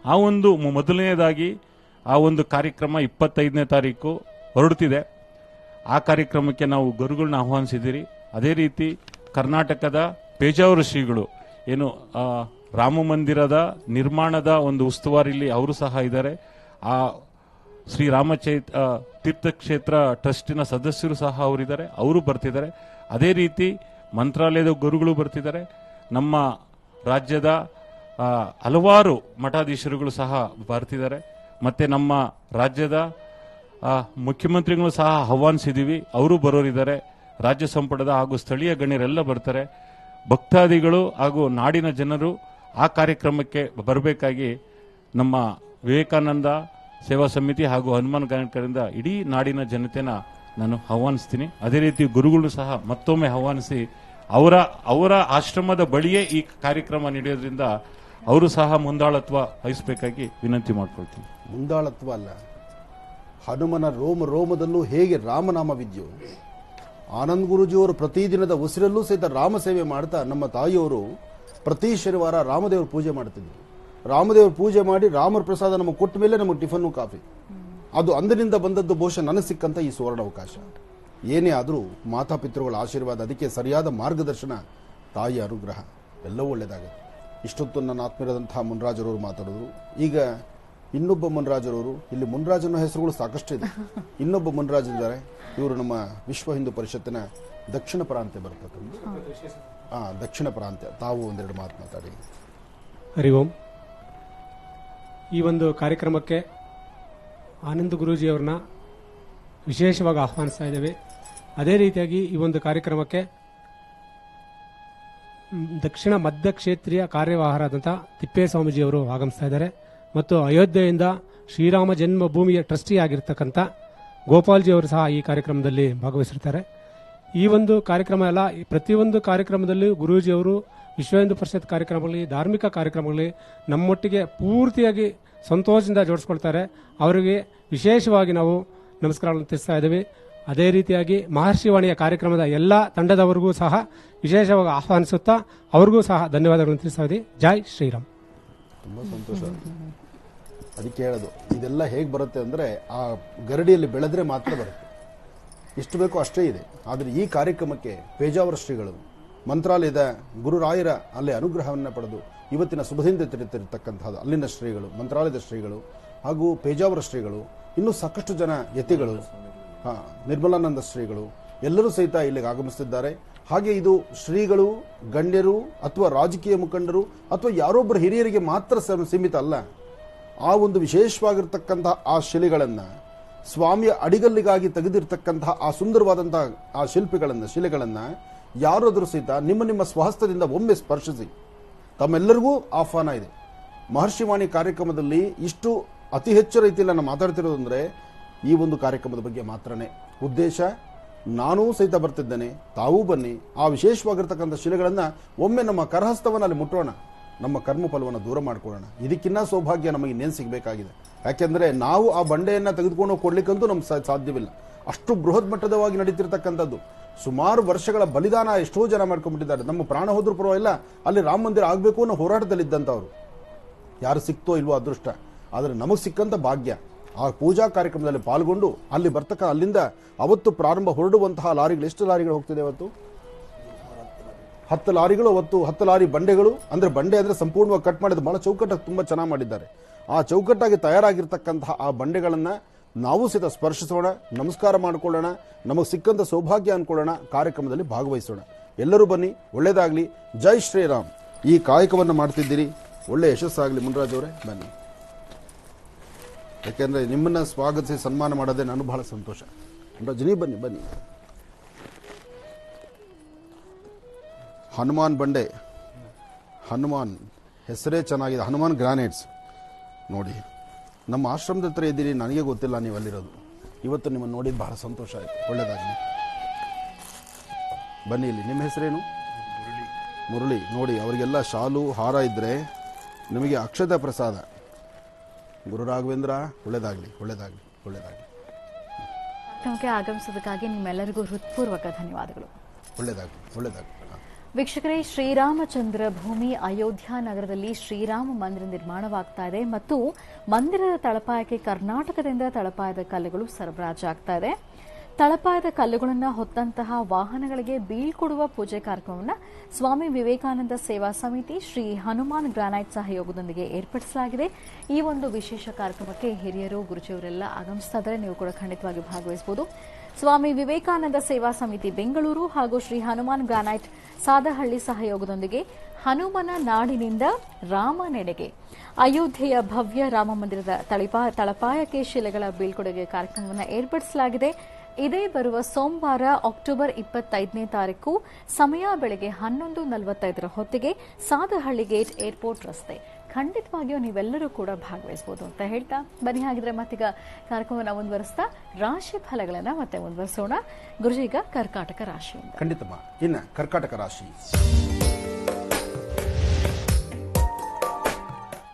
ಆ ಒಂದು ಮೊದಲನೇದಾಗಿ ಆ ಒಂದು ಕಾರ್ಯಕ್ರಮ 25ನೇ ತಾರೀಕು ಹೊರಡ್ತಿದೆ. ಆ ಕಾರ್ಯಕ್ರಮಕ್ಕೆ ನಾವು ಗುರುಗಳನ್ನ ಆಹ್ವಾನಿಸಿದ್ದೀರಿ. ಅದೇ ರೀತಿ ಕರ್ನಾಟಕದ ಪೇಜಾವರ ಶ್ರೀಗಳು ಏನು ರಾಮ ಮಂದಿರದ ನಿರ್ಮಾಣದ ಒಂದು ಉಸ್ತುವಾರಿಲಿ ಅವರು ಸಹ ಇದ್ದಾರೆ. ಆ ಶ್ರೀರಾಮ ತೀರ್ಥಕ್ಷೇತ್ರ ಟ್ರಸ್ಟಿನ ಸದಸ್ಯರು ಸಹ ಅವರಿದ್ದಾರೆ, ಅವರು ಬರ್ತಿದ್ದಾರೆ. ಅದೇ ರೀತಿ ಮಂತ್ರಾಲಯದ ಗುರುಗಳು ಬರ್ತಿದ್ದಾರೆ. ನಮ್ಮ ರಾಜ್ಯದ ಹಲವಾರು ಮಠಾಧೀಶರುಗಳು ಸಹ ಬರ್ತಿದ್ದಾರೆ. ಮತ್ತೆ ನಮ್ಮ ರಾಜ್ಯದ ಮುಖ್ಯಮಂತ್ರಿಗಳು ಸಹ ಆಹ್ವಾನಿಸಿದ್ದೀವಿ, ಅವರು ಬರೋರಿದ್ದಾರೆ. ರಾಜ್ಯ ಸಂಪುಟದ ಹಾಗೂ ಸ್ಥಳೀಯ ಗಣ್ಯರೆಲ್ಲ ಬರ್ತಾರೆ. ಭಕ್ತಾದಿಗಳು ಹಾಗೂ ನಾಡಿನ ಜನರು ಆ ಕಾರ್ಯಕ್ರಮಕ್ಕೆ ಬರಬೇಕಾಗಿ ನಮ್ಮ ವಿವೇಕಾನಂದ ಸೇವಾ ಸಮಿತಿ ಹಾಗೂ ಹನುಮಾನ್ ಗಾಯಕರಿಂದ ಇಡೀ ನಾಡಿನ ಜನತೆನ ನಾನು ಆಹ್ವಾನಿಸ್ತೀನಿ. ಅದೇ ರೀತಿ ಗುರುಗಳು ಸಹ ಮತ್ತೊಮ್ಮೆ ಆಹ್ವಾನಿಸಿ ಅವರ ಆಶ್ರಮದ ಬಳಿಯೇ ಈ ಕಾರ್ಯಕ್ರಮ ನಡೆಯೋದ್ರಿಂದ ಅವರು ಸಹ ಮುಂದಾಳತ್ವ ವಹಿಸಬೇಕಾಗಿ ವಿನಂತಿ ಮಾಡ್ಕೊಳ್ತೀನಿ. ಮುಂದಾಳತ್ವ ಅಲ್ಲ, ಹನುಮನ ರೋಮದಲ್ಲೂ ಹೇಗೆ ರಾಮನಾಮವಿದೆಯೋ, ಆನಂದ್ ಗುರುಜಿಯವರು ಪ್ರತಿದಿನದ ಉಸಿರಲ್ಲೂ ಸಹಿತ ರಾಮ ಸೇವೆ ಮಾಡ್ತಾ ನಮ್ಮ ತಾಯಿಯವರು ಪ್ರತಿ ಶನಿವಾರ ರಾಮದೇವ್ರ ಪೂಜೆ ಮಾಡ್ತಿದ್ರು. ರಾಮದೇವ್ರ ಪೂಜೆ ಮಾಡಿ ರಾಮರ ಪ್ರಸಾದ ನಮಗೆ ಕೊಟ್ಟ ಮೇಲೆ ನಮಗೆ ಟಿಫನ್ನು ಕಾಫಿ. ಅದು ಅಂದಿನಿಂದ ಬಂದದ್ದು ಬಹುಶಃ ನನಗೆ ಸಿಕ್ಕಂತ ಈ ಸುವರ್ಣ ಅವಕಾಶ. ಏನೇ ಆದರೂ ಮಾತಾಪಿತೃಗಳ ಆಶೀರ್ವಾದ, ಅದಕ್ಕೆ ಸರಿಯಾದ ಮಾರ್ಗದರ್ಶನ, ತಾಯಿಯ ಅನುಗ್ರಹ ಎಲ್ಲವೂ ಒಳ್ಳೆಯದಾಗುತ್ತೆ. ಇಷ್ಟೊತ್ತು ನನ್ನ ಆತ್ಮೀಯರಾದಂತಹ ಮುನ್ರಾಜರವರು ಮಾತಾಡಿದ್ರು. ಈಗ ಇನ್ನೊಬ್ಬ ಮುನ್ರಾಜರವರು, ಇಲ್ಲಿ ಮುನ್ರಾಜನ ಹೆಸರುಗಳು ಸಾಕಷ್ಟಿದೆ. ಇನ್ನೊಬ್ಬ ಮುನ್ರಾಜರಿದ್ದಾರೆ, ಇವರು ನಮ್ಮ ವಿಶ್ವ ಹಿಂದೂ ಪರಿಷತ್ತಿನ ದಕ್ಷಿಣ ಪ್ರಾಂತ್ಯ ಬರ್ತಕ್ಕಂಥ ದಕ್ಷಿಣ ಪ್ರಾಂತ್ಯ. ತಾವು ಒಂದೆರಡು ಮಾತು ಮಾತಾಡಿ. ಹರಿ ಓಂ. ಈ ಒಂದು ಕಾರ್ಯಕ್ರಮಕ್ಕೆ ಆನಂದ್ ಗುರೂಜಿಯವ್ರನ್ನ ವಿಶೇಷವಾಗಿ ಆಹ್ವಾನಿಸ್ತಾ ಇದ್ದೇವೆ. ಅದೇ ರೀತಿಯಾಗಿ ಈ ಒಂದು ಕಾರ್ಯಕ್ರಮಕ್ಕೆ ದಕ್ಷಿಣ ಮಧ್ಯ ಕ್ಷೇತ್ರೀಯ ಕಾರ್ಯವಾಹರಾದಂಥ ತಿಪ್ಪೇಸ್ವಾಮೀಜಿಯವರು ಆಗಮಿಸ್ತಾ ಇದ್ದಾರೆ ಮತ್ತು ಅಯೋಧ್ಯೆಯಿಂದ ಶ್ರೀರಾಮ ಜನ್ಮಭೂಮಿಯ ಟ್ರಸ್ಟಿ ಆಗಿರ್ತಕ್ಕಂಥ ಗೋಪಾಲ್ಜಿಯವರು ಸಹ ಈ ಕಾರ್ಯಕ್ರಮದಲ್ಲಿ ಭಾಗವಹಿಸಿರ್ತಾರೆ. ಈ ಒಂದು ಕಾರ್ಯಕ್ರಮ ಎಲ್ಲ ಪ್ರತಿಯೊಂದು ಕಾರ್ಯಕ್ರಮದಲ್ಲೂ ಗುರೂಜಿಯವರು ವಿಶ್ವ ಹಿಂದೂ ಪರಿಷತ್ ಕಾರ್ಯಕ್ರಮಗಳಲ್ಲಿ, ಧಾರ್ಮಿಕ ಕಾರ್ಯಕ್ರಮಗಳಲ್ಲಿ ನಮ್ಮೊಟ್ಟಿಗೆ ಪೂರ್ತಿಯಾಗಿ ಸಂತೋಷದಿಂದ ಜೋಡಿಸ್ಕೊಳ್ತಾರೆ. ಅವರಿಗೆ ವಿಶೇಷವಾಗಿ ನಾವು ನಮಸ್ಕಾರಗಳನ್ನು ತಿಳಿಸ್ತಾ ಇದ್ದೇವೆ. ಅದೇ ರೀತಿಯಾಗಿ ಮಹರ್ಷಿವಾಣಿಯ ಕಾರ್ಯಕ್ರಮದ ಎಲ್ಲ ತಂಡದವರಿಗೂ ಸಹ ವಿಶೇಷವಾಗಿ ಆಹ್ವಾನಿಸುತ್ತಾ ಅವ್ರಿಗೂ ಸಹ ಧನ್ಯವಾದಗಳನ್ನು ತಿಳಿಸ್ತಾ ಇದ್ದೀವಿ. ಜೈ ಶ್ರೀರಾಮ್. ತುಂಬ ಸಂತೋಷ. ಅದಕ್ಕೆ ಹೇಳೋದು, ಇದೆಲ್ಲ ಹೇಗೆ ಬರುತ್ತೆ ಅಂದರೆ ಆ ಗರಡಿಯಲ್ಲಿ ಬೆಳೆದ್ರೆ ಮಾತ್ರ ಬರುತ್ತೆ. ಎಷ್ಟು ಬೇಕೋ ಅಷ್ಟೇ ಇದೆ. ಆದರೆ ಈ ಕಾರ್ಯಕ್ರಮಕ್ಕೆ ಪೇಜಾವರ ಶ್ರೀಗಳು, ಮಂತ್ರಾಲಯದ ಗುರುರಾಯರ ಅಲ್ಲಿ ಅನುಗ್ರಹವನ್ನು ಪಡೆದು ಇವತ್ತಿನ ಶುಭದಿಂದ ತಿರುತ್ತಿರತಕ್ಕಂಥದ್ದು ಅಲ್ಲಿನ ಶ್ರೀಗಳು, ಮಂತ್ರಾಲಯದ ಶ್ರೀಗಳು ಹಾಗೂ ಪೇಜಾವರ ಶ್ರೀಗಳು, ಇನ್ನೂ ಸಾಕಷ್ಟು ಜನ ಯತಿಗಳು, ನಿರ್ಮಲಾನಂದ ಶ್ರೀಗಳು ಎಲ್ಲರೂ ಸಹಿತ ಇಲ್ಲಿಗೆ ಆಗಮಿಸುತ್ತಿದ್ದಾರೆ. ಹಾಗೆ ಇದು ಶ್ರೀಗಳು, ಗಣ್ಯರು ಅಥವಾ ರಾಜಕೀಯ ಮುಖಂಡರು ಅಥವಾ ಯಾರೊಬ್ಬರು ಹಿರಿಯರಿಗೆ ಮಾತ್ರ ಸೀಮಿತ ಅಲ್ಲ. ಆ ಒಂದು ವಿಶೇಷವಾಗಿರ್ತಕ್ಕಂತಹ ಆ ಶಿಲೆಗಳನ್ನು, ಸ್ವಾಮಿಯ ಅಡಿಗಲ್ಲಿಗಾಗಿ ತೆಗೆದಿರ್ತಕ್ಕಂತಹ ಆ ಸುಂದರವಾದಂತಹ ಆ ಶಿಲೆಗಳನ್ನು ಯಾರಾದರೂ ಸಹಿತ ನಿಮ್ಮ ಸ್ವಹಸ್ತದಿಂದ ಒಮ್ಮೆ ಸ್ಪರ್ಶಿಸಿ. ತಮ್ಮೆಲ್ಲರಿಗೂ ಆಹ್ವಾನ ಇದೆ. ಮಹರ್ಷಿವಾಣಿ ಕಾರ್ಯಕ್ರಮದಲ್ಲಿ ಇಷ್ಟು ಅತಿ ಹೆಚ್ಚು ರೀತಿಯಲ್ಲಿ ನಾನು ಮಾತಾಡ್ತಿರೋದಂದ್ರೆ ಈ ಒಂದು ಕಾರ್ಯಕ್ರಮದ ಬಗ್ಗೆ ಮಾತ್ರನೇ. ಉದ್ದೇಶ, ನಾನೂ ಸಹಿತ ಬರ್ತಿದ್ದೇನೆ, ತಾವೂ ಬನ್ನಿ. ಆ ವಿಶೇಷವಾಗಿರ್ತಕ್ಕಂಥ ಶಿಲೆಗಳನ್ನು ಒಮ್ಮೆ ನಮ್ಮ ಕರಹಸ್ತವನ್ನು ಅಲ್ಲಿ ಮುಟ್ಟೋಣ, ನಮ್ಮ ಕರ್ಮಫಲವನ್ನು ದೂರ ಮಾಡಿಕೊಳ್ಳೋಣ. ಇದಕ್ಕಿನ್ನ ಸೌಭಾಗ್ಯ ನಮಗೆ ಇನ್ನೇನು ಸಿಗಬೇಕಾಗಿದೆ? ಯಾಕೆಂದರೆ ನಾವು ಆ ಬಂಡೆಯನ್ನು ತೆಗೆದುಕೊಂಡು ಕೊಡ್ಲಿಕ್ಕಂತೂ ನಮ್ಗೆ ಸಾಧ್ಯವಿಲ್ಲ. ಅಷ್ಟು ಬೃಹತ್ ಮಟ್ಟದವಾಗಿ ನಡೀತಿರ್ತಕ್ಕಂಥದ್ದು. ಸುಮಾರು ವರ್ಷಗಳ ಬಲಿದಾನ ಎಷ್ಟೋ ಜನ ಮಾಡ್ಕೊಂಡ್ಬಿಟ್ಟಿದ್ದಾರೆ. ನಮ್ಮ ಪ್ರಾಣ ಹೋದ್ರೂ ಪರವಾಗಿಲ್ಲ, ಅಲ್ಲಿ ರಾಮ ಮಂದಿರ ಆಗಬೇಕು ಅನ್ನೋ ಹೋರಾಟದಲ್ಲಿದ್ದಂಥವ್ರು. ಯಾರು ಸಿಕ್ತೋ ಇಲ್ವೋ ಅದೃಷ್ಟ, ಆದರೆ ನಮಗೆ ಸಿಕ್ಕಂಥ ಭಾಗ್ಯ ಆ ಪೂಜಾ ಕಾರ್ಯಕ್ರಮದಲ್ಲಿ ಪಾಲ್ಗೊಂಡು ಅಲ್ಲಿ ಅಲ್ಲಿಂದ ಅವತ್ತು ಪ್ರಾರಂಭ ಹೊರಡುವಂತಹ ಲಾರಿಗಳು, ಎಷ್ಟು ಲಾರಿಗಳು ಹೋಗ್ತಿದೆ ಅವತ್ತು? 10 ಲಾರಿಗಳು. ಅವತ್ತು 10 ಲಾರಿ ಬಂಡೆಗಳು. ಅಂದರೆ ಬಂಡೆ ಅಂದರೆ ಸಂಪೂರ್ಣವಾಗಿ ಕಟ್ ಮಾಡಿದ್ದು, ಬಹಳ ಚೌಕಟ್ಟಾಗಿ ತುಂಬ ಚೆನ್ನಾಗಿ ಮಾಡಿದ್ದಾರೆ. ಆ ಚೌಕಟ್ಟಾಗಿ ತಯಾರಾಗಿರ್ತಕ್ಕಂತಹ ಆ ಬಂಡೆಗಳನ್ನು ನಾವು ಸಹಿತ ಸ್ಪರ್ಶಿಸೋಣ, ನಮಸ್ಕಾರ ಮಾಡಿಕೊಳ್ಳೋಣ, ನಮಗೆ ಸಿಕ್ಕಂಥ ಸೌಭಾಗ್ಯ ಅಂದ್ಕೊಳ್ಳೋಣ, ಕಾರ್ಯಕ್ರಮದಲ್ಲಿ ಭಾಗವಹಿಸೋಣ. ಎಲ್ಲರೂ ಬನ್ನಿ, ಒಳ್ಳೇದಾಗಲಿ. ಜೈ ಶ್ರೀರಾಮ್. ಈ ಕಾಯಕವನ್ನು ಮಾಡ್ತಿದ್ದೀರಿ, ಒಳ್ಳೆ ಯಶಸ್ಸಾಗಲಿ. ಮುನ್ರಾಜ್ ಅವರೇ ಬನ್ನಿ. ಯಾಕೆಂದರೆ ನಿಮ್ಮನ್ನು ಸ್ವಾಗತಿಸಿ ಸನ್ಮಾನ ಮಾಡೋದೇ ನಾನು ಬಹಳ ಸಂತೋಷ. ಮುನ್ರಾಜ್ ನೀವು ಬನ್ನಿ. ಹನುಮಾನ್ ಬಂಡೆ, ಹನುಮಾನ್ ಹೆಸರೇ ಚೆನ್ನಾಗಿದೆ. ಹನುಮಾನ್ ಗ್ರಾನೈಟ್ಸ್ ನೋಡಿ, ನಮ್ಮ ಆಶ್ರಮದ ಹತ್ರ ಇದ್ದೀರಿ, ನನಗೆ ಗೊತ್ತಿಲ್ಲ ನೀವು ಅಲ್ಲಿರೋದು. ಇವತ್ತು ನಿಮ್ಮನ್ನು ನೋಡಿದ್ದು ಬಹಳ ಸಂತೋಷ ಆಯಿತು. ಒಳ್ಳೆಯದಾಗಲಿ. ಬನ್ನಿ. ಇಲ್ಲಿ ನಿಮ್ಮ ಹೆಸರೇನು? ಮುರಳಿ. ನೋಡಿ, ಅವರಿಗೆಲ್ಲ ಶಾಲು ಹಾರ ಇದ್ದರೆ ನಿಮಗೆ ಅಕ್ಷತ ಪ್ರಸಾದ. ಗುರು ರಾಘವೇಂದ್ರ, ಒಳ್ಳೆಯದಾಗಲಿ. ಆಗಮಿಸೋದಕ್ಕಾಗಿ ನಿಮ್ಮೆಲ್ಲರಿಗೂ ಹೃತ್ಪೂರ್ವಕ ಧನ್ಯವಾದಗಳು. ಒಳ್ಳೆಯದಾಗಲಿ. ವೀಕ್ಷಕರೇ, ಶ್ರೀರಾಮಚಂದ್ರ ಭೂಮಿ ಅಯೋಧ್ಯ ನಗರದಲ್ಲಿ ಶ್ರೀರಾಮ ಮಂದಿರ ನಿರ್ಮಾಣವಾಗ್ತಾ ಇದೆ ಮತ್ತು ಮಂದಿರದ ತಳಪಾಯಕ್ಕೆ ಕರ್ನಾಟಕದಿಂದ ತಳಪಾಯದ ಕಲ್ಲುಗಳು ಸರಬರಾಜಾಗ್ತಾ ಇದೆ. ತಳಪಾಯದ ಕಲ್ಲುಗಳನ್ನು ಹೊತ್ತಂತಹ ವಾಹನಗಳಿಗೆ ಬೀಳ್ಕೊಡುವ ಪೂಜೆ ಕಾರ್ಯಕ್ರಮವನ್ನು ಸ್ವಾಮಿ ವಿವೇಕಾನಂದ ಸೇವಾ ಸಮಿತಿ ಶ್ರೀ ಹನುಮಾನ್ ಗ್ರಾನೈಟ್ ಸಹಯೋಗದೊಂದಿಗೆ ಏರ್ಪಡಿಸಲಾಗಿದೆ. ಈ ಒಂದು ವಿಶೇಷ ಕಾರ್ಯಕ್ರಮಕ್ಕೆ ಹಿರಿಯರು, ಗುರುಜಿಯವರೆಲ್ಲ ಆಗಮಿಸ್ತಾ ಇದ್ದಾರೆ. ನೀವು ಕೂಡ ಖಂಡಿತವಾಗಿ ಭಾಗವಹಿಸಬಹುದು. ಸ್ವಾಮಿ ವಿವೇಕಾನಂದ ಸೇವಾ ಸಮಿತಿ ಬೆಂಗಳೂರು ಹಾಗೂ ಶ್ರೀ ಹನುಮಾನ್ ಗ್ರಾನೈಟ್ ಸಾದಹಳ್ಳಿ ಸಹಯೋಗದೊಂದಿಗೆ ಹನುಮನ ನಾಡಿನಿಂದ ರಾಮನೆಡೆಗೆ ಅಯೋಧ್ಯೆಯ ಭವ್ಯ ರಾಮ ಮಂದಿರದ ತಳಪಾಯಕ್ಕೆ ಶಿಲೆಗಳ ಬೀಳ್ಕೊಡುಗೆ ಕಾರ್ಯಕ್ರಮವನ್ನು ಏರ್ಪಡಿಸಲಾಗಿದೆ. ಇದೇ ಬರುವ ಸೋಮವಾರ ಅಕ್ಟೋಬರ್ 25ನೇ ತಾರೀಕು ಸಮಯ ಬೆಳಗ್ಗೆ 11:45 ಹೊತ್ತಿಗೆ ಸಾದಹಳ್ಳಿ ಗೇಟ್ ಏರ್ಪೋರ್ಟ್ ರಸ್ತೆ. ಖಂಡಿತವಾಗಿಯೂ ನೀವೆಲ್ಲರೂ ಕೂಡ ಭಾಗವಹಿಸಬಹುದು ಅಂತ ಹೇಳ್ತಾ ಬನ್ನಿ. ಹಾಗಿದ್ರೆ ಮತ್ತೀಗ ಕಾರ್ಯಕ್ರಮವನ್ನು ಮುಂದುವರಿಸ್ತಾ ರಾಶಿ ಫಲಗಳನ್ನು ಮತ್ತೆ ಮುಂದುವರಿಸೋಣ. ಗುರುಜಿ, ಈಗ ಕರ್ಕಾಟಕ ರಾಶಿಯಿಂದ ಖಂಡಿತಮ್ಮ. ಇನ್ನು ಕರ್ಕಾಟಕ ರಾಶಿ,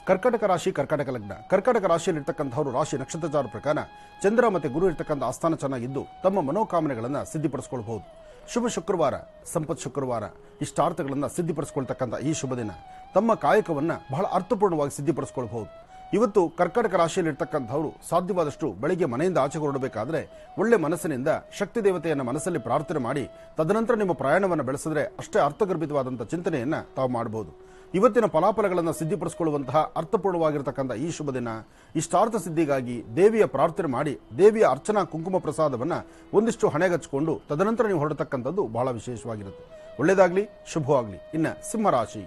ಕರ್ಕಾಟಕ ರಾಶಿ, ಕರ್ಕಾಟಕ ಲಗ್ನ. ಕರ್ಕಾಟಕ ರಾಶಿಯಲ್ಲಿರ್ತಕ್ಕಂಥವರು ರಾಶಿ ನಕ್ಷತ್ರಚಾರ ಪ್ರಕಾರ ಚಂದ್ರ ಮತ್ತು ಗುರು ಇರ್ತಕ್ಕಂಥ ಆಸ್ಥಾನ ಚೆನ್ನಾಗಿದ್ದು ತಮ್ಮ ಮನೋಕಾಮನೆಗಳನ್ನು ಸಿದ್ಧಿಪಡಿಸಿಕೊಳ್ಳಬಹುದು. ಶುಭ ಶುಕ್ರವಾರ, ಸಂಪತ್ ಶುಕ್ರವಾರ, ಇಷ್ಟಾರ್ಥಗಳನ್ನು ಸಿದ್ಧಿಪಡಿಸಿಕೊಳ್ತಕ್ಕಂಥ ಈ ಶುಭ ದಿನ ತಮ್ಮ ಕಾಯಕವನ್ನು ಬಹಳ ಅರ್ಥಪೂರ್ಣವಾಗಿ ಸಿದ್ಧಿಪಡಿಸಿಕೊಳ್ಳಬಹುದು. ಇವತ್ತು ಕರ್ಕಾಟಕ ರಾಶಿಯಲ್ಲಿರ್ತಕ್ಕಂಥವರು ಸಾಧ್ಯವಾದಷ್ಟು ಬೆಳಿಗ್ಗೆ ಮನೆಯಿಂದ ಆಚೆ ಹೊರಡಬೇಕಾದ್ರೆ ಒಳ್ಳೆ ಮನಸ್ಸಿನಿಂದ ಶಕ್ತಿ ದೇವತೆಯನ್ನು ಮನಸ್ಸಲ್ಲಿ ಪ್ರಾರ್ಥನೆ ಮಾಡಿ ತದನಂತರ ನಿಮ್ಮ ಪ್ರಯಾಣವನ್ನು ಬೆಳೆಸಿದ್ರೆ ಅಷ್ಟೇ ಅರ್ಥಗರ್ಭಿತವಾದಂಥ ಚಿಂತನೆಯನ್ನು ತಾವು ಮಾಡಬಹುದು. ಇವತ್ತಿನ ಫಲಾಫಲಗಳನ್ನು ಸಿದ್ಧಿಪಡಿಸಿಕೊಳ್ಳುವಂತಹ ಅರ್ಥಪೂರ್ಣವಾಗಿರತಕ್ಕಂಥ ಈ ಶುಭ ದಿನ ಇಷ್ಟಾರ್ಥ ಸಿದ್ಧಿಗಾಗಿ ದೇವಿಯ ಪ್ರಾರ್ಥನೆ ಮಾಡಿ ದೇವಿಯ ಅರ್ಚನಾ ಕುಂಕುಮ ಪ್ರಸಾದವನ್ನು ಒಂದಿಷ್ಟು ಹಣೆಗಚ್ಚಿಕೊಂಡು ತದನಂತರ ನೀವು ಹೊರಡತಕ್ಕಂಥದ್ದು ಬಹಳ ವಿಶೇಷವಾಗಿರುತ್ತೆ. ಒಳ್ಳೆಯದಾಗಲಿ, ಶುಭವಾಗಲಿ. ಇನ್ನು ಸಿಂಹರಾಶಿ,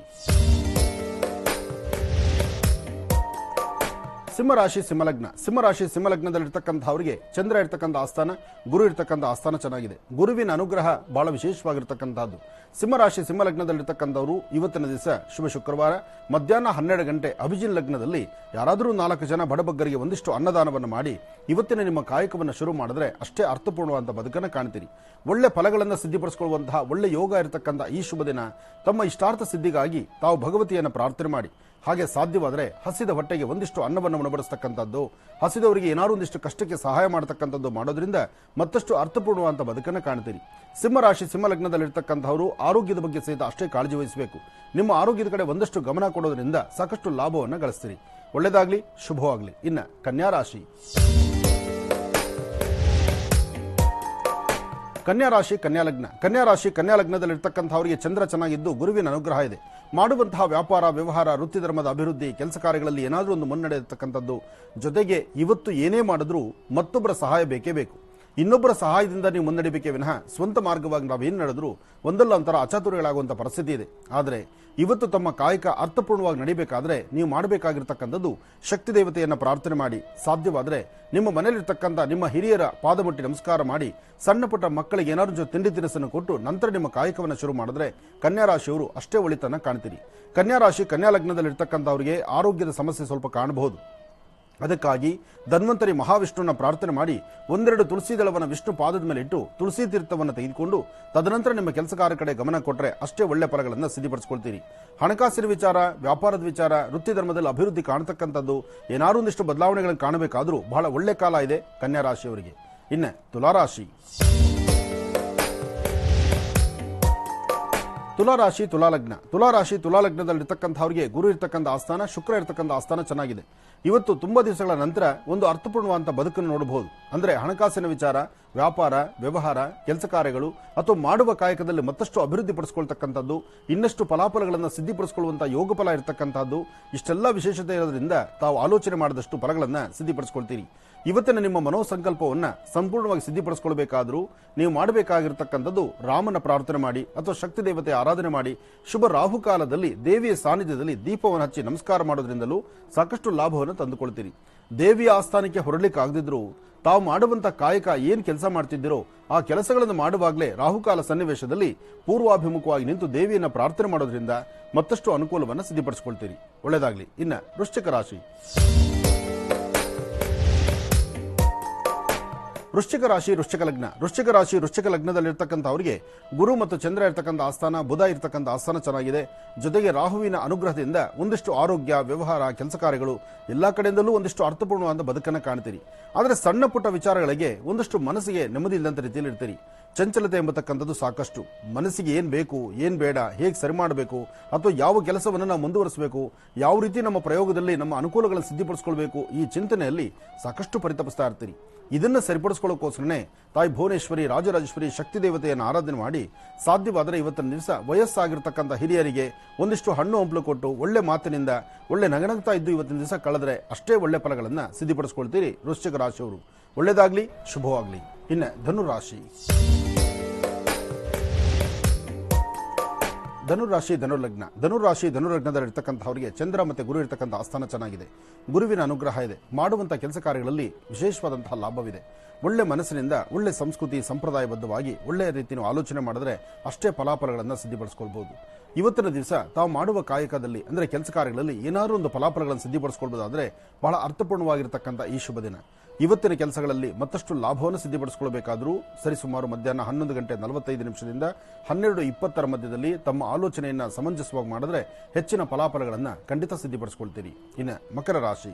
ಸಿಂಹರಾಶಿ ಸಿಂಹಲಗ್ನ. ಸಿಂಹರಾಶಿ ಸಿಂಹಲಗ್ನದಲ್ಲಿರ್ತಕ್ಕಂಥವರಿಗೆ ಚಂದ್ರ ಇರ್ತಕ್ಕಂಥ ಆಸ್ಥಾನ, ಗುರು ಇರ್ತಕ್ಕಂಥ ಆಸ್ಥಾನ ಚೆನ್ನಾಗಿದೆ. ಗುರುವಿನ ಅನುಗ್ರಹ ಬಹಳ ವಿಶೇಷವಾಗಿರ್ತಕ್ಕಂಥದ್ದು. ಸಿಂಹರಾಶಿ ಸಿಂಹಲಗ್ನದಲ್ಲಿರ್ತಕ್ಕಂಥವರು ಇವತ್ತಿನ ದಿವಸ ಶುಭ ಶುಕ್ರವಾರ ಮಧ್ಯಾಹ್ನ 12 ಗಂಟೆ ಅಭಿಜಿನ್ ಲಗ್ನದಲ್ಲಿ ಯಾರಾದರೂ 4 ಜನ ಬಡಬಗ್ಗರಿಗೆ ಒಂದಿಷ್ಟು ಅನ್ನದಾನವನ್ನು ಮಾಡಿ ಇವತ್ತಿನ ನಿಮ್ಮ ಕಾಯಕವನ್ನು ಶುರು ಮಾಡಿದ್ರೆ ಅಷ್ಟೇ ಅರ್ಥಪೂರ್ಣವಾದ ಬದುಕನ್ನು ಕಾಣ್ತೀರಿ. ಒಳ್ಳೆ ಫಲಗಳನ್ನು ಸಿದ್ಧಿಪಡಿಸಿಕೊಳ್ಳುವಂತಹ ಒಳ್ಳೆ ಯೋಗ ಇರತಕ್ಕಂಥ ಈ ಶುಭ ದಿನ ತಮ್ಮ ಇಷ್ಟಾರ್ಥ ಸಿದ್ಧಿಗಾಗಿ ತಾವು ಭಗವತಿಯನ್ನು ಪ್ರಾರ್ಥನೆ ಮಾಡಿ ಹಾಗೆ ಸಾಧ್ಯವಾದರೆ ಹಸಿದ ಹೊಟ್ಟೆಗೆ ಒಂದಿಷ್ಟು ಅನ್ನವನ್ನು ಉಣಬಡಿಸ್ತಕ್ಕಂಥದ್ದು, ಹಸಿದವರಿಗೆ ಏನಾದರೂ ಒಂದಿಷ್ಟು ಕಷ್ಟಕ್ಕೆ ಸಹಾಯ ಮಾಡತಕ್ಕಂಥದ್ದು ಮಾಡೋದ್ರಿಂದ ಮತ್ತಷ್ಟು ಅರ್ಥಪೂರ್ಣವಾದ ಬದುಕನ್ನು ಕಾಣ್ತೀರಿ. ಸಿಂಹರಾಶಿ ಸಿಂಹಲಗ್ನದಲ್ಲಿರ್ತಕ್ಕಂಥವರು ಆರೋಗ್ಯದ ಬಗ್ಗೆ ಸಹಿತ ಅಷ್ಟೇ ಕಾಳಜಿ ವಹಿಸಬೇಕು. ನಿಮ್ಮ ಆರೋಗ್ಯದ ಕಡೆ ಒಂದಷ್ಟು ಗಮನ ಕೊಡೋದ್ರಿಂದ ಸಾಕಷ್ಟು ಲಾಭವನ್ನು ಗಳಿಸ್ತೀರಿ. ಒಳ್ಳೆಯದಾಗಲಿ, ಶುಭವಾಗಲಿ. ಇನ್ನು ಕನ್ಯಾ ರಾಶಿ, ಕನ್ಯಾ ರಾಶಿ ಕನ್ಯಾ ಲಗ್ನ. ಕನ್ಯಾ ರಾಶಿ ಕನ್ಯಾ ಲಗ್ನದಲ್ಲಿರ್ತಕ್ಕಂಥವರಿಗೆ ಚಂದ್ರ ಚೆನ್ನಾಗಿದ್ದು ಗುರುವಿನ ಅನುಗ್ರಹ ಇದೆ. ಮಾಡುವಂತಹ ವ್ಯಾಪಾರ, ವ್ಯವಹಾರ, ವೃತ್ತಿ ಧರ್ಮದ ಅಭಿವೃದ್ಧಿ, ಕೆಲಸ ಕಾರ್ಯಗಳಲ್ಲಿ ಏನಾದರೂ ಒಂದು ಮುನ್ನಡೆ ಇರತಕ್ಕಂಥದ್ದು. ಜೊತೆಗೆ ಇವತ್ತು ಏನೇ ಮಾಡಿದ್ರೂ ಮತ್ತೊಬ್ಬರ ಸಹಾಯ ಬೇಕೇ ಬೇಕು. ಇನ್ನೊಬ್ಬರ ಸಹಾಯದಿಂದ ನೀವು ಮುನ್ನಡೆಬೇಕೇ ವಿನಃ ಸ್ವಂತ ಮಾರ್ಗವಾಗಿ ನಾವೇನು ನಡೆದ್ರೂ ಒಂದಲ್ಲ ಒಂಥರ ಅಚಾತುರ್ಯಗಳಾಗುವಂಥ ಪರಿಸ್ಥಿತಿ ಇದೆ. ಆದರೆ ಇವತ್ತು ತಮ್ಮ ಕಾಯಕ ಅರ್ಥಪೂರ್ಣವಾಗಿ ನಡಿಬೇಕಾದ್ರೆ ನೀವು ಮಾಡಬೇಕಾಗಿರ್ತಕ್ಕಂಥದ್ದು ಶಕ್ತಿ ದೇವತೆಯನ್ನು ಪ್ರಾರ್ಥನೆ ಮಾಡಿ ಸಾಧ್ಯವಾದರೆ ನಿಮ್ಮ ಮನೆಯಲ್ಲಿರ್ತಕ್ಕಂಥ ನಿಮ್ಮ ಹಿರಿಯರ ಪಾದ ಮುಟ್ಟಿ ನಮಸ್ಕಾರ ಮಾಡಿ ಸಣ್ಣ ಪುಟ್ಟ ಮಕ್ಕಳಿಗೆ ಏನಾದರೂ ತಿಂಡಿ ತಿನಿಸನ್ನು ಕೊಟ್ಟು ನಂತರ ನಿಮ್ಮ ಕಾಯಕವನ್ನು ಶುರು ಮಾಡಿದ್ರೆ ಕನ್ಯಾ ರಾಶಿಯವರು ಅಷ್ಟೇ ಒಳಿತನ್ನು ಕಾಣ್ತೀರಿ. ಕನ್ಯಾ ರಾಶಿ ಕನ್ಯಾ ಲಗ್ನದಲ್ಲಿರ್ತಕ್ಕಂಥವರಿಗೆ ಆರೋಗ್ಯದ ಸಮಸ್ಯೆ ಸ್ವಲ್ಪ ಕಾಣಬಹುದು. ಅದಕ್ಕಾಗಿ ಧನ್ವಂತರಿ ಮಹಾವಿಷ್ಣುವನ್ನ ಪ್ರಾರ್ಥನೆ ಮಾಡಿ 1-2 ತುಳಸಿ ದಳವನ್ನು ವಿಷ್ಣು ಪಾದದ ಮೇಲೆ ಇಟ್ಟು ತುಳಸಿ ತೀರ್ಥವನ್ನು ತೆಗೆದುಕೊಂಡು ತದನಂತರ ನಿಮ್ಮ ಕೆಲಸ ಕಾರ್ಯ ಕಡೆ ಗಮನ ಕೊಟ್ಟರೆ ಅಷ್ಟೇ ಒಳ್ಳೆ ಫಲಗಳನ್ನು ಸಿದ್ಧಿಪಡಿಸಿಕೊಳ್ತೀರಿ. ಹಣಕಾಸಿನ ವಿಚಾರ, ವ್ಯಾಪಾರದ ವಿಚಾರ, ವೃತ್ತಿ ಧರ್ಮದಲ್ಲಿ ಅಭಿವೃದ್ಧಿ ಕಾಣತಕ್ಕಂಥದ್ದು ಏನಾದರೂ ಒಂದಿಷ್ಟು ಬದಲಾವಣೆಗಳನ್ನು ಕಾಣಬೇಕಾದರೂ ಬಹಳ ಒಳ್ಳೆ ಕಾಲ ಇದೆ ಕನ್ಯಾ ರಾಶಿಯವರಿಗೆ. ಇನ್ನು ತುಲಾರಾಶಿ, ತುಲಾರಾಶಿ ತುಲಾಲಗ್ನ. ತುಲಾರಾಶಿ ತುಲಾಲಗ್ನದಲ್ಲಿರ್ತಕ್ಕಂಥವರಿಗೆ ಗುರು ಇರ್ತಕ್ಕಂಥ ಆಸ್ಥಾನ, ಶುಕ್ರ ಇರ್ತಕ್ಕಂಥ ಆಸ್ಥಾನ ಚೆನ್ನಾಗಿದೆ. ಇವತ್ತು ತುಂಬಾ ದಿವಸಗಳ ನಂತರ ಒಂದು ಅರ್ಥಪೂರ್ಣವಾದಂಥ ಬದುಕನ್ನು ನೋಡಬಹುದು. ಅಂದರೆ ಹಣಕಾಸಿನ ವಿಚಾರ, ವ್ಯಾಪಾರ, ವ್ಯವಹಾರ, ಕೆಲಸ ಕಾರ್ಯಗಳು ಅಥವಾ ಮಾಡುವ ಕಾಯಕದಲ್ಲಿ ಮತ್ತಷ್ಟು ಅಭಿವೃದ್ಧಿ ಪಡಿಸಿಕೊಳ್ತಕ್ಕಂಥದ್ದು, ಇನ್ನಷ್ಟು ಫಲಾಫಲಗಳನ್ನು ಸಿದ್ಧಿಪಡಿಸಿಕೊಳ್ಳುವಂಥ ಯೋಗ ಫಲ ಇರತಕ್ಕಂಥದ್ದು, ಇಷ್ಟೆಲ್ಲ ವಿಶೇಷತೆ ಇರೋದ್ರಿಂದ ತಾವು ಆಲೋಚನೆ ಮಾಡಿದಷ್ಟು ಫಲಗಳನ್ನು ಸಿದ್ಧಿಪಡಿಸಿಕೊಳ್ತೀರಿ. ಇವತ್ತಿನ ನಿಮ್ಮ ಮನೋಸಂಕಲ್ಪವನ್ನು ಸಂಪೂರ್ಣವಾಗಿ ಸಿದ್ಧಿಪಡಿಸಿಕೊಳ್ಬೇಕಾದ್ರೂ ನೀವು ಮಾಡಬೇಕಾಗಿರ್ತಕ್ಕಂಥದ್ದು ರಾಮನ ಪ್ರಾರ್ಥನೆ ಮಾಡಿ ಅಥವಾ ಶಕ್ತಿ ದೇವತೆ ಆರಾಧನೆ ಮಾಡಿ ಶುಭ ರಾಹುಕಾಲದಲ್ಲಿ ದೇವಿಯ ಸಾನ್ನಿಧ್ಯದಲ್ಲಿ ದೀಪವನ್ನು ಹಚ್ಚಿ ನಮಸ್ಕಾರ ಮಾಡೋದ್ರಿಂದಲೂ ಸಾಕಷ್ಟು ಲಾಭವನ್ನು ತಂದುಕೊಳ್ತೀರಿ. ದೇವಿಯ ಆಸ್ಥಾನಕ್ಕೆ ಹೊರಡ್ಲಿಕ್ಕೆ ಆಗದಿದ್ರು ತಾವು ಮಾಡುವಂಥ ಕಾಯಕ ಏನು ಕೆಲಸ ಮಾಡ್ತಿದ್ದೀರೋ ಆ ಕೆಲಸಗಳನ್ನು ಮಾಡುವಾಗಲೇ ರಾಹುಕಾಲ ಸನ್ನಿವೇಶದಲ್ಲಿ ಪೂರ್ವಾಭಿಮುಖವಾಗಿ ನಿಂತು ದೇವಿಯನ್ನು ಪ್ರಾರ್ಥನೆ ಮಾಡೋದ್ರಿಂದ ಮತ್ತಷ್ಟು ಅನುಕೂಲವನ್ನು ಸಿದ್ಧಿಪಡಿಸಿಕೊಳ್ತೀರಿ. ಒಳ್ಳೆಯದಾಗಲಿ. ಇನ್ನು ವೃಶ್ಚಿಕ ರಾಶಿ, ವೃಶ್ಚಿಕ ರಾಶಿ ವೃಶ್ಚಿಕ ಲಗ್ನ. ವೃಶ್ಚಿಕ ರಾಶಿ ವೃಶ್ಚಿಕ ಲಗ್ನದಲ್ಲಿರ್ತಕ್ಕಂಥವರಿಗೆ ಗುರು ಮತ್ತು ಚಂದ್ರ ಇರ್ತಕ್ಕಂಥ ಆಸ್ಥಾನ, ಬುಧ ಇರ್ತಕ್ಕಂಥ ಆಸ್ಥಾನ ಚೆನ್ನಾಗಿದೆ. ಜೊತೆಗೆ ರಾಹುವಿನ ಅನುಗ್ರಹದಿಂದ ಒಂದಿಷ್ಟು ಆರೋಗ್ಯ, ವ್ಯವಹಾರ, ಕೆಲಸ ಕಾರ್ಯಗಳು ಎಲ್ಲಾ ಕಡೆಯಿಂದಲೂ ಒಂದಿಷ್ಟು ಅರ್ಥಪೂರ್ಣವಾದ ಬದುಕನ್ನು ಕಾಣ್ತೀರಿ. ಆದರೆ ಸಣ್ಣ ಪುಟ್ಟ ವಿಚಾರಗಳಿಗೆ ಒಂದಷ್ಟು ಮನಸ್ಸಿಗೆ ನೆಮ್ಮದಿ ಇಲ್ಲದಂತ ರೀತಿಯಲ್ಲಿ ಇರ್ತೀರಿ. ಚಂಚಲತೆ ಎಂಬತಕ್ಕಂಥದ್ದು ಸಾಕಷ್ಟು. ಮನಸ್ಸಿಗೆ ಏನು ಬೇಕು, ಏನು ಬೇಡ, ಹೇಗೆ ಸರಿ ಮಾಡಬೇಕು, ಅಥವಾ ಯಾವ ಕೆಲಸವನ್ನು ನಾವು ಮುಂದುವರಿಸಬೇಕು, ಯಾವ ರೀತಿ ನಮ್ಮ ಪ್ರಯೋಗದಲ್ಲಿ ನಮ್ಮ ಅನುಕೂಲಗಳನ್ನು ಸಿದ್ಧಪಡಿಸ್ಕೊಳ್ಬೇಕು, ಈ ಚಿಂತನೆಯಲ್ಲಿ ಸಾಕಷ್ಟು ಪರಿತಪಿಸ್ತಾ ಇರ್ತೀರಿ. ಇದನ್ನು ಸರಿಪಡಿಸ್ಕೊಳ್ಳೋಕ್ಕೋಸ್ಕರನೇ ತಾಯಿ ಭುವನೇಶ್ವರಿ, ರಾಜರಾಜೇಶ್ವರಿ ಶಕ್ತಿ ದೇವತೆಯನ್ನು ಆರಾಧನೆ ಮಾಡಿ ಸಾಧ್ಯವಾದರೆ ಇವತ್ತಿನ ದಿವಸ ವಯಸ್ಸಾಗಿರ್ತಕ್ಕಂಥ ಹಿರಿಯರಿಗೆ ಒಂದಿಷ್ಟು ಹಣ್ಣು ಹಂಪಲು ಕೊಟ್ಟು ಒಳ್ಳೆ ಮಾತಿನಿಂದ ಒಳ್ಳೆ ನಗನಗ್ತಾ ಇದ್ದು ಇವತ್ತಿನ ದಿವಸ ಕಳೆದ್ರೆ ಅಷ್ಟೇ ಒಳ್ಳೆ ಫಲಗಳನ್ನು ಸಿದ್ಧಪಡಿಸ್ಕೊಳ್ತೀರಿ ವೃಶ್ಚಿಕ ರಾಶಿಯವರು. ಒಳ್ಳೆಯದಾಗಲಿ, ಶುಭವಾಗಲಿ. ಇನ್ನು ಧನುರಾಶಿ. ಧನುರಾಶಿ ಧನುರ್ಲಗ್ನ. ಧನುರಾಶಿ ಧನುರ್ಲಗ್ನದಲ್ಲಿರ್ತಕ್ಕಂಥವರಿಗೆ ಚಂದ್ರ ಮತ್ತು ಗುರು ಇರ್ತಕ್ಕಂಥ ಆಸ್ಥಾನ ಚೆನ್ನಾಗಿದೆ. ಗುರುವಿನ ಅನುಗ್ರಹ ಇದೆ. ಮಾಡುವಂಥ ಕೆಲಸ ಕಾರ್ಯಗಳಲ್ಲಿ ವಿಶೇಷವಾದಂತಹ ಲಾಭವಿದೆ. ಒಳ್ಳೆ ಮನಸ್ಸಿನಿಂದ ಒಳ್ಳೆ ಸಂಸ್ಕೃತಿ ಸಂಪ್ರದಾಯಬದ್ಧವಾಗಿ ಒಳ್ಳೆಯ ರೀತಿ ಆಲೋಚನೆ ಮಾಡಿದ್ರೆ ಅಷ್ಟೇ ಫಲಾಫಲಗಳನ್ನು ಸಿದ್ಧಪಡಿಸ್ಕೊಳ್ಬಹುದು. ಇವತ್ತಿನ ದಿವಸ ತಾವು ಮಾಡುವ ಕಾಯಕದಲ್ಲಿ ಅಂದರೆ ಕೆಲಸ ಕಾರ್ಯಗಳಲ್ಲಿ ಏನಾದರೂ ಒಂದು ಫಲಾಫಲಗಳನ್ನು ಸಿದ್ಧಪಡಿಸ್ಕೊಳ್ಬೋದಾದರೆ ಬಹಳ ಅರ್ಥಪೂರ್ಣವಾಗಿರ್ತಕ್ಕಂಥ ಈ ಶುಭ ದಿನ. ಇವತ್ತಿನ ಕೆಲಸಗಳಲ್ಲಿ ಮತ್ತಷ್ಟು ಲಾಭವನ್ನು ಸಿದ್ಧಪಡಿಸಿಕೊಳ್ಳಬೇಕಾದರೂ ಸರಿಸುಮಾರು ಮಧ್ಯಾಹ್ನ 11:45 12:20 ಮಧ್ಯದಲ್ಲಿ ತಮ್ಮ ಆಲೋಚನೆಯನ್ನು ಸಮಂಜಸವಾಗಿ ಮಾಡಿದ್ರೆ ಹೆಚ್ಚಿನ ಫಲಾಫಲಗಳನ್ನು ಖಂಡಿತ ಸಿದ್ಧಪಡಿಸಿಕೊಳ್ತೀರಿ. ಇನ್ನು ಮಕರ ರಾಶಿ.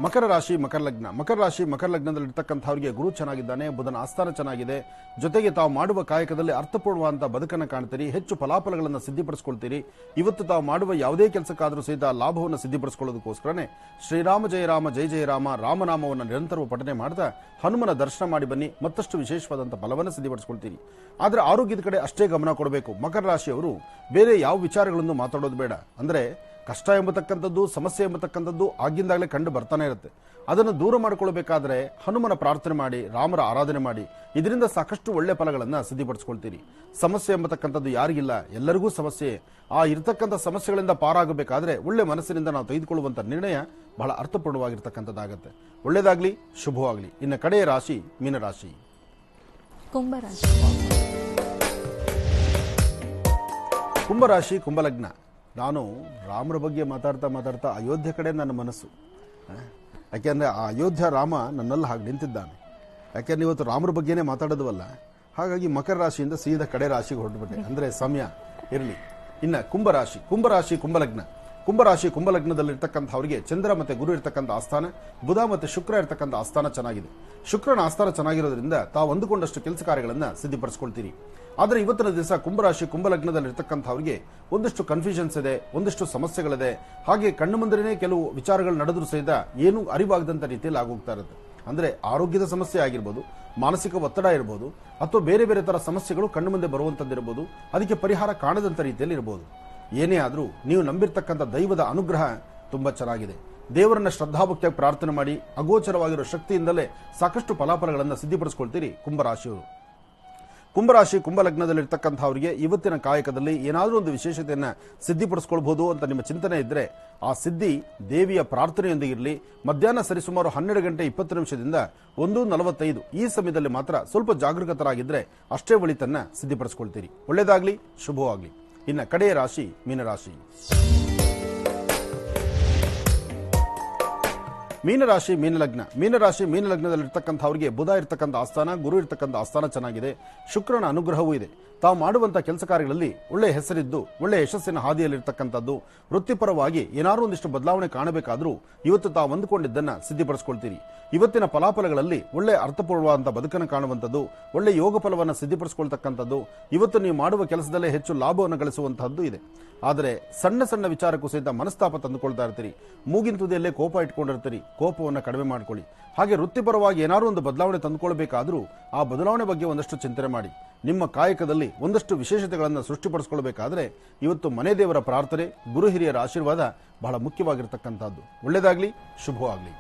ಮಕರ ರಾಶಿ ಮಕರ ಲಗ್ನ. ಮಕರ ರಾಶಿ ಮಕರ ಲಗ್ನದಲ್ಲಿರ್ತಕ್ಕಂಥವರಿಗೆ ಗುರು ಚೆನ್ನಾಗಿದ್ದಾನೆ, ಬುಧನ ಆಸ್ಥಾನ ಚೆನ್ನಾಗಿದೆ. ಜೊತೆಗೆ ತಾವು ಮಾಡುವ ಕಾಯಕದಲ್ಲಿ ಅರ್ಥಪೂರ್ಣವಾದಂತಹ ಬದುಕನ್ನು ಕಾಣ್ತೀರಿ, ಹೆಚ್ಚು ಫಲಾಫಲಗಳನ್ನು ಸಿದ್ಧಪಡಿಸಿಕೊಳ್ತೀರಿ. ಇವತ್ತು ತಾವು ಮಾಡುವ ಯಾವುದೇ ಕೆಲಸಕ್ಕಾದರೂ ಸಹಿತ ಲಾಭವನ್ನು ಸಿದ್ಧಪಡಿಸಿಕೊಳ್ಳೋದಕ್ಕೋಸ್ಕರನೇ ಶ್ರೀರಾಮ ಜಯ ರಾಮ ಜಯ ಜಯ ರಾಮ ರಾಮನಾಮವನ್ನು ನಿರಂತರ ಪಠನೆ ಮಾಡ್ತಾ ಹನುಮನ ದರ್ಶನ ಮಾಡಿ ಬನ್ನಿ, ಮತ್ತಷ್ಟು ವಿಶೇಷವಾದಂತಹ ಫಲವನ್ನು ಸಿದ್ಧಪಡಿಸಿಕೊಳ್ತೀರಿ. ಆದರೆ ಆರೋಗ್ಯದ ಕಡೆ ಅಷ್ಟೇ ಗಮನ ಕೊಡಬೇಕು. ಮಕರ ರಾಶಿಯವರು ಬೇರೆ ಯಾವ ವಿಚಾರಗಳನ್ನು ಮಾತಾಡೋದು ಬೇಡ. ಅಂದರೆ ಕಷ್ಟ ಎಂಬತಕ್ಕಂಥದ್ದು, ಸಮಸ್ಯೆ ಎಂಬತಕ್ಕಂಥದ್ದು ಆಗಿಂದಾಗಲೇ ಕಂಡು ಬರ್ತಾನೆ ಇರುತ್ತೆ. ಅದನ್ನು ದೂರ ಮಾಡಿಕೊಳ್ಳಬೇಕಾದ್ರೆ ಹನುಮನ ಪ್ರಾರ್ಥನೆ ಮಾಡಿ, ರಾಮರ ಆರಾಧನೆ ಮಾಡಿ, ಇದರಿಂದ ಸಾಕಷ್ಟು ಒಳ್ಳೆ ಫಲಗಳನ್ನು ಸಿದ್ಧಪಡಿಸ್ಕೊಳ್ತೀರಿ. ಸಮಸ್ಯೆ ಎಂಬತಕ್ಕಂಥದ್ದು ಯಾರಿಗಿಲ್ಲ, ಎಲ್ಲರಿಗೂ ಸಮಸ್ಯೆ. ಆ ಇರತಕ್ಕಂಥ ಸಮಸ್ಯೆಗಳಿಂದ ಪಾರಾಗಬೇಕಾದ್ರೆ ಒಳ್ಳೆ ಮನಸ್ಸಿನಿಂದ ನಾವು ತೆಗೆದುಕೊಳ್ಳುವಂಥ ನಿರ್ಣಯ ಬಹಳ ಅರ್ಥಪೂರ್ಣವಾಗಿರ್ತಕ್ಕಂಥದ್ದಾಗತ್ತೆ. ಒಳ್ಳೆಯದಾಗಲಿ, ಶುಭವಾಗಲಿ. ಇನ್ನು ಕಡೆಯ ರಾಶಿ ಮೀನರಾಶಿ. ಕುಂಭರಾಶಿ. ಕುಂಭರಾಶಿ ಕುಂಭಲಗ್ನ. ನಾನು ರಾಮರ ಬಗ್ಗೆ ಮಾತಾಡ್ತಾ ಅಯೋಧ್ಯೆ ಕಡೆ ನನ್ನ ಮನಸ್ಸು. ಯಾಕೆಂದರೆ ಆ ಅಯೋಧ್ಯ ರಾಮ ನನ್ನಲ್ಲಿ ಹಾಗೆ ನಿಂತಿದ್ದಾನೆ. ಯಾಕೆಂದ್ರೆ ಇವತ್ತು ರಾಮರ ಬಗ್ಗೆನೇ ಮಾತಾಡೋದವಲ್ಲ. ಹಾಗಾಗಿ ಮಕರ ರಾಶಿಯಿಂದ ಸೀದಾ ಕಡೆ ರಾಶಿಗೆ ಹೊರಟುಬಿಟ್ಟೆ. ಅಂದರೆ ಸಮಯ ಇರಲಿ. ಇನ್ನು ಕುಂಭರಾಶಿ. ಕುಂಭರಾಶಿ ಕುಂಭಲಗ್ನ. ಕುಂಭರಾಶಿ ಕುಂಭಲಗ್ನದಲ್ಲಿರ್ತಕ್ಕಂಥವರಿಗೆ ಚಂದ್ರ ಮತ್ತು ಗುರು ಇರ್ತಕ್ಕಂಥ ಆಸ್ಥಾನ, ಬುಧ ಮತ್ತು ಶುಕ್ರ ಇರ್ತಕ್ಕಂಥ ಆಸ್ಥಾನ ಚೆನ್ನಾಗಿದೆ. ಶುಕ್ರನ ಆಸ್ಥಾನ ಚೆನ್ನಾಗಿರೋದ್ರಿಂದ ತಾವು ಅಂದುಕೊಂಡಷ್ಟು ಕೆಲಸ ಕಾರ್ಯಗಳನ್ನು ಸಿದ್ಧಪಡಿಸ್ಕೊಳ್ತೀರಿ. ಆದರೆ ಇವತ್ತಿನ ದಿವಸ ಕುಂಭರಾಶಿ ಕುಂಭಲಗ್ನದಲ್ಲಿರ್ತಕ್ಕಂಥವ್ರಿಗೆ ಒಂದಷ್ಟು ಕನ್ಫ್ಯೂಷನ್ಸ್ ಇದೆ, ಒಂದಷ್ಟು ಸಮಸ್ಯೆಗಳಿದೆ. ಹಾಗೆ ಕಣ್ಣು ಮುಂದೆನೇ ಕೆಲವು ವಿಚಾರಗಳು ನಡೆದರೂ ಸಹಿತ ಏನೂ ಅರಿವಾಗದಂಥ ರೀತಿಯಲ್ಲಿ ಆಗೋಗ್ತಾ ಇರುತ್ತೆ. ಅಂದರೆ ಆರೋಗ್ಯದ ಸಮಸ್ಯೆ ಆಗಿರ್ಬೋದು, ಮಾನಸಿಕ ಒತ್ತಡ ಇರ್ಬೋದು, ಅಥವಾ ಬೇರೆ ಬೇರೆ ಥರ ಸಮಸ್ಯೆಗಳು ಕಣ್ಣು ಮುಂದೆ ಬರುವಂಥದ್ದಿರ್ಬೋದು. ಅದಕ್ಕೆ ಪರಿಹಾರ ಕಾಣದಂಥ ರೀತಿಯಲ್ಲಿ ಇರ್ಬೋದು. ಏನೇ ಆದರೂ ನೀವು ನಂಬಿರ್ತಕ್ಕಂಥ ದೈವದ ಅನುಗ್ರಹ ತುಂಬ ಚೆನ್ನಾಗಿದೆ. ದೇವರನ್ನ ಶ್ರದ್ಧಾಭಕ್ತಿಯಾಗಿ ಪ್ರಾರ್ಥನೆ ಮಾಡಿ ಅಗೋಚರವಾಗಿರೋ ಶಕ್ತಿಯಿಂದಲೇ ಸಾಕಷ್ಟು ಫಲಾಫಲಗಳನ್ನು ಸಿದ್ಧಪಡಿಸ್ಕೊಳ್ತೀರಿ ಕುಂಭರಾಶಿಯವರು. ಕುಂಭರಾಶಿ ಕುಂಭಲಗ್ನದಲ್ಲಿರ್ತಕ್ಕಂಥವರಿಗೆ ಇವತ್ತಿನ ಕಾಯಕದಲ್ಲಿ ಏನಾದರೂ ಒಂದು ವಿಶೇಷತೆಯನ್ನು ಸಿದ್ಧಪಡಿಸ್ಕೊಳ್ಬಹುದು ಅಂತ ನಿಮ್ಮ ಚಿಂತನೆ ಇದ್ದರೆ ಆ ಸಿದ್ಧಿ ದೇವಿಯ ಪ್ರಾರ್ಥನೆಯೊಂದಿಗಿರಲಿ. ಮಧ್ಯಾಹ್ನ ಸರಿಸುಮಾರು 12:20 1:45 ಈ ಸಮಯದಲ್ಲಿ ಮಾತ್ರ ಸ್ವಲ್ಪ ಜಾಗರೂಕತರಾಗಿದ್ದರೆ ಅಷ್ಟೇ ಒಳಿತನ್ನ ಸಿದ್ಧಪಡಿಸ್ಕೊಳ್ತೀರಿ. ಒಳ್ಳೆಯದಾಗಲಿ, ಶುಭವಾಗಲಿ. ಇನ್ನು ಕಡೆಯ ರಾಶಿ ಮೀನರಾಶಿ. ಮೀನರಾಶಿ ಮೀನಲಗ್ನ. ಮೀನರಾಶಿ ಮೀನಲಗ್ನದಲ್ಲಿರ್ತಕ್ಕಂಥವರಿಗೆ ಬುಧ ಇರ್ತಕ್ಕಂಥ ಆಸ್ಥಾನ, ಗುರು ಇರ್ತಕ್ಕಂಥ ಆಸ್ಥಾನ ಚೆನ್ನಾಗಿದೆ. ಶುಕ್ರನ ಅನುಗ್ರಹವೂ ಇದೆ. ತಾವು ಮಾಡುವಂಥ ಕೆಲಸ ಕಾರ್ಯಗಳಲ್ಲಿ ಒಳ್ಳೆ ಹೆಸರಿದ್ದು ಒಳ್ಳೆ ಯಶಸ್ಸಿನ ಹಾದಿಯಲ್ಲಿರ್ತಕ್ಕಂಥದ್ದು. ವೃತ್ತಿಪರವಾಗಿ ಏನಾದರೂ ಒಂದಿಷ್ಟು ಬದಲಾವಣೆ ಕಾಣಬೇಕಾದರೂ ಇವತ್ತು ತಾವು ಅಂದುಕೊಂಡಿದ್ದನ್ನು ಸಿದ್ಧಪಡಿಸ್ಕೊಳ್ತೀರಿ. ಇವತ್ತಿನ ಫಲಾಫಲಗಳಲ್ಲಿ ಒಳ್ಳೆ ಅರ್ಥಪೂರ್ಣವಾದಂಥ ಬದುಕನ್ನು ಕಾಣುವಂಥದ್ದು, ಒಳ್ಳೆ ಯೋಗ ಫಲವನ್ನು ಸಿದ್ಧಪಡಿಸ್ಕೊಳ್ತಕ್ಕಂಥದ್ದು, ಇವತ್ತು ನೀವು ಮಾಡುವ ಕೆಲಸದಲ್ಲೇ ಹೆಚ್ಚು ಲಾಭವನ್ನು ಗಳಿಸುವಂತಹದ್ದು ಇದೆ. ಆದರೆ ಸಣ್ಣ ಸಣ್ಣ ವಿಚಾರಕ್ಕೂ ಸಹಿತ ಮನಸ್ತಾಪ ತಂದುಕೊಳ್ತಾ ಇರ್ತೀರಿ. ಮೂಗಿನ ತುದಿಯಲ್ಲೇ ಕೋಪ ಇಟ್ಕೊಂಡಿರ್ತೀರಿ. ಕೋಪವನ್ನು ಕಡಿಮೆ ಮಾಡಿಕೊಳ್ಳಿ. ಹಾಗೆ ವೃತ್ತಿಪರವಾಗಿ ಏನಾದರೂ ಒಂದು ಬದಲಾವಣೆ ತಂದುಕೊಳ್ಬೇಕಾದ್ರೂ ಆ ಬದಲಾವಣೆ ಬಗ್ಗೆ ಒಂದಷ್ಟು ಚಿಂತನೆ ಮಾಡಿ. ನಿಮ್ಮ ಕಾಯಕದಲ್ಲಿ ಒಂದಷ್ಟು ವಿಶೇಷತೆಗಳನ್ನು ಸೃಷ್ಟಿಪಡಿಸ್ಕೊಳ್ಬೇಕಾದ್ರೆ ಇವತ್ತು ಮನೆ ದೇವರ ಪ್ರಾರ್ಥನೆ, ಗುರು ಹಿರಿಯರ ಆಶೀರ್ವಾದ ಬಹಳ ಮುಖ್ಯವಾಗಿರ್ತಕ್ಕಂಥದ್ದು. ಒಳ್ಳೆಯದಾಗಲಿ, ಶುಭವಾಗಲಿ.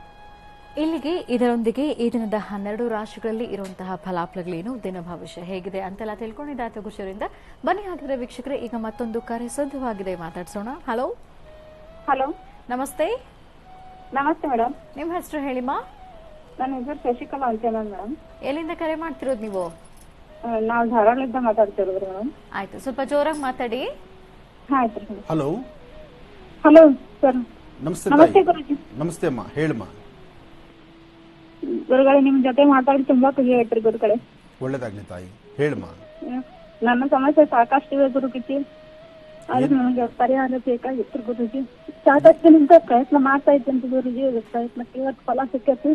ಇಲ್ಲಿಗೆ ಇದರೊಂದಿಗೆ ಈ ದಿನದ 12 ರಾಶಿಗಳಲ್ಲಿ ಇರುವಂತಹ ಫಲಾಫಲಗಳೇನು, ದಿನ ಭವಿಷ್ಯ ಹೇಗಿದೆ ಅಂತೆಲ್ಲ ತಿಳ್ಕೊಂಡಿದ್ದಾಯ್ತು ಖುಷಿಯಿಂದ. ಬನ್ನಿ ಹಾಗಿದ್ರೆ ವೀಕ್ಷಕರೇ, ಈಗ ಮತ್ತೊಂದು ಕರೆ ಸಿದ್ಧವಾಗಿದೆ, ಮಾತಾಡ್ಸೋಣ. ಹಲೋ. ಹಲೋ, ನಮಸ್ತೆ. ನಮಸ್ತೆ ಮೇಡಮ್. ನಿಮ್ಮ ಹೆಸರು ಹೇಳಿಮಾ? ನನ್ನ ಹೆಸರು ಶಶಿಕಲಾ ಅಂತ ಮೇಡಮ್. ಎಲ್ಲಿಂದ ಕರೆ ಮಾಡ್ತಿರೋದು ನೀವು? ನಾವು ಧಾರವಾಡದಿಂದ ಮಾತಾಡ್ತಿರೋದು ಮೇಡಮ್. ಆಯ್ತು, ಸ್ವಲ್ಪ ಜೋರಾಗಿ ಮಾತಾಡಿ. ಆಯ್ತು. ಹಲೋ. Hello sir. ನಮಸ್ತೆ. ನಮಸ್ತೆ ಗುರುಜಿ. ನಮಸ್ತೆ ಅಮ್ಮ, ಹೇಳಮ್ಮ. ಗುರುಗಳೇ, ನಿಮ್ ಜೊತೆ ಮಾತಾಡಿ ತುಂಬಾ ಖುಷಿ ಆಯ್ತ್ರಿ ಗುರುಗಳೇ. ಒಳ್ಳೇದಾಗ್ಲಿ ತಾಯಿ, ಹೇಳಮ್ಮ. ನನ್ನ ಸಮಸ್ಯೆ ಸಾಕಷ್ಟು ಇವೆ ಗುರುಜಿ, ಆದ್ರೆ ನನಗೆ ಪರಿಹಾರ ಬೇಕಾಗಿತ್ತು ಗುರುಜಿ. ಸಾಕಷ್ಟು ನಿಮ್ಗೆ ಪ್ರಯತ್ನ ಮಾಡ್ತಾ ಇದ್ದೇನೆ ಗುರುಜಿ. ಪ್ರಯತ್ನಕ್ಕೆ ಇವತ್ತು ಫಲ ಸಿಕ್ಕೈತಿ.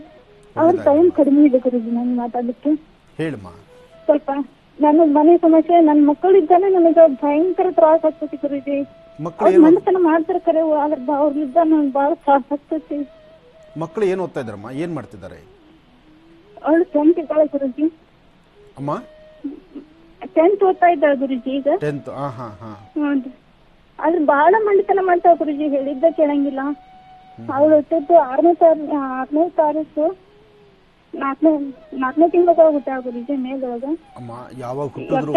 ಅವ್ರ ಟೈಮ್ ಕಡಿಮೆ ಇದೆ ಗುರುಜಿ ನನ್ ಮಾತಾಡ್ಲಿಕ್ಕೆ. ಹೇಳಮ್ಮ. ಸ್ವಲ್ಪ ನನ್ನ ಮನೆ ಸಮಸ್ಯೆ, ನನ್ನ ಮಕ್ಕಳಿದ್ದಾನೆ ನನಗೆ ಭಯಂಕರ ತ್ರಾಸ ಆಗ್ತೈತಿ ಗುರುಜಿ. ಅವ್ರು ಮನಸ್ಸನ್ನ ಮಾಡ್ತಾರೆ ಕರೆ, ಅವ್ರಿದ್ದ ನನ್ಗೆ ಬಹಳ ತ್ರಾಸ ಆಗ್ತೈತಿ. ಮಕ್ಕಳು ಏನ್ ಓದ್ತಾ ಇದ್ದಾರಮ್ಮ? ಏನ್ ಮಾಡ್ತಿದ್ದಾರೆ? ಅವಳು 10th ಇದ್ದಾಳೆ ಗುರುಜಿ. ಅಮ್ಮ 10th ಓದ್ತಾ ಇದ್ದಾಳೆ ಗುರುಜಿ ಈಗ. 10th. ಹ್ಞೂ. ಆದ್ರೆ ಬಹಳ ಮಂಡಿತನ ಮಾಡ್ತಾವ ಗುರುಜಿ, ಹೇಳಿದ್ದ ಕೇಳಂಗಿಲ್ಲ. ಅವಳು ಹುಟ್ಟಿದ್ದು 6ನೇ ತಾರೀಕು 4ನೇ ತಿಂಗಳದಾಗ ಹುಟ್ಟ ಗುರುಜಿ, ಮೇಲೊಳಗ. ಅಮ್ಮ ಯಾವಾಗ ಹುಟ್ಟಿದ್ರು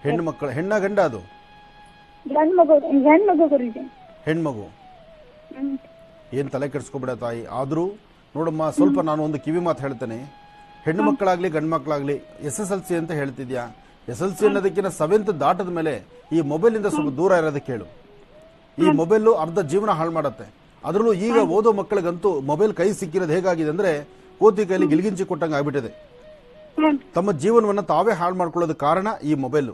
ಹೆಣ್ಣು ಮಕ್ಕಳು? ಹೆಣ್ಣ ಗಂಡ? ಅದು ಹೆಣ್ಮಗು ಗುರುಜಿ. ಹೆಣ್ಮಗು. ಏನ್ ತಲೆ ಕೆಡಿಸ್ಕೊಬೇಡ ತಾಯಿ. ಆದ್ರೂ ನೋಡಮ್ಮ, ಸ್ವಲ್ಪ ನಾನು ಒಂದು ಕಿವಿ ಮಾತು ಹೇಳ್ತೇನೆ. ಹೆಣ್ಣು ಮಕ್ಕಳಾಗ್ಲಿ ಗಂಡು ಮಕ್ಕಳಾಗ್ಲಿ SSLC ಅಂತ ಹೇಳ್ತಿದ್ಯಾ. SSLC ಅನ್ನೋದಕ್ಕಿಂತ 7th ದಾಟದ ಮೇಲೆ ಈ ಮೊಬೈಲ್ ಇಂದ ಸ್ವಲ್ಪ ದೂರ ಇರೋದಕ್ಕೆ ಹೇಳು. ಈ ಮೊಬೈಲ್ ಅರ್ಧ ಜೀವನ ಹಾಳು ಮಾಡತ್ತೆ. ಅದರಲ್ಲೂ ಈಗ ಓದೋ ಮಕ್ಕಳಿಗಂತೂ ಮೊಬೈಲ್ ಕೈ ಸಿಕ್ಕಿರೋದು ಹೇಗಾಗಿದೆ ಅಂದ್ರೆ ಕೋತಿ ಕೈಲಿ ಗಿಲ್ಗಿಂಚಿ ಕೊಟ್ಟಂಗೆ ಆಗ್ಬಿಟ್ಟಿದೆ. ತಮ್ಮ ಜೀವನವನ್ನ ತಾವೇ ಹಾಳು ಮಾಡ್ಕೊಳ್ಳೋದಕ್ಕೆ ಕಾರಣ ಈ ಮೊಬೈಲ್.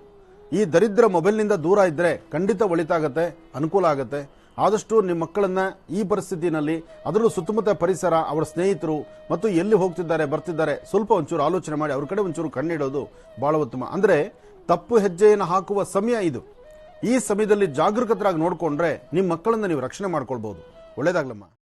ಈ ದರಿದ್ರ ಮೊಬೈಲ್ನಿಂದ ದೂರ ಇದ್ರೆ ಖಂಡಿತ ಒಳಿತಾಗತ್ತೆ, ಅನುಕೂಲ ಆಗತ್ತೆ. ಆದಷ್ಟು ನಿಮ್ಮ ಮಕ್ಕಳನ್ನ ಈ ಪರಿಸ್ಥಿತಿನಲ್ಲಿ, ಅದರಲ್ಲೂ ಸುತ್ತಮುತ್ತ ಪರಿಸರ, ಅವರ ಸ್ನೇಹಿತರು ಮತ್ತು ಎಲ್ಲಿ ಹೋಗ್ತಿದ್ದಾರೆ ಬರ್ತಿದ್ದಾರೆ ಸ್ವಲ್ಪ ಒಂಚೂರು ಆಲೋಚನೆ ಮಾಡಿ ಅವ್ರ ಕಡೆ ಒಂಚೂರು ಕಣ್ಣಿಡೋದು ಬಹಳ ಉತ್ತಮ. ಅಂದ್ರೆ ತಪ್ಪು ಹೆಜ್ಜೆಯನ್ನು ಹಾಕುವ ಸಮಯ ಇದು. ಈ ಸಮಯದಲ್ಲಿ ಜಾಗರೂಕತರಾಗಿ ನೋಡ್ಕೊಂಡ್ರೆ ನಿಮ್ಮ ಮಕ್ಕಳನ್ನ ನೀವು ರಕ್ಷಣೆ ಮಾಡ್ಕೊಳ್ಬಹುದು. ಒಳ್ಳೇದಾಗ್ಲಮ್ಮ.